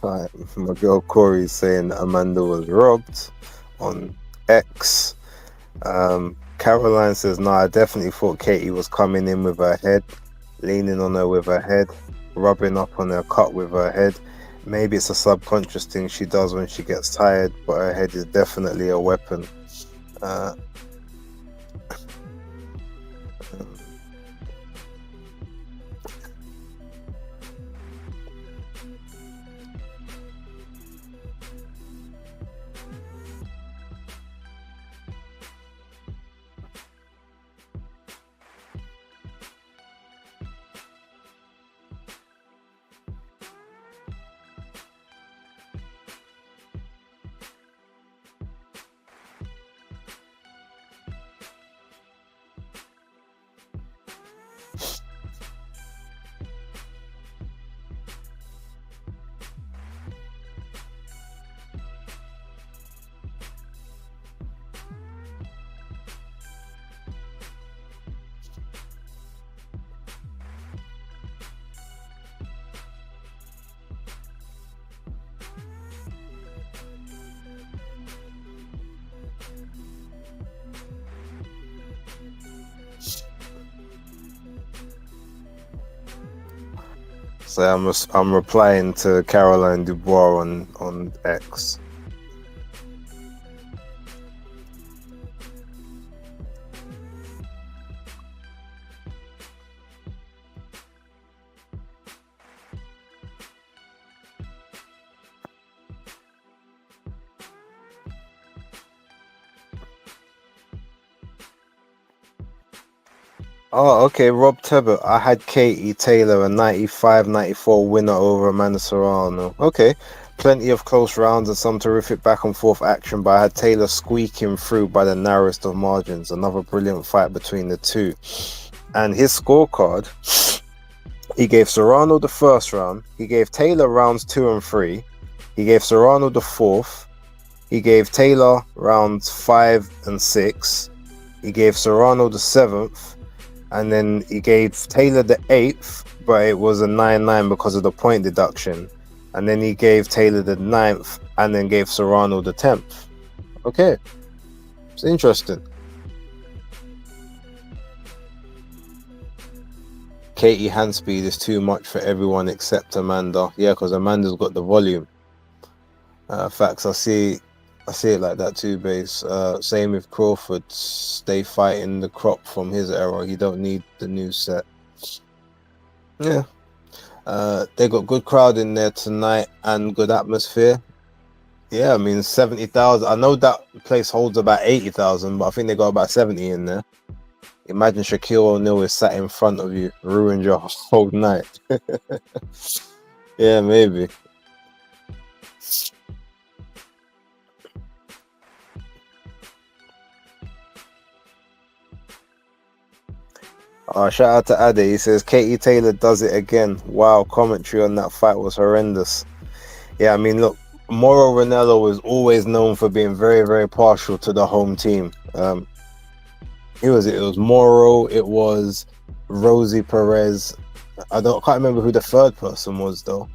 Right, my girl Corey saying that Amanda was robbed on X. Caroline says, "No, I definitely thought Katie was coming in with her head, leaning on her with her head, rubbing up on her cut with her head. Maybe it's a subconscious thing she does when she gets tired, but her head is definitely a weapon." So I'm replying to Caroline Dubois on X. Oh, okay. Rob Tebbett. I had Katie Taylor, a 95-94 winner over Amanda Serrano. Okay. Plenty of close rounds and some terrific back and forth action, but I had Taylor squeaking through by the narrowest of margins. Another brilliant fight between the two. And his scorecard, he gave Serrano the first round. He gave Taylor rounds 2 and 3. He gave Serrano the 4th. He gave Taylor rounds 5 and 6. He gave Serrano the 7th. And then he gave Taylor the 8th, but it was a 9-9 because of the point deduction. And then he gave Taylor the 9th, and then gave Serrano the 10th. Okay, it's interesting. Katie hand speed is too much for everyone except Amanda. Yeah, because Amanda's got the volume. Facts, I see it like that too, Base. Same with Crawford. Stay fighting the crop from his era. He don't need the new set. Yeah. They got good crowd in there tonight and good atmosphere. Yeah, I mean 70,000. I know that place holds about 80,000, but I think they got about 70 in there. Imagine Shaquille O'Neal is sat in front of you, ruined your whole night. Yeah, maybe. Shout out to Ade. He says Katie Taylor does it again. Wow, commentary on that fight was horrendous. Yeah, I mean, look, Mauro Ranallo is always known for being very, very partial to the home team. It was Mauro. It was Rosie Perez. I can't remember who the third person was though.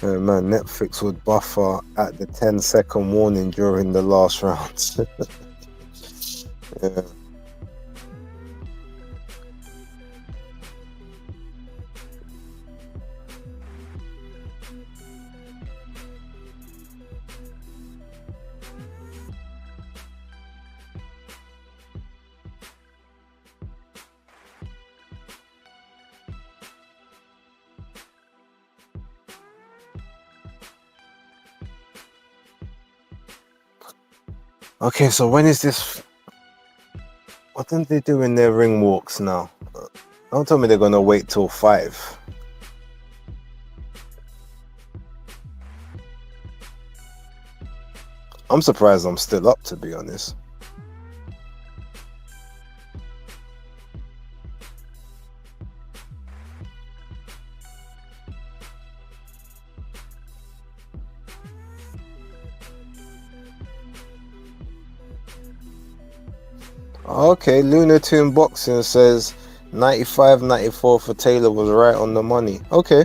Man, Netflix would buffer at the 10-second warning during the last round. Yeah. Okay, so when is this? What don't they do in their ring walks now? Don't tell me they're gonna wait till 5. I'm surprised I'm still up, to be honest. Okay, Lunar Tune Boxing says 95-94 for Taylor was right on the money. Okay.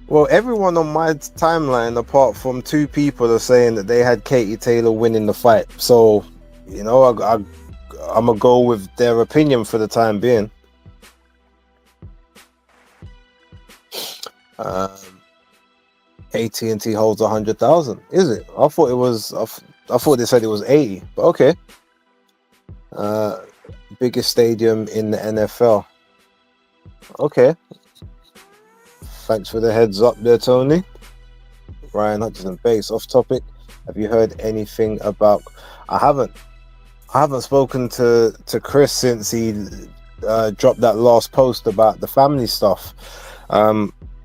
Well, everyone on my timeline, apart from 2 people, are saying that they had Katie Taylor winning the fight. So, you know, I'm going to go with their opinion for the time being. AT&T holds 100,000. Is it? I thought it was. I thought they said it was 80. But okay. Biggest stadium in the NFL. Okay. Thanks for the heads up there, Tony. Ryan Hutchinson, Base. Off topic. Have you heard anything about? I haven't spoken to Chris since he dropped that last post about the family stuff.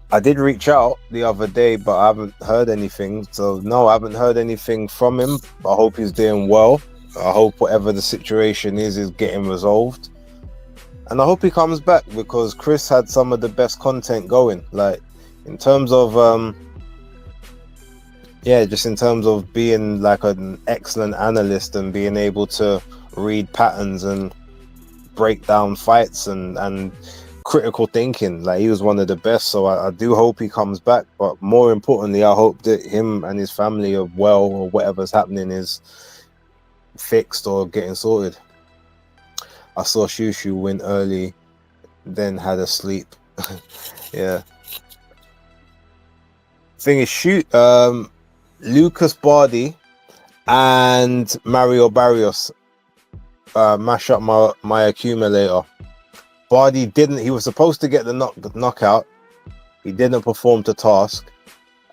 I did reach out the other day, but I haven't heard anything. So no, I haven't heard anything from him. I hope he's doing well. I hope whatever the situation is getting resolved. And I hope he comes back, because Chris had some of the best content going. Like, in terms of just in terms of being like an excellent analyst and being able to read patterns and break down fights and critical thinking. Like, he was one of the best. So I do hope he comes back. But more importantly, I hope that him and his family are well, or whatever's happening is fixed or getting sorted. I saw Shushu win early, then had a sleep. Yeah. Thing is, Lucas Bardi and Mario Barrios mash up my accumulator. Bardi didn't. He was supposed to get the knockout. He didn't perform to task.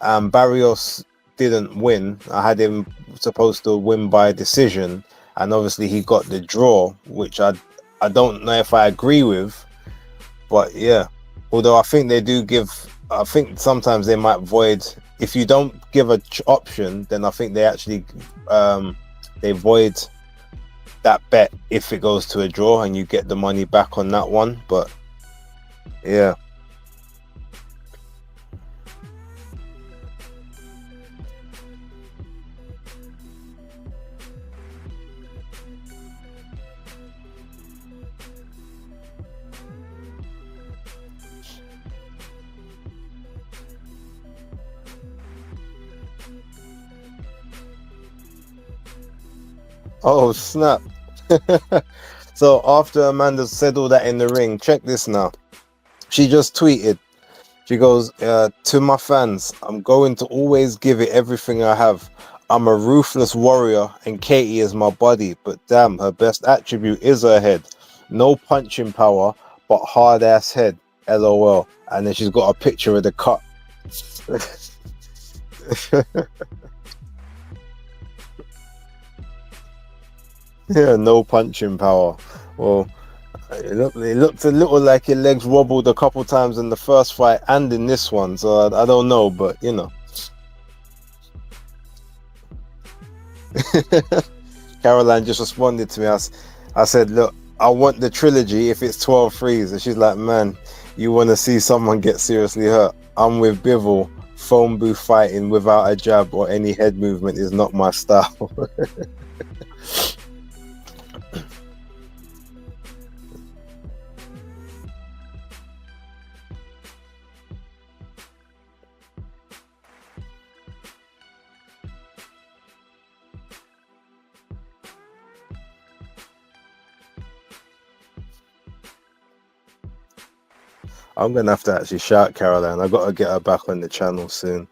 And Barrios didn't win. I had him supposed to win by decision, and obviously he got the draw, which I don't know if I agree with. But yeah, although I think they do give. I think sometimes they might void. If you don't give a option, then I think they actually they void that bet if it goes to a draw, and you get the money back on that one. But yeah. Oh snap. So after Amanda said all that in the ring, check this now. She just tweeted. She goes, to my fans, I'm going to always give it everything I have. I'm a ruthless warrior and Katie is my body, but damn, her best attribute is her head. No punching power, but hard ass head. LOL. And then she's got a picture of the cut. Yeah, no punching power. Well, it looked a little like your legs wobbled a couple times in the first fight and in this one, so I don't know, but you know. Caroline just responded to me. I said, look, I want the trilogy if it's 12 threes. And she's like, man, you want to see someone get seriously hurt? I'm with Bivol. Phone booth fighting without a jab or any head movement is not my style. I'm going to have to actually shout Caroline. I got to get her back on the channel soon.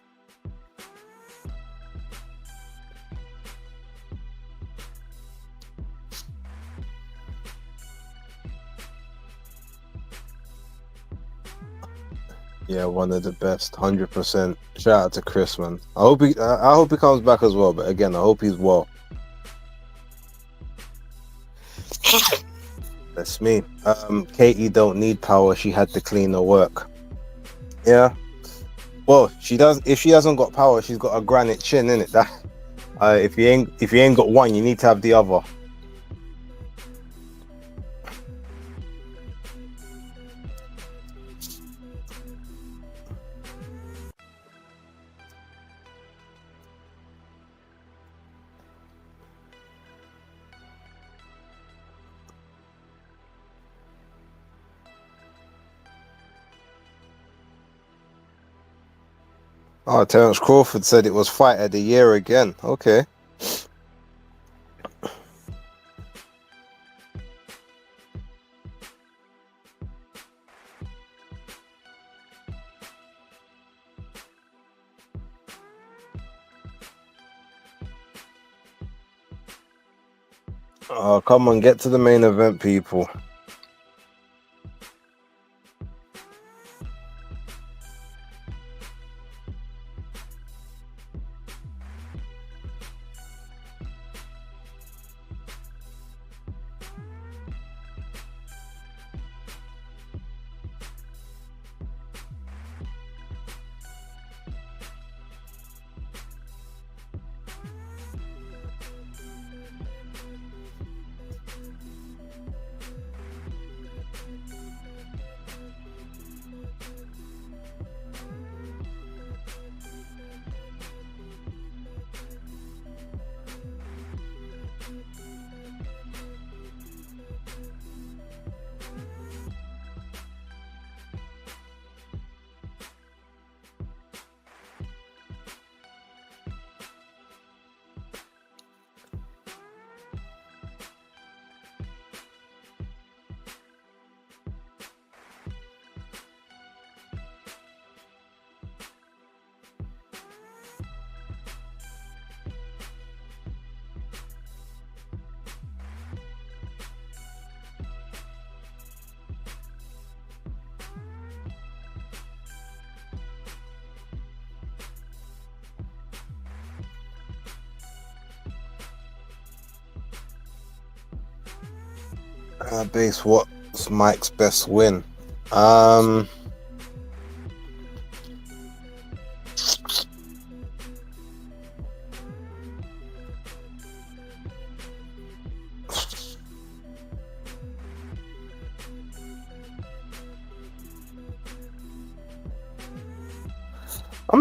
Yeah, one of the best, 100%. Shout out to Chris, man. I hope he comes back as well. But again, I hope he's well. That's me. Katie don't need power. She had to clean her work. Yeah. Well, she does. If she hasn't got power, she's got a granite chin, innit? That. If you ain't got one, you need to have the other. Oh, Terence Crawford said it was fight of the year again. Okay. Oh, come on, get to the main event, people. Base, what's Mike's best win? I'm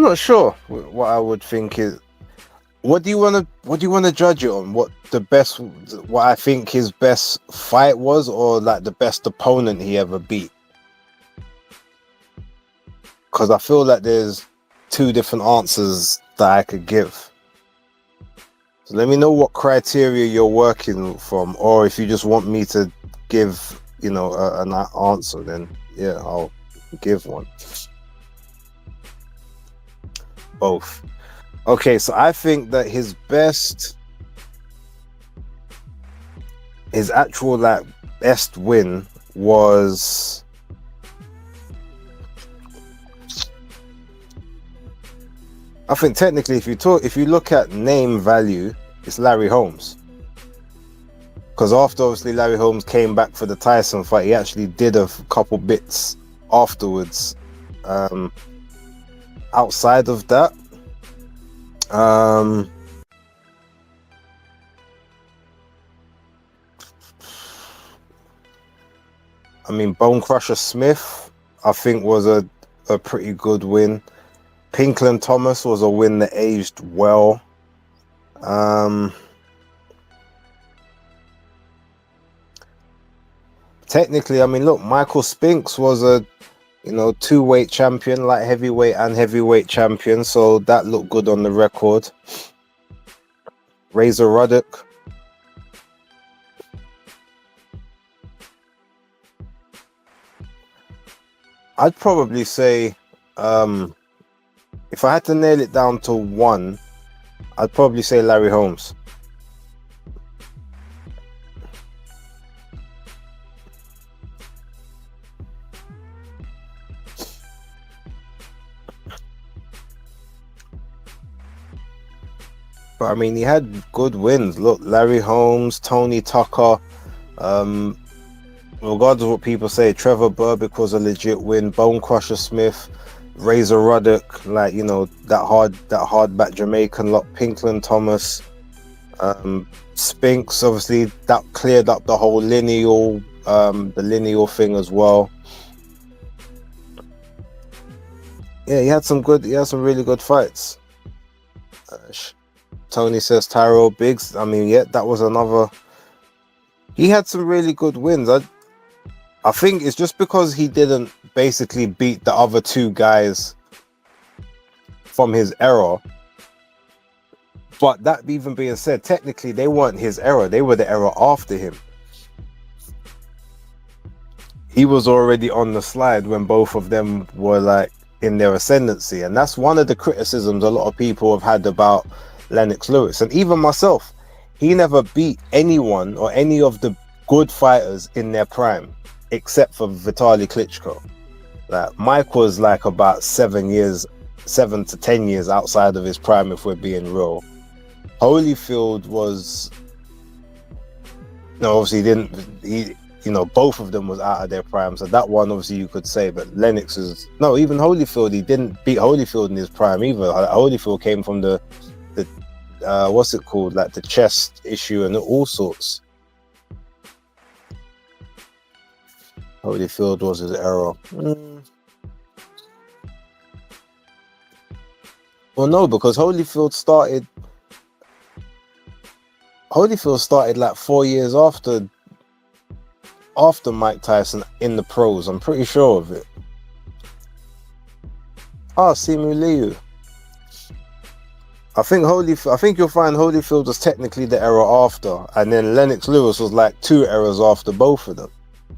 not sure what I would think is. What do you want to judge it on? What I think his best fight was, or like the best opponent he ever beat? Because I feel like there's two different answers that I could give. So let me know what criteria you're working from, or if you just want me to give, an answer, then yeah, I'll give one. Both. Okay, so I think that his actual best win was, I think technically if you look at name value, it's Larry Holmes. Because after obviously Larry Holmes came back for the Tyson fight, he actually did a couple bits afterwards. Outside of that, I mean, Bone Crusher Smith, I think was a pretty good win. Pinkland Thomas was a win that aged well. Technically, I mean, look, Michael Spinks was a, 2-weight champion, light heavyweight and heavyweight champion, so that looked good on the record. Razor Ruddock. I'd probably say, if I had to nail it down to one, I'd probably say Larry Holmes. But I mean, he had good wins. Look, Larry Holmes, Tony Tucker. Regardless of what people say, Trevor Berbick was a legit win. Bone Crusher Smith, Razor Ruddock, that hard back Jamaican lot. Pinkland Thomas, Spinks. Obviously, that cleared up the whole lineal thing as well. Yeah, he had some really good fights. Tony says Tyrell Biggs. I mean, yeah, that was another. He had some really good wins. I think it's just because he didn't basically beat the other two guys from his era. But that even being said, technically they weren't his era. They were the era after him. He was already on the slide when both of them were in their ascendancy. And that's one of the criticisms a lot of people have had about Lennox Lewis, and even myself. He never beat anyone or any of the good fighters in their prime, except for Vitaly Klitschko. Mike was about 7 to 10 years outside of his prime, if we're being real. Holyfield was, obviously both of them was out of their prime, so that one obviously you could say. But Lennox is even Holyfield. He didn't beat Holyfield in his prime either. Holyfield came from the what's it called, the chest issue and all sorts. Holyfield was his era. Well, no, because Holyfield started 4 years after Mike Tyson in the pros. I'm pretty sure of it. Simu Liu. I think you'll find Holyfield was technically the era after, and then Lennox Lewis was 2 eras after both of them,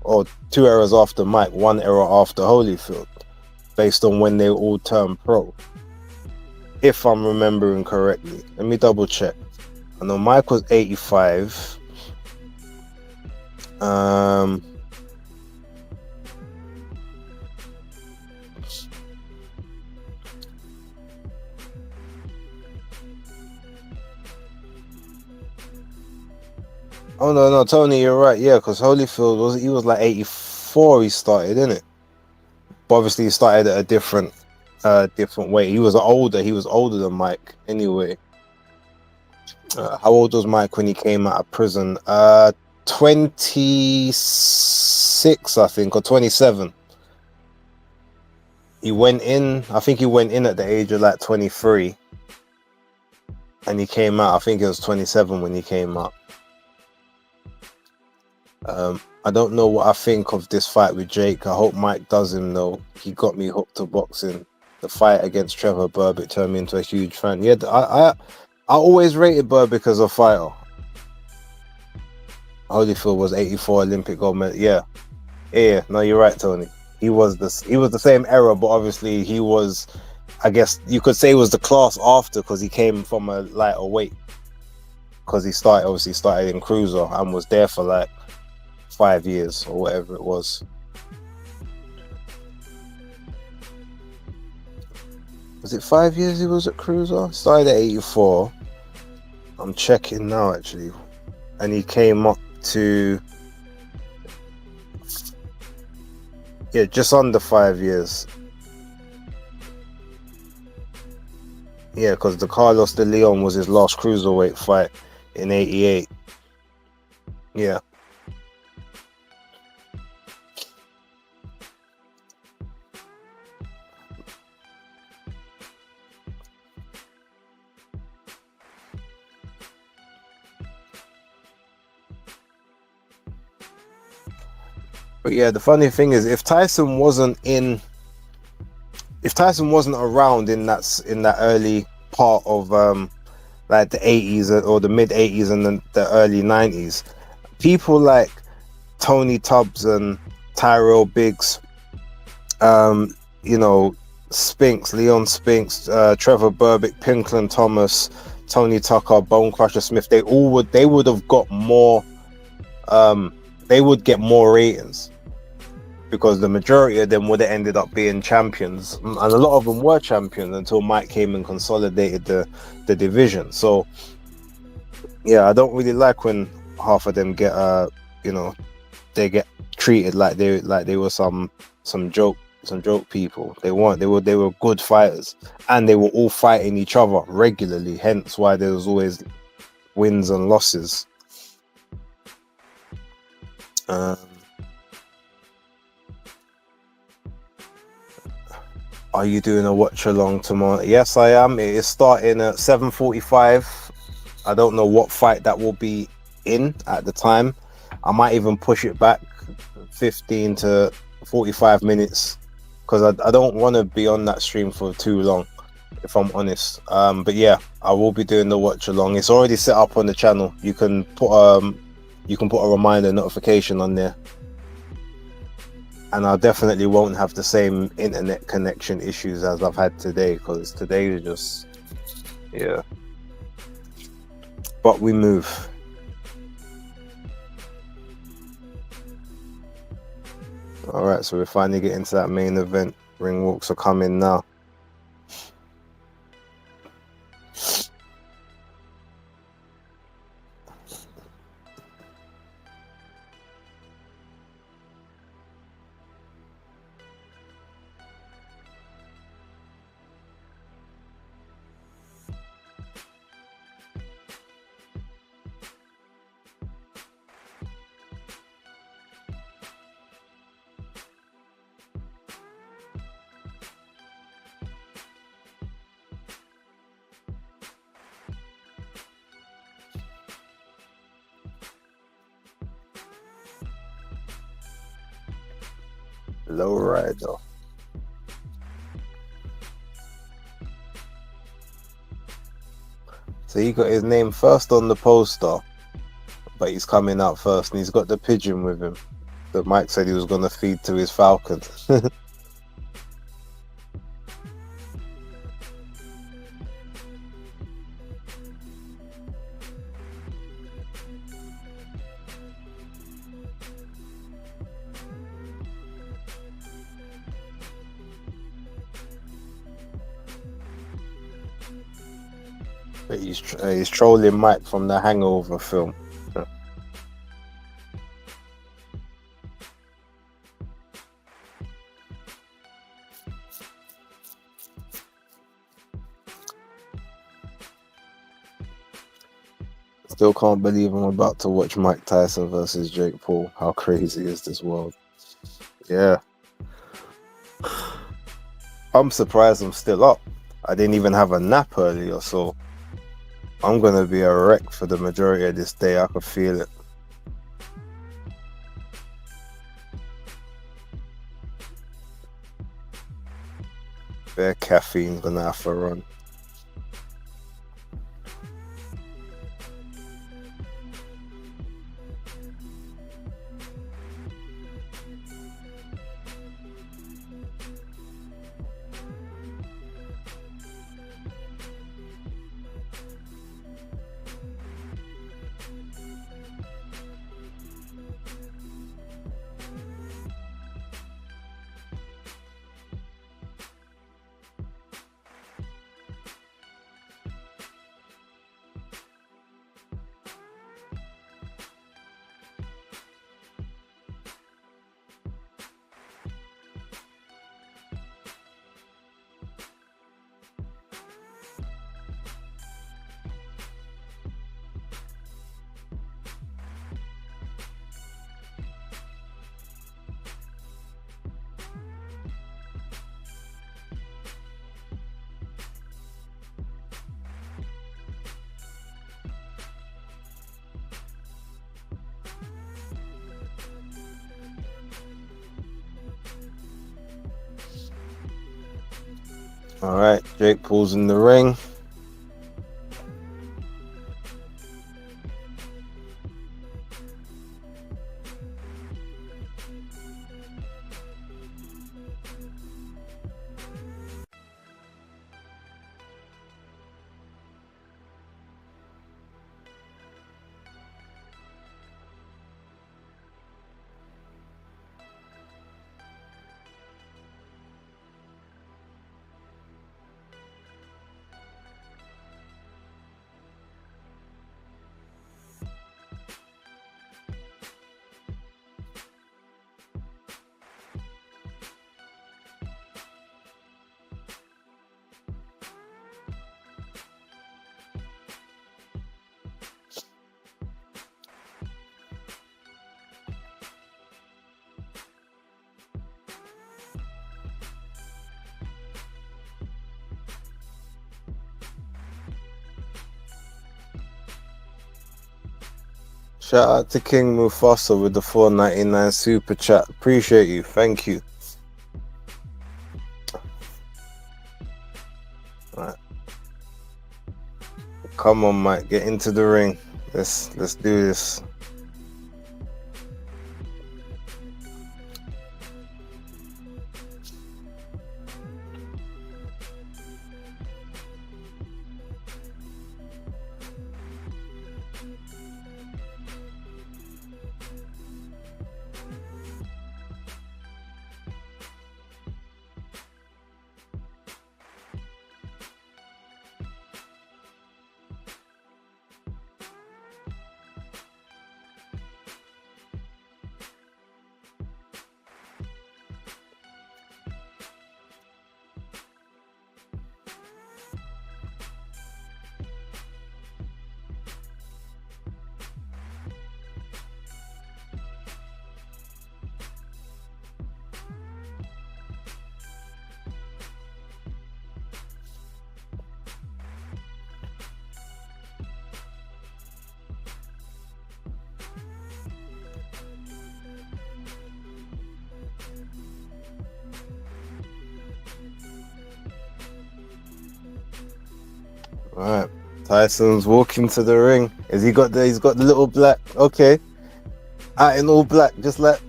or 2 eras after Mike, 1 era after Holyfield, based on when they all turned pro. If I'm remembering correctly, let me double check. I know Mike was 85. Oh no, Tony, you're right. Yeah, because Holyfield was like 84. He started, innit? But obviously, he started at a different weight. He was older. He was older than Mike anyway. How old was Mike when he came out of prison? 26, I think, or 27. He went in. I think he went in at the age of like 23, and he came out. I think it was 27 when he came out. I don't know what I think of this fight with Jake. I hope Mike does him though. He got me hooked to boxing. The fight against Trevor Berbick turned me into a huge fan. Yeah, I always rated Berbick as a fighter. Holyfield was 84 Olympic gold medal. Yeah. No, you're right, Tony. He was the same era, but obviously he was. I guess you could say he was the class after because he came from a lighter weight. Because he started in cruiser and was there for like 5 years or whatever it was. Was it 5 years he was at cruiser? Started at 84. I'm checking now actually, and he came up to just under 5 years. Yeah, because the Carlos de Leon was his last cruiserweight fight in 88. Yeah. But yeah, the funny thing is, if Tyson wasn't around in that early part of like the 80s or the mid 80s and the early 90s, people like Tony Tubbs and Tyrell Biggs, Spinks, Leon Spinks, Trevor Berbick, Pinklon Thomas, Tony Tucker, Bone Crusher Smith, they would have got more, they would get more ratings because the majority of them would have ended up being champions, and a lot of them were champions until Mike came and consolidated the division. So yeah, I don't really like when half of them get they get treated like they were some joke people. They weren't. They were good fighters, and they were all fighting each other regularly, hence why there was always wins and losses. Are you doing a watch along tomorrow? Yes, I am. It is starting at 7:45. I don't know what fight that will be in at the time. I might even push it back 15 to 45 minutes because I don't want to be on that stream for too long, if I'm honest. But yeah, I will be doing the watch along. It's already set up on the channel. You can put a reminder notification on there. And I definitely won't have the same internet connection issues as I've had today, because today is just, yeah. But we move. All right, so we're finally getting to that main event. Ring walks are coming now. Low rider. So he got his name first on the poster, but he's coming out first, and he's got the pigeon with him that Mike said he was going to feed to his falcon. But he's trolling Mike from the Hangover film. Still can't believe I'm about to watch Mike Tyson versus Jake Paul. How crazy is this world? Yeah. I'm surprised I'm still up. I didn't even have a nap earlier, so I'm gonna be a wreck for the majority of this day. I can feel it. Bare caffeine's gonna have to run. All right, Jake Paul's in the ring. Shout out to King Mufasa with the $4.99 super chat. Appreciate you. Thank you. All right. Come on, Mike. Get into the ring. Let's do this. All right. Tyson's walking to the ring. Has he got the? He's got the little black. Okay. Out in all black, just like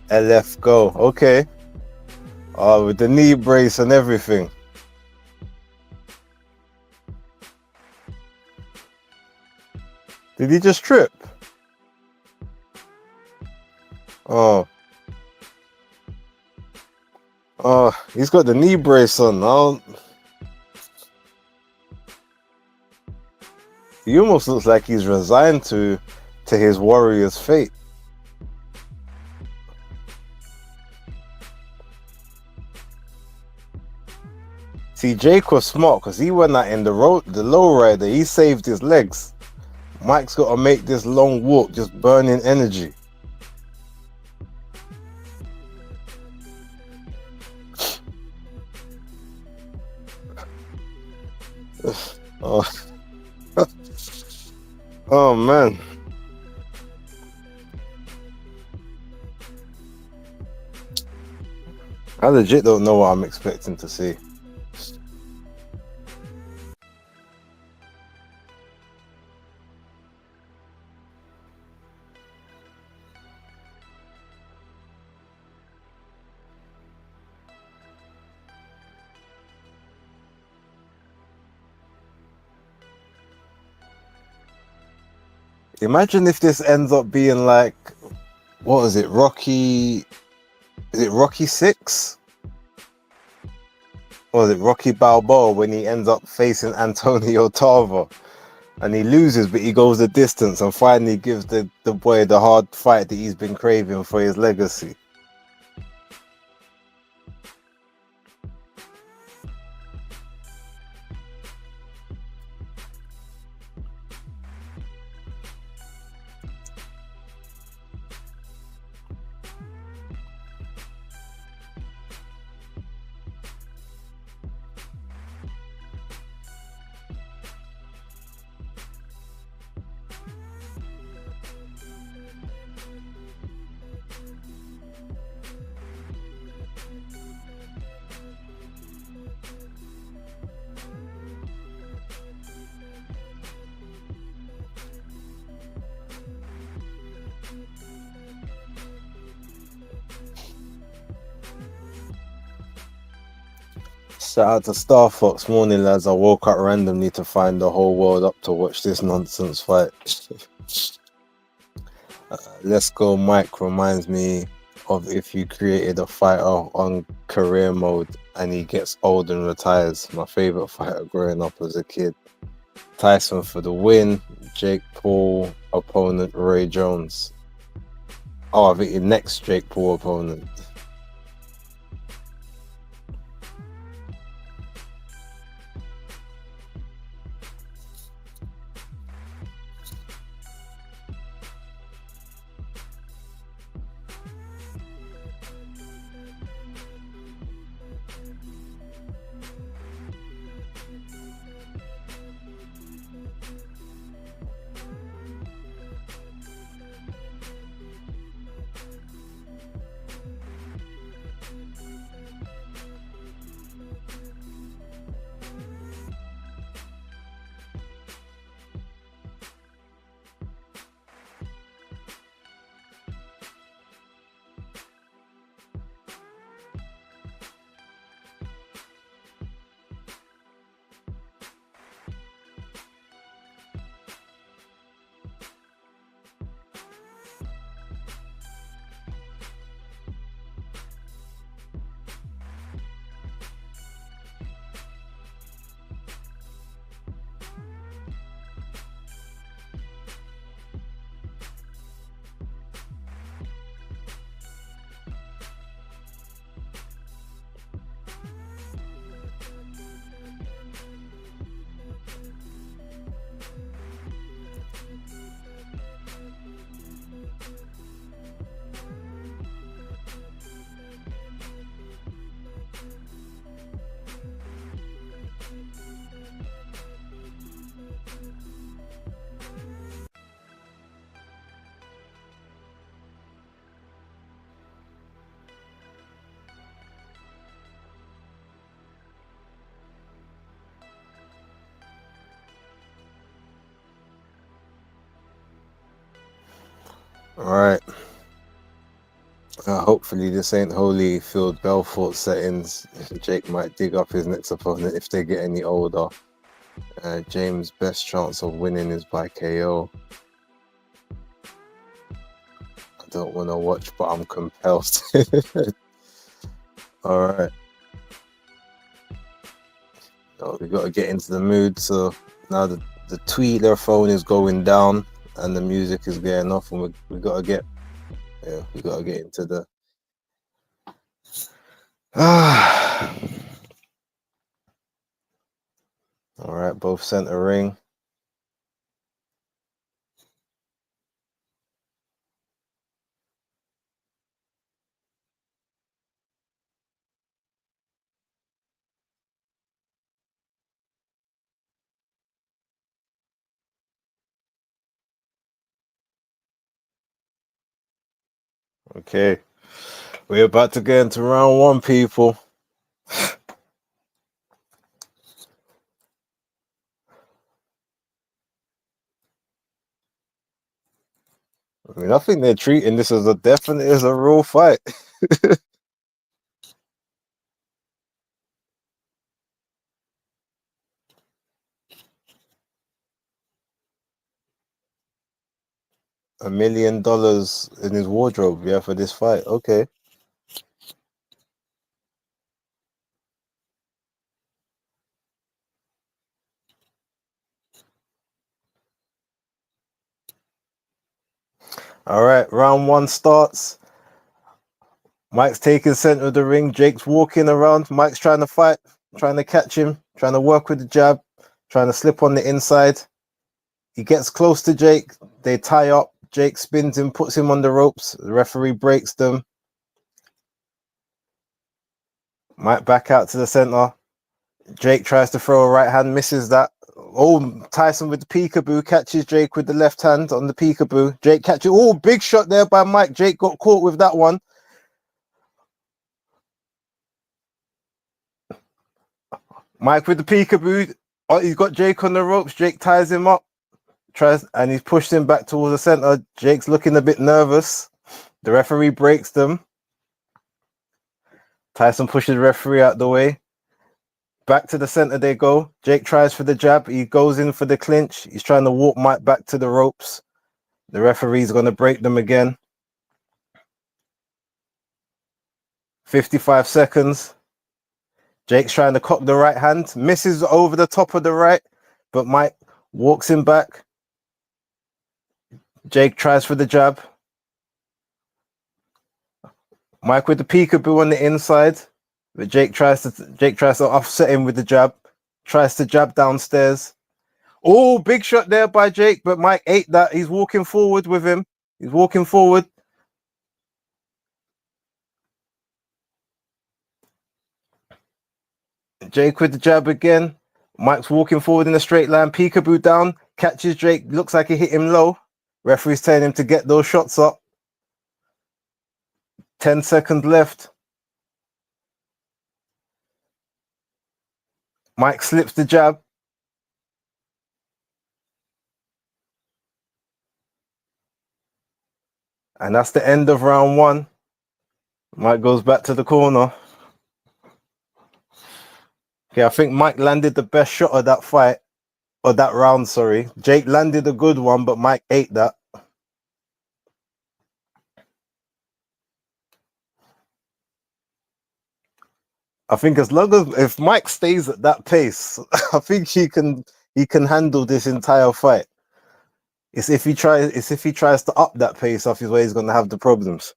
LF go. Okay. Oh, with the knee brace and everything. Did he just trip? Oh. Oh, he's got the knee brace on now. He almost looks like he's resigned to his warrior's fate. See, Jake was smart because he went out in the low rider. He saved his legs. Mike's got to make this long walk, just burning energy. Oh, oh man. I legit don't know what I'm expecting to see. Imagine if this ends up being like, what is it, Rocky? Is it Rocky 6? Or is it Rocky Balboa when he ends up facing Antonio Tarver? And he loses, but he goes the distance and finally gives the boy the hard fight that he's been craving for his legacy. Shout out to Star Fox. Morning, lads. I woke up randomly to find the whole world up to watch this nonsense fight. Let's Go Mike reminds me of if you created a fighter on career mode and he gets old and retires. My favorite fighter growing up as a kid. Tyson for the win. Jake Paul opponent Roy Jones. Oh, I think your next Jake Paul opponent. Alright. Hopefully this ain't Holyfield Belfort settings. Jake might dig up his next opponent if they get any older. James' best chance of winning is by KO. I don't want to watch, but I'm compelled. Alright. We got to get into the mood. So now the tweeter phone is going down and the music is getting off, and we got to get into the All right, both center ring. Okay, we're about to get into round one, people. I mean, I think they're treating this as a real fight. $1 million in his wardrobe, yeah, for this fight. Okay. All right, round one starts. Mike's taking center of the ring. Jake's walking around. Mike's trying to fight, trying to catch him, trying to work with the jab, trying to slip on the inside. He gets close to Jake. They tie up. Jake spins him, puts him on the ropes. The referee breaks them. Mike back out to the center. Jake tries to throw a right hand, misses that. Oh, Tyson with the peekaboo catches Jake with the left hand on the peekaboo. Jake catches. Oh, big shot there by Mike. Jake got caught with that one. Mike with the peekaboo. Oh, he's got Jake on the ropes. Jake ties him up. Tries and he's pushed him back towards the center. Jake's looking a bit nervous. The referee breaks them. Tyson pushes the referee out the way. Back to the center they go. Jake tries for the jab. He goes in for the clinch. He's trying to walk Mike back to the ropes. The referee's going to break them again. 55 seconds. Jake's trying to cock the right hand. Misses over the top of the right, but Mike walks him back. Jake tries for the jab. Mike with the peekaboo on the inside, but Jake tries to offset him with the jab. Tries to jab downstairs. Oh, big shot there by Jake, but Mike ate that. He's walking forward with him. He's walking forward. Jake with the jab again. Mike's walking forward in a straight line. Peekaboo down. Catches Jake. Looks like he hit him low. Referee's telling him to get those shots up. 10 seconds left. Mike slips the jab. And that's the end of round one. Mike goes back to the corner. Okay, I think Mike landed the best shot of that fight. Or that round, sorry. Jake landed a good one, but Mike ate that. I think as long as if Mike stays at that pace, I think he can handle this entire fight. It's if he tries to up that pace off his way, he's gonna have the problems.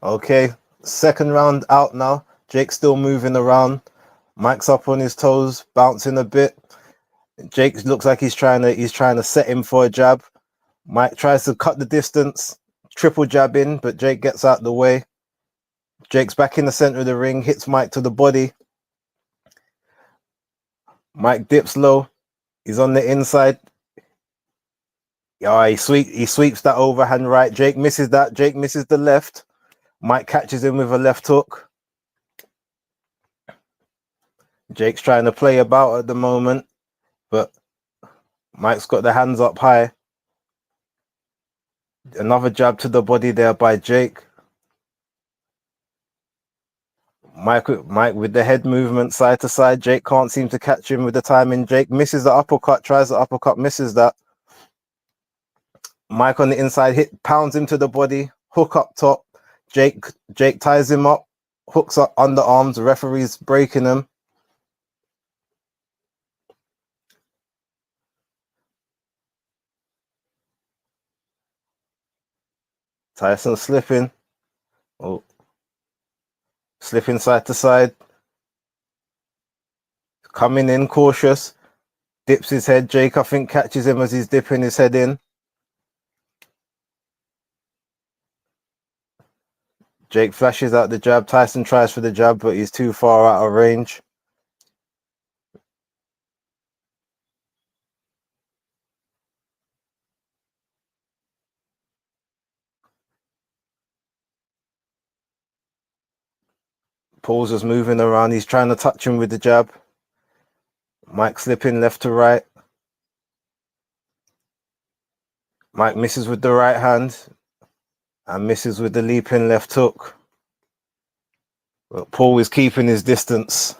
Okay, second round out now. Jake's still moving around. Mike's up on his toes, bouncing a bit. Jake looks like he's trying to set him for a jab. Mike tries to cut the distance, triple jab in, but Jake gets out the way. Jake's back in the center of the ring, hits Mike to the body. Mike dips low. He's on the inside. Oh, he sweeps that overhand right. Jake misses that. Jake misses the left. Mike catches him with a left hook. Jake's trying to play about at the moment, but Mike's got the hands up high. Another jab to the body there by Jake. Mike with the head movement side to side. Jake can't seem to catch him with the timing. Jake misses the uppercut, tries the uppercut, misses that. Mike on the inside, pounds him to the body, hook up top. Jake ties him up, hooks up underarms. The referee's breaking him. Tyson slipping. Oh, slipping side to side. Coming in cautious. Dips his head. Jake, I think, catches him as he's dipping his head in. Jake flashes out the jab. Tyson tries for the jab, but he's too far out of range. Paul's just moving around. He's trying to touch him with the jab. Mike slipping left to right. Mike misses with the right hand and misses with the leaping left hook. But Paul is keeping his distance.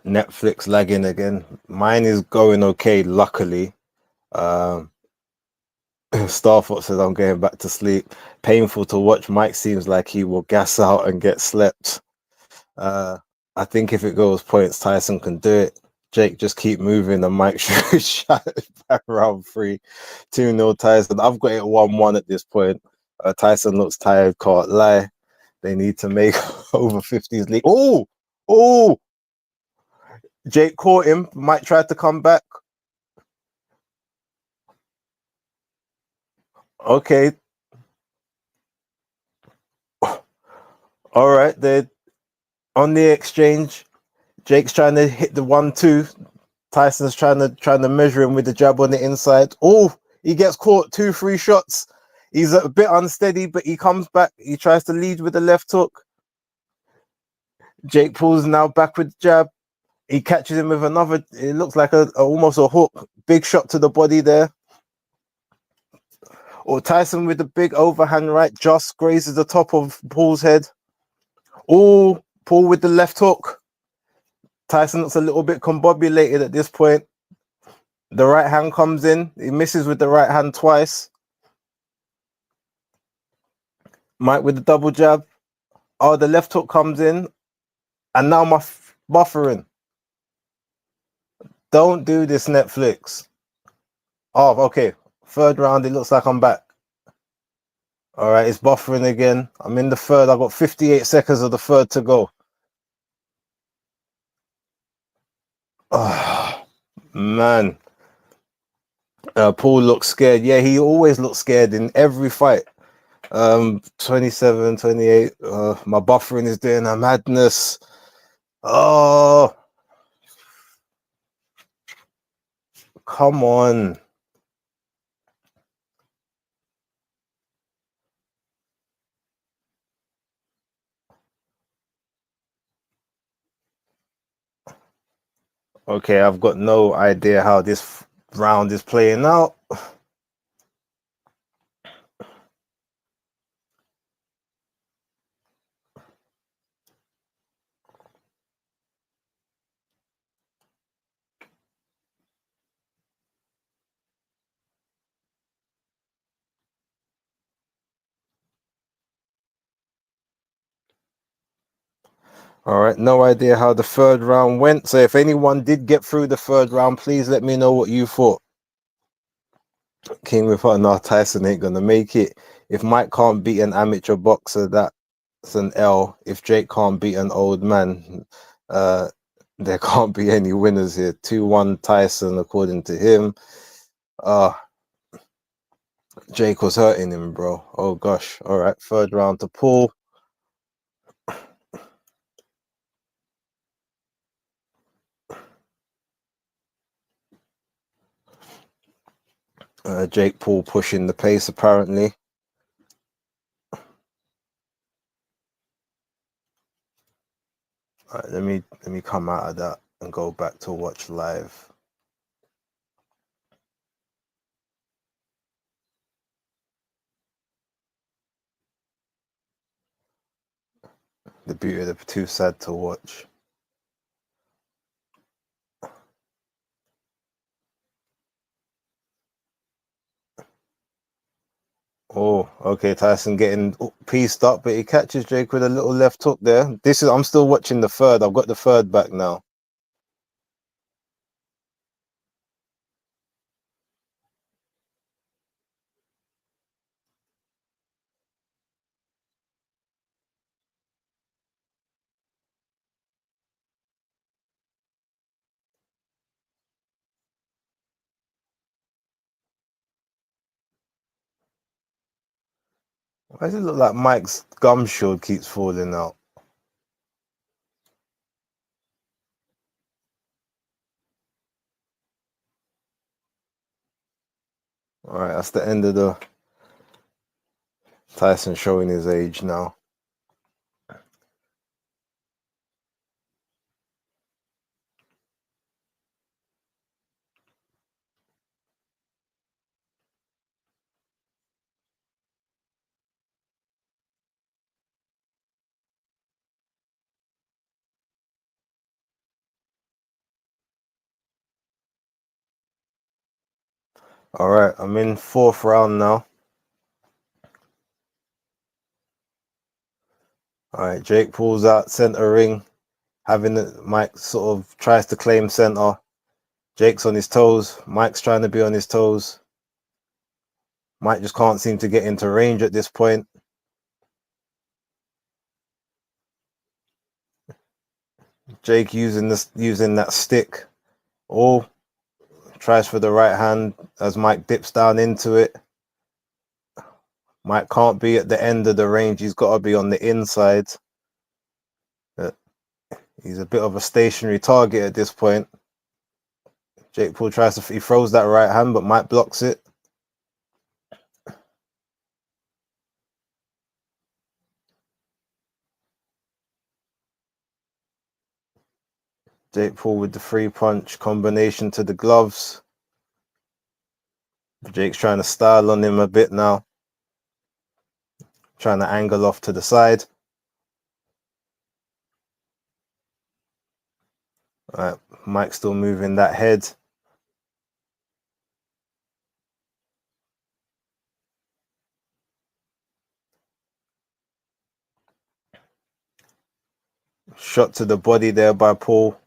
Netflix lagging again. Mine is going okay, luckily. Starfoot says I'm going back to sleep. Painful to watch. Mike seems like he will gas out and get slept. I think if it goes points, Tyson can do it. Jake just keep moving and Mike should shut it back round 3. 2-0 Tyson. I've got it 1-1 at this point. Tyson looks tired, can't lie. They need to make over 50s league. Oh! Jake caught him. Mike tried to come back. Okay. All right, they're on the exchange. Jake's trying to hit the 1-2. Tyson's trying to measure him with the jab on the inside. Oh, he gets caught. 2-3 shots. He's a bit unsteady, but he comes back. He tries to lead with the left hook. Jake pulls now back with the jab. He catches him with another. It looks like almost a hook. Big shot to the body there. Or Tyson with the big overhand right just grazes the top of Paul's head. Oh, Paul with the left hook. Tyson looks a little bit combobulated at this point. The right hand comes in. He misses with the right hand twice. Mike with the double jab. Oh, the left hook comes in. And now my buffering. Don't do this, Netflix. Oh, okay. Third round, it looks like I'm back. All right, it's buffering again. I'm in the third. I've got 58 seconds of the third to go. Oh, man. Paul looks scared. Yeah, he always looks scared in every fight. 27, 28. My buffering is doing a madness. Oh, come on. Okay, I've got no idea how this round is playing out. All right, no idea how the third round went. So if anyone did get through the third round, please let me know what you thought. King with no, Tyson ain't gonna make it. If Mike can't beat an amateur boxer, that's an L. If Jake can't beat an old man, there can't be any winners here. 2-1 Tyson, according to him. Jake was hurting him, bro. Oh gosh. All right, third round to Paul. Jake Paul pushing the pace apparently. All right, let me come out of that and go back to watch live. The beauty of the too sad to watch. Oh, okay, Tyson getting pieced up, but he catches Jake with a little left hook there. I'm still watching the third. I've got the third back now. Why does it look like Mike's gum shield keeps falling out? All right, that's the end of the Tyson showing his age now. All right, I'm in fourth round now. All right, Jake pulls out center ring, Mike sort of tries to claim center. Jake's on his toes. Mike's trying to be on his toes. Mike just can't seem to get into range at this point. Jake using that stick. Oh, tries for the right hand as Mike dips down into it. Mike can't be at the end of the range. He's got to be on the inside. He's a bit of a stationary target at this point. Jake Paul he throws that right hand, but Mike blocks it. Jake Paul with the 3-punch combination to the gloves. Jake's trying to style on him a bit now. Trying to angle off to the side. All right, Mike's still moving that head. Shot to the body there by Paul.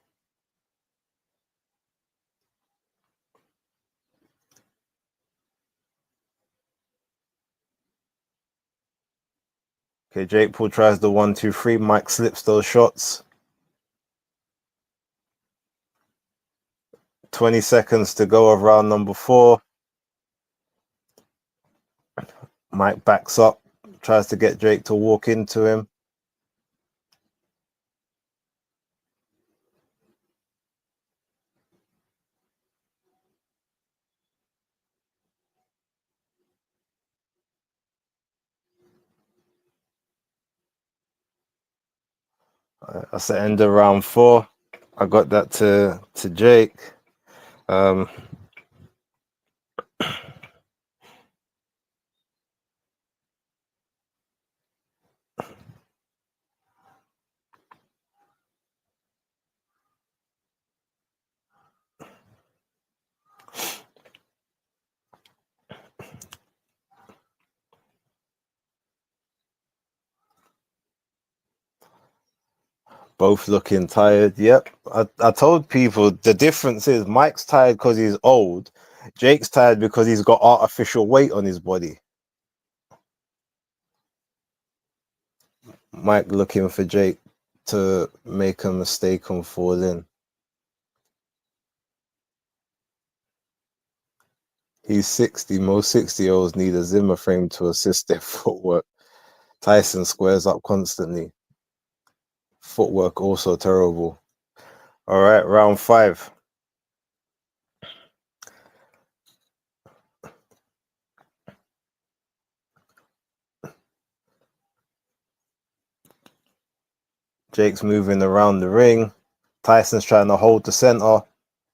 Okay, Jake Paul tries the 1-2-3. Mike slips those shots. 20 seconds to go of round number 4. Mike backs up, tries to get Jake to walk into him. That's the end of round 4. I got that to Jake. Both looking tired. Yep. I told people the difference is Mike's tired because he's old. Jake's tired because he's got artificial weight on his body. Mike looking for Jake to make a mistake and fall in. He's 60. Most 60-year-olds need a Zimmer frame to assist their footwork. Tyson squares up constantly. Footwork also terrible. All right, round 5. Jake's moving around the ring. Tyson's trying to hold the center,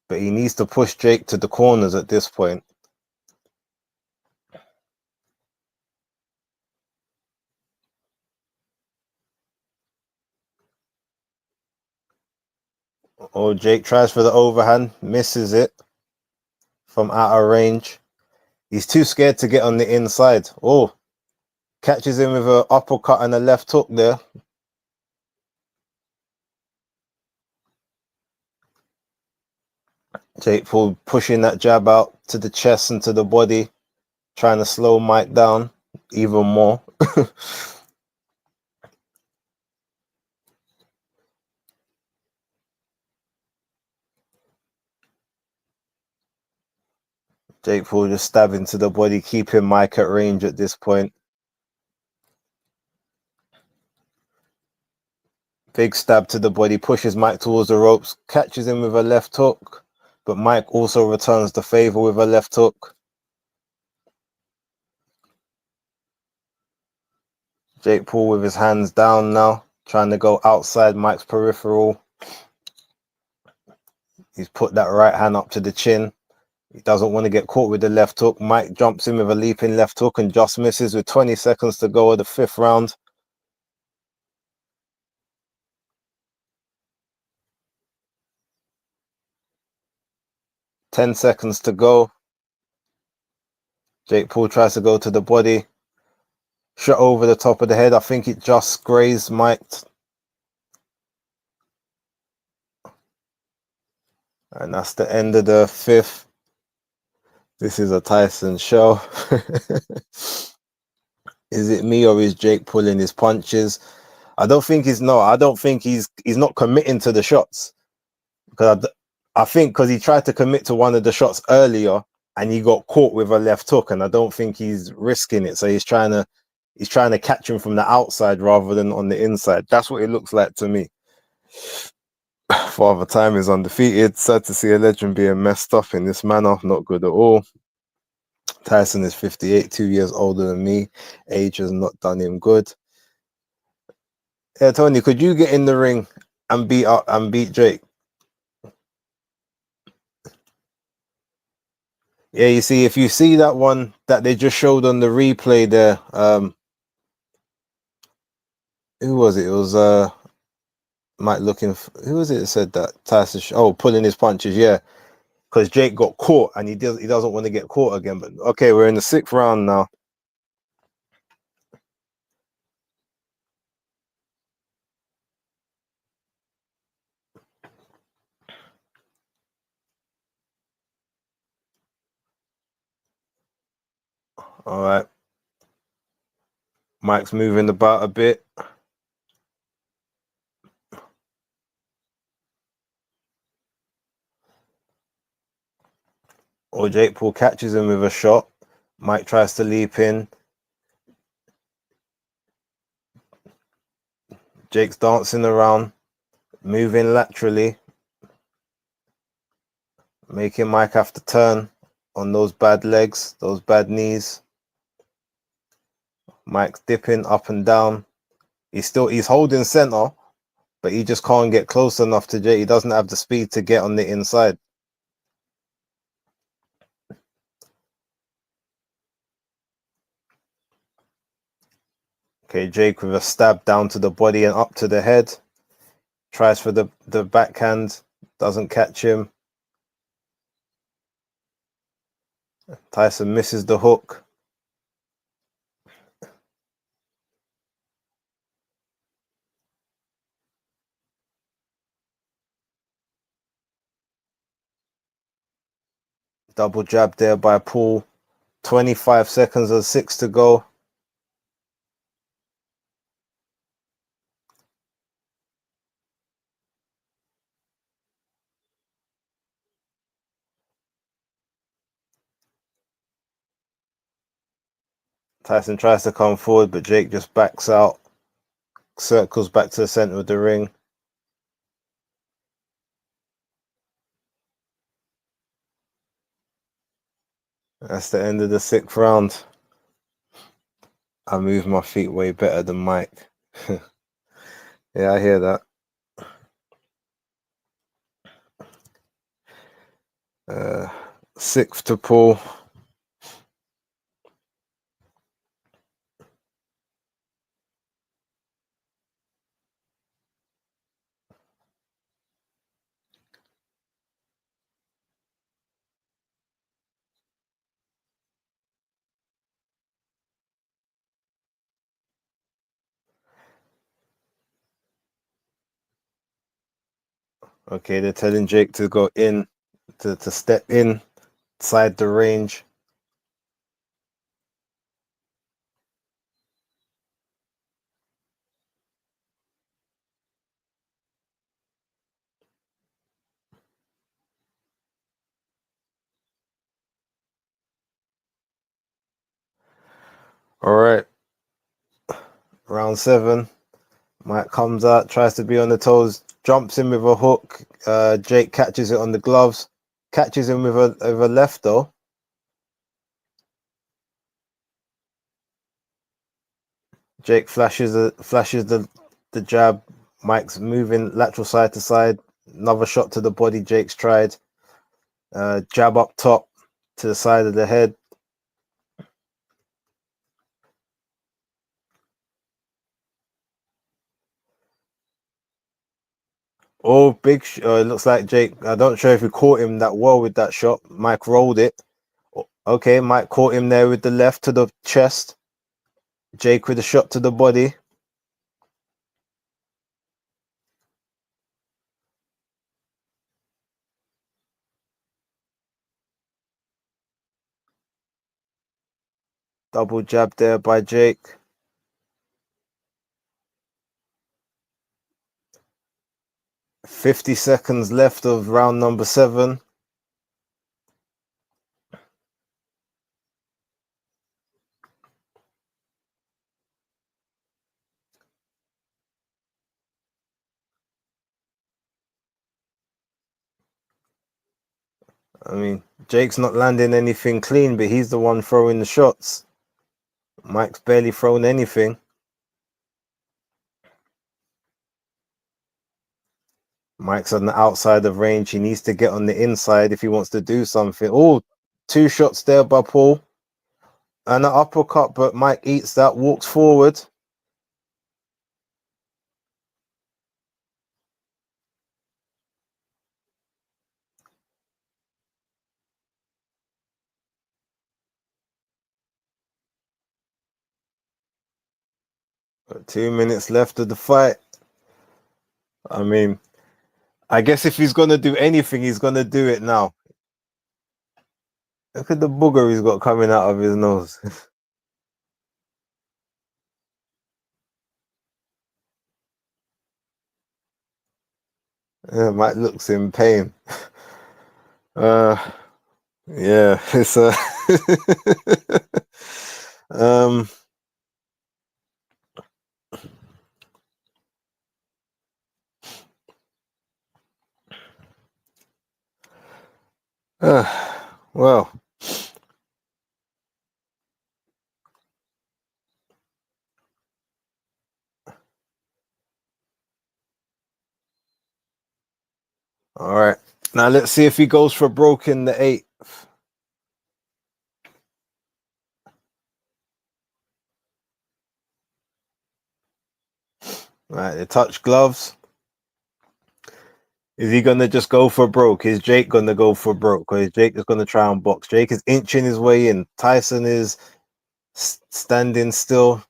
but he needs to push Jake to the corners at this point. Oh, Jake tries for the overhand, misses it from out of range. He's too scared to get on the inside. Oh, catches him with an uppercut and a left hook there. Jake Paul pushing that jab out to the chest and to the body, trying to slow Mike down even more. Jake Paul just stabbing to the body, keeping Mike at range at this point. Big stab to the body, pushes Mike towards the ropes, catches him with a left hook, but Mike also returns the favor with a left hook. Jake Paul with his hands down now, trying to go outside Mike's peripheral. He's put that right hand up to the chin. He doesn't want to get caught with the left hook. Mike jumps in with a leaping left hook and just misses with 20 seconds to go of the 5th round. Ten seconds to go. Jake Paul tries to go to the body. Shot over the top of the head. I think it just grazed Mike. And that's the end of the 5th. This is a Tyson show. Is it me or is Jake pulling his punches? I don't think he's not committing to the shots. Because I think because he tried to commit to one of the shots earlier and he got caught with a left hook, and I don't think he's risking it. So he's trying to catch him from the outside rather than on the inside. That's what it looks like to me. Father Time is undefeated. Sad to see a legend being messed up in this manner. Not good at all. Tyson is 58, 2 years older than me. Age has not done him good. Yeah, Tony, could you get in the ring and beat Jake? Yeah, you see, if you see that one that they just showed on the replay there, who was it? It was Mike looking. Who was it that said that Tyson? Pulling his punches. Yeah, because Jake got caught and he doesn't want to get caught again. But okay, we're in the 6th round now. All right, Mike's moving about a bit. Or Jake Paul catches him with a shot. Mike tries to leap in. Jake's dancing around, moving laterally, making Mike have to turn on those bad legs, those bad knees. Mike's dipping up and down. He's holding center, but he just can't get close enough to Jake. He doesn't have the speed to get on the inside. Okay, Jake with a stab down to the body and up to the head. Tries for the backhand, doesn't catch him. Tyson misses the hook. Double jab there by Paul. 25 seconds and 6 to go. Tyson tries to come forward, but Jake just backs out. Circles back to the center of the ring. That's the end of the 6th round. I move my feet way better than Mike. Yeah, I hear that. Uh, sixth to pull. Okay, they're telling Jake to go in, to step inside the range. All right, round 7. Mike comes out, tries to be on the toes, jumps in with a hook. Jake catches it on the gloves, catches him with a left though. Jake flashes the jab. Mike's moving lateral side to side. Another shot to the body. Jake's tried. Jab up top to the side of the head. Oh, it looks like Jake. I don't sure if he caught him that well with that shot. Mike rolled it. Okay, Mike caught him there with the left to the chest. Jake with a shot to the body. Double jab there by Jake. 50 seconds left of round number 7. I mean, Jake's not landing anything clean, but he's the one throwing the shots. Mike's barely thrown anything. Mike's on the outside of range. He needs to get on the inside if he wants to do something. Oh, 2 shots there by Paul. And an uppercut, but Mike eats that, walks forward. Got 2 minutes left of the fight. I mean, I guess if he's going to do anything, he's going to do it now. Look at the booger he's got coming out of his nose. Yeah, Mike looks in pain. Yeah, it's um well, all right. Now let's see if he goes for broke in the 8th. Right, they touch gloves. Is he gonna just go for broke? Is Jake gonna go for broke? Or is Jake just gonna try and box? Jake is inching his way in. Tyson is standing still.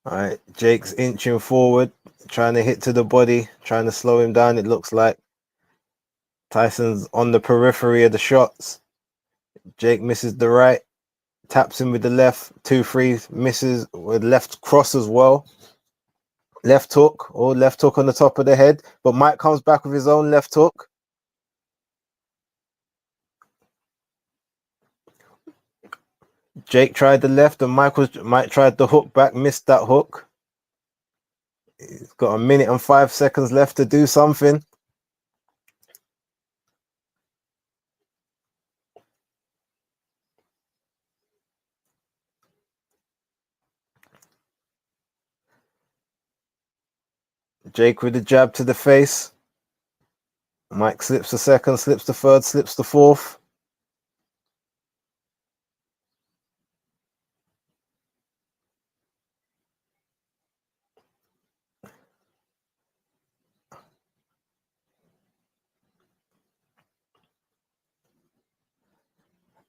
All right, Jake's inching forward, trying to hit to the body, trying to slow him down. It looks like Tyson's on the periphery of the shots. Jake misses the right, taps him with the left, 2-3, misses with left cross as well. Left hook, or left hook on the top of the head, but Mike comes back with his own left hook. Jake tried the left, and Mike tried the hook back, missed that hook. He's got 1 minute and 5 seconds left to do something. Jake with the jab to the face. Mike slips the second, slips the third, slips the fourth.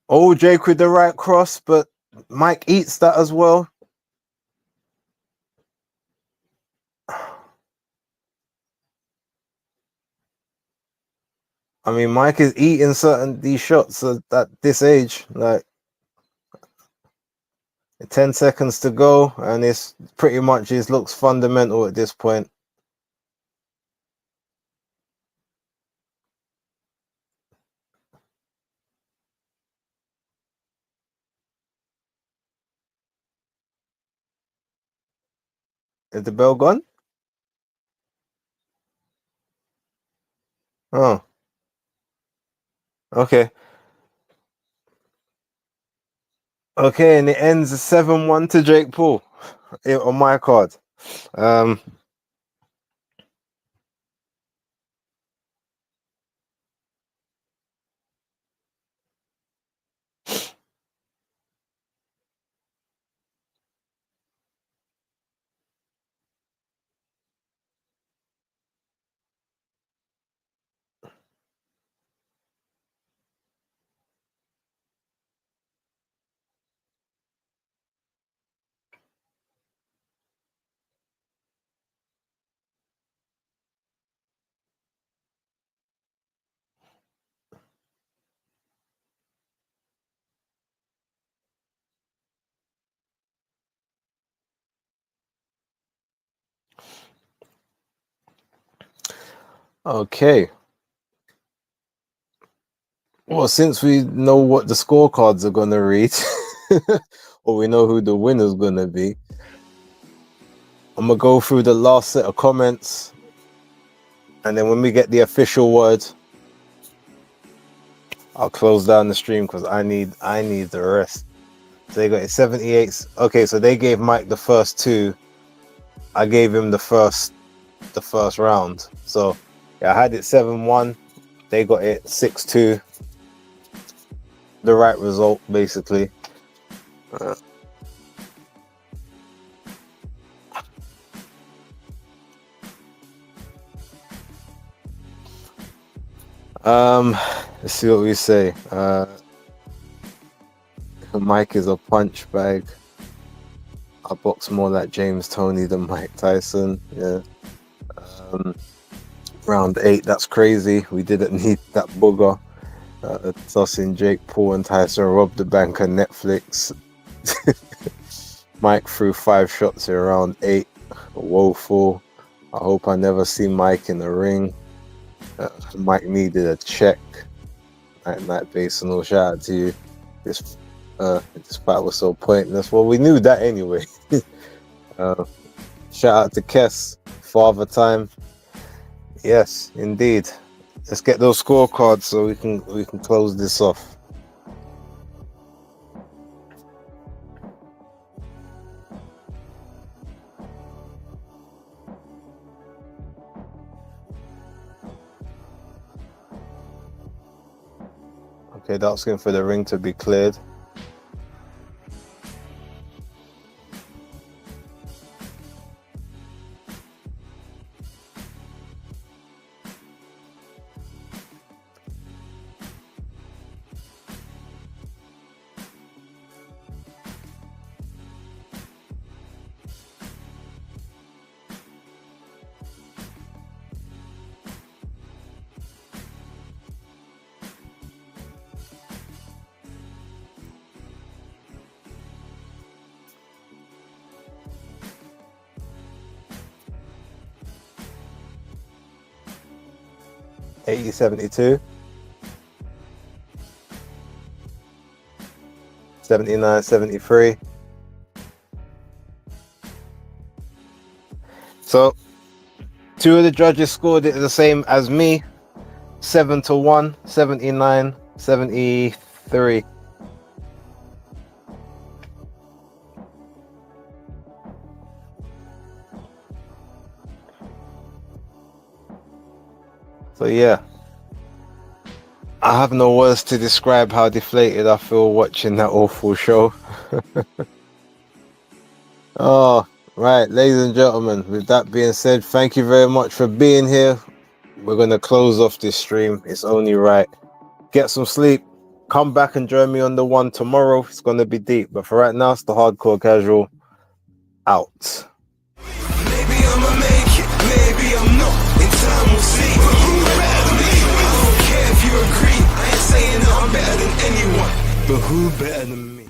Oh, Jake with the right cross, but Mike eats that as well. I mean, Mike is eating these shots at this age. Like 10 seconds to go, and it's pretty much it looks fundamental at this point. Is the bell gone? Oh, okay. Okay, and it ends 7-1 to Jake Paul on my card. Okay. Well, since we know what the scorecards are gonna read, or we know who the winner's gonna be, I'm gonna go through the last set of comments, and then when we get the official word, I'll close down the stream because I need the rest. So they got it 78. Okay, so they gave Mike the first two. I gave him the first round. So yeah, I had it 7-1. They got it 6-2. The right result, basically. Let's see what we say. Mike is a punch bag. I box more like James Toney than Mike Tyson. Yeah. Round 8, that's crazy. We didn't need that booger. Tossing Jake Paul and Tyson robbed the bank on Netflix. Mike threw 5 shots in round 8. Woeful. I hope I never see Mike in the ring. Mike needed a check. Night Basin, shout out to you. This fight was so pointless. Well, we knew that anyway. Shout out to Kess, Father Time. Yes, indeed. Let's get those scorecards so we can close this off. Okay, that's going for the ring to be cleared. $80.72, 79.73. So 2 of the judges scored it the same as me, 7-1, 79-73. So yeah, I have no words to describe how deflated I feel watching that awful show. Oh, right, ladies and gentlemen, with that being said, thank you very much for being here. We're going to close off this stream. It's only right. Get some sleep. Come back and join me on the one tomorrow. It's going to be deep. But for right now, it's the Hardcore Casual out. Maybe I'ma make it, maybe I'm not. In time we'll see. But who better than me? I don't care if you agree. I ain't saying that I'm better than anyone. But who better than me?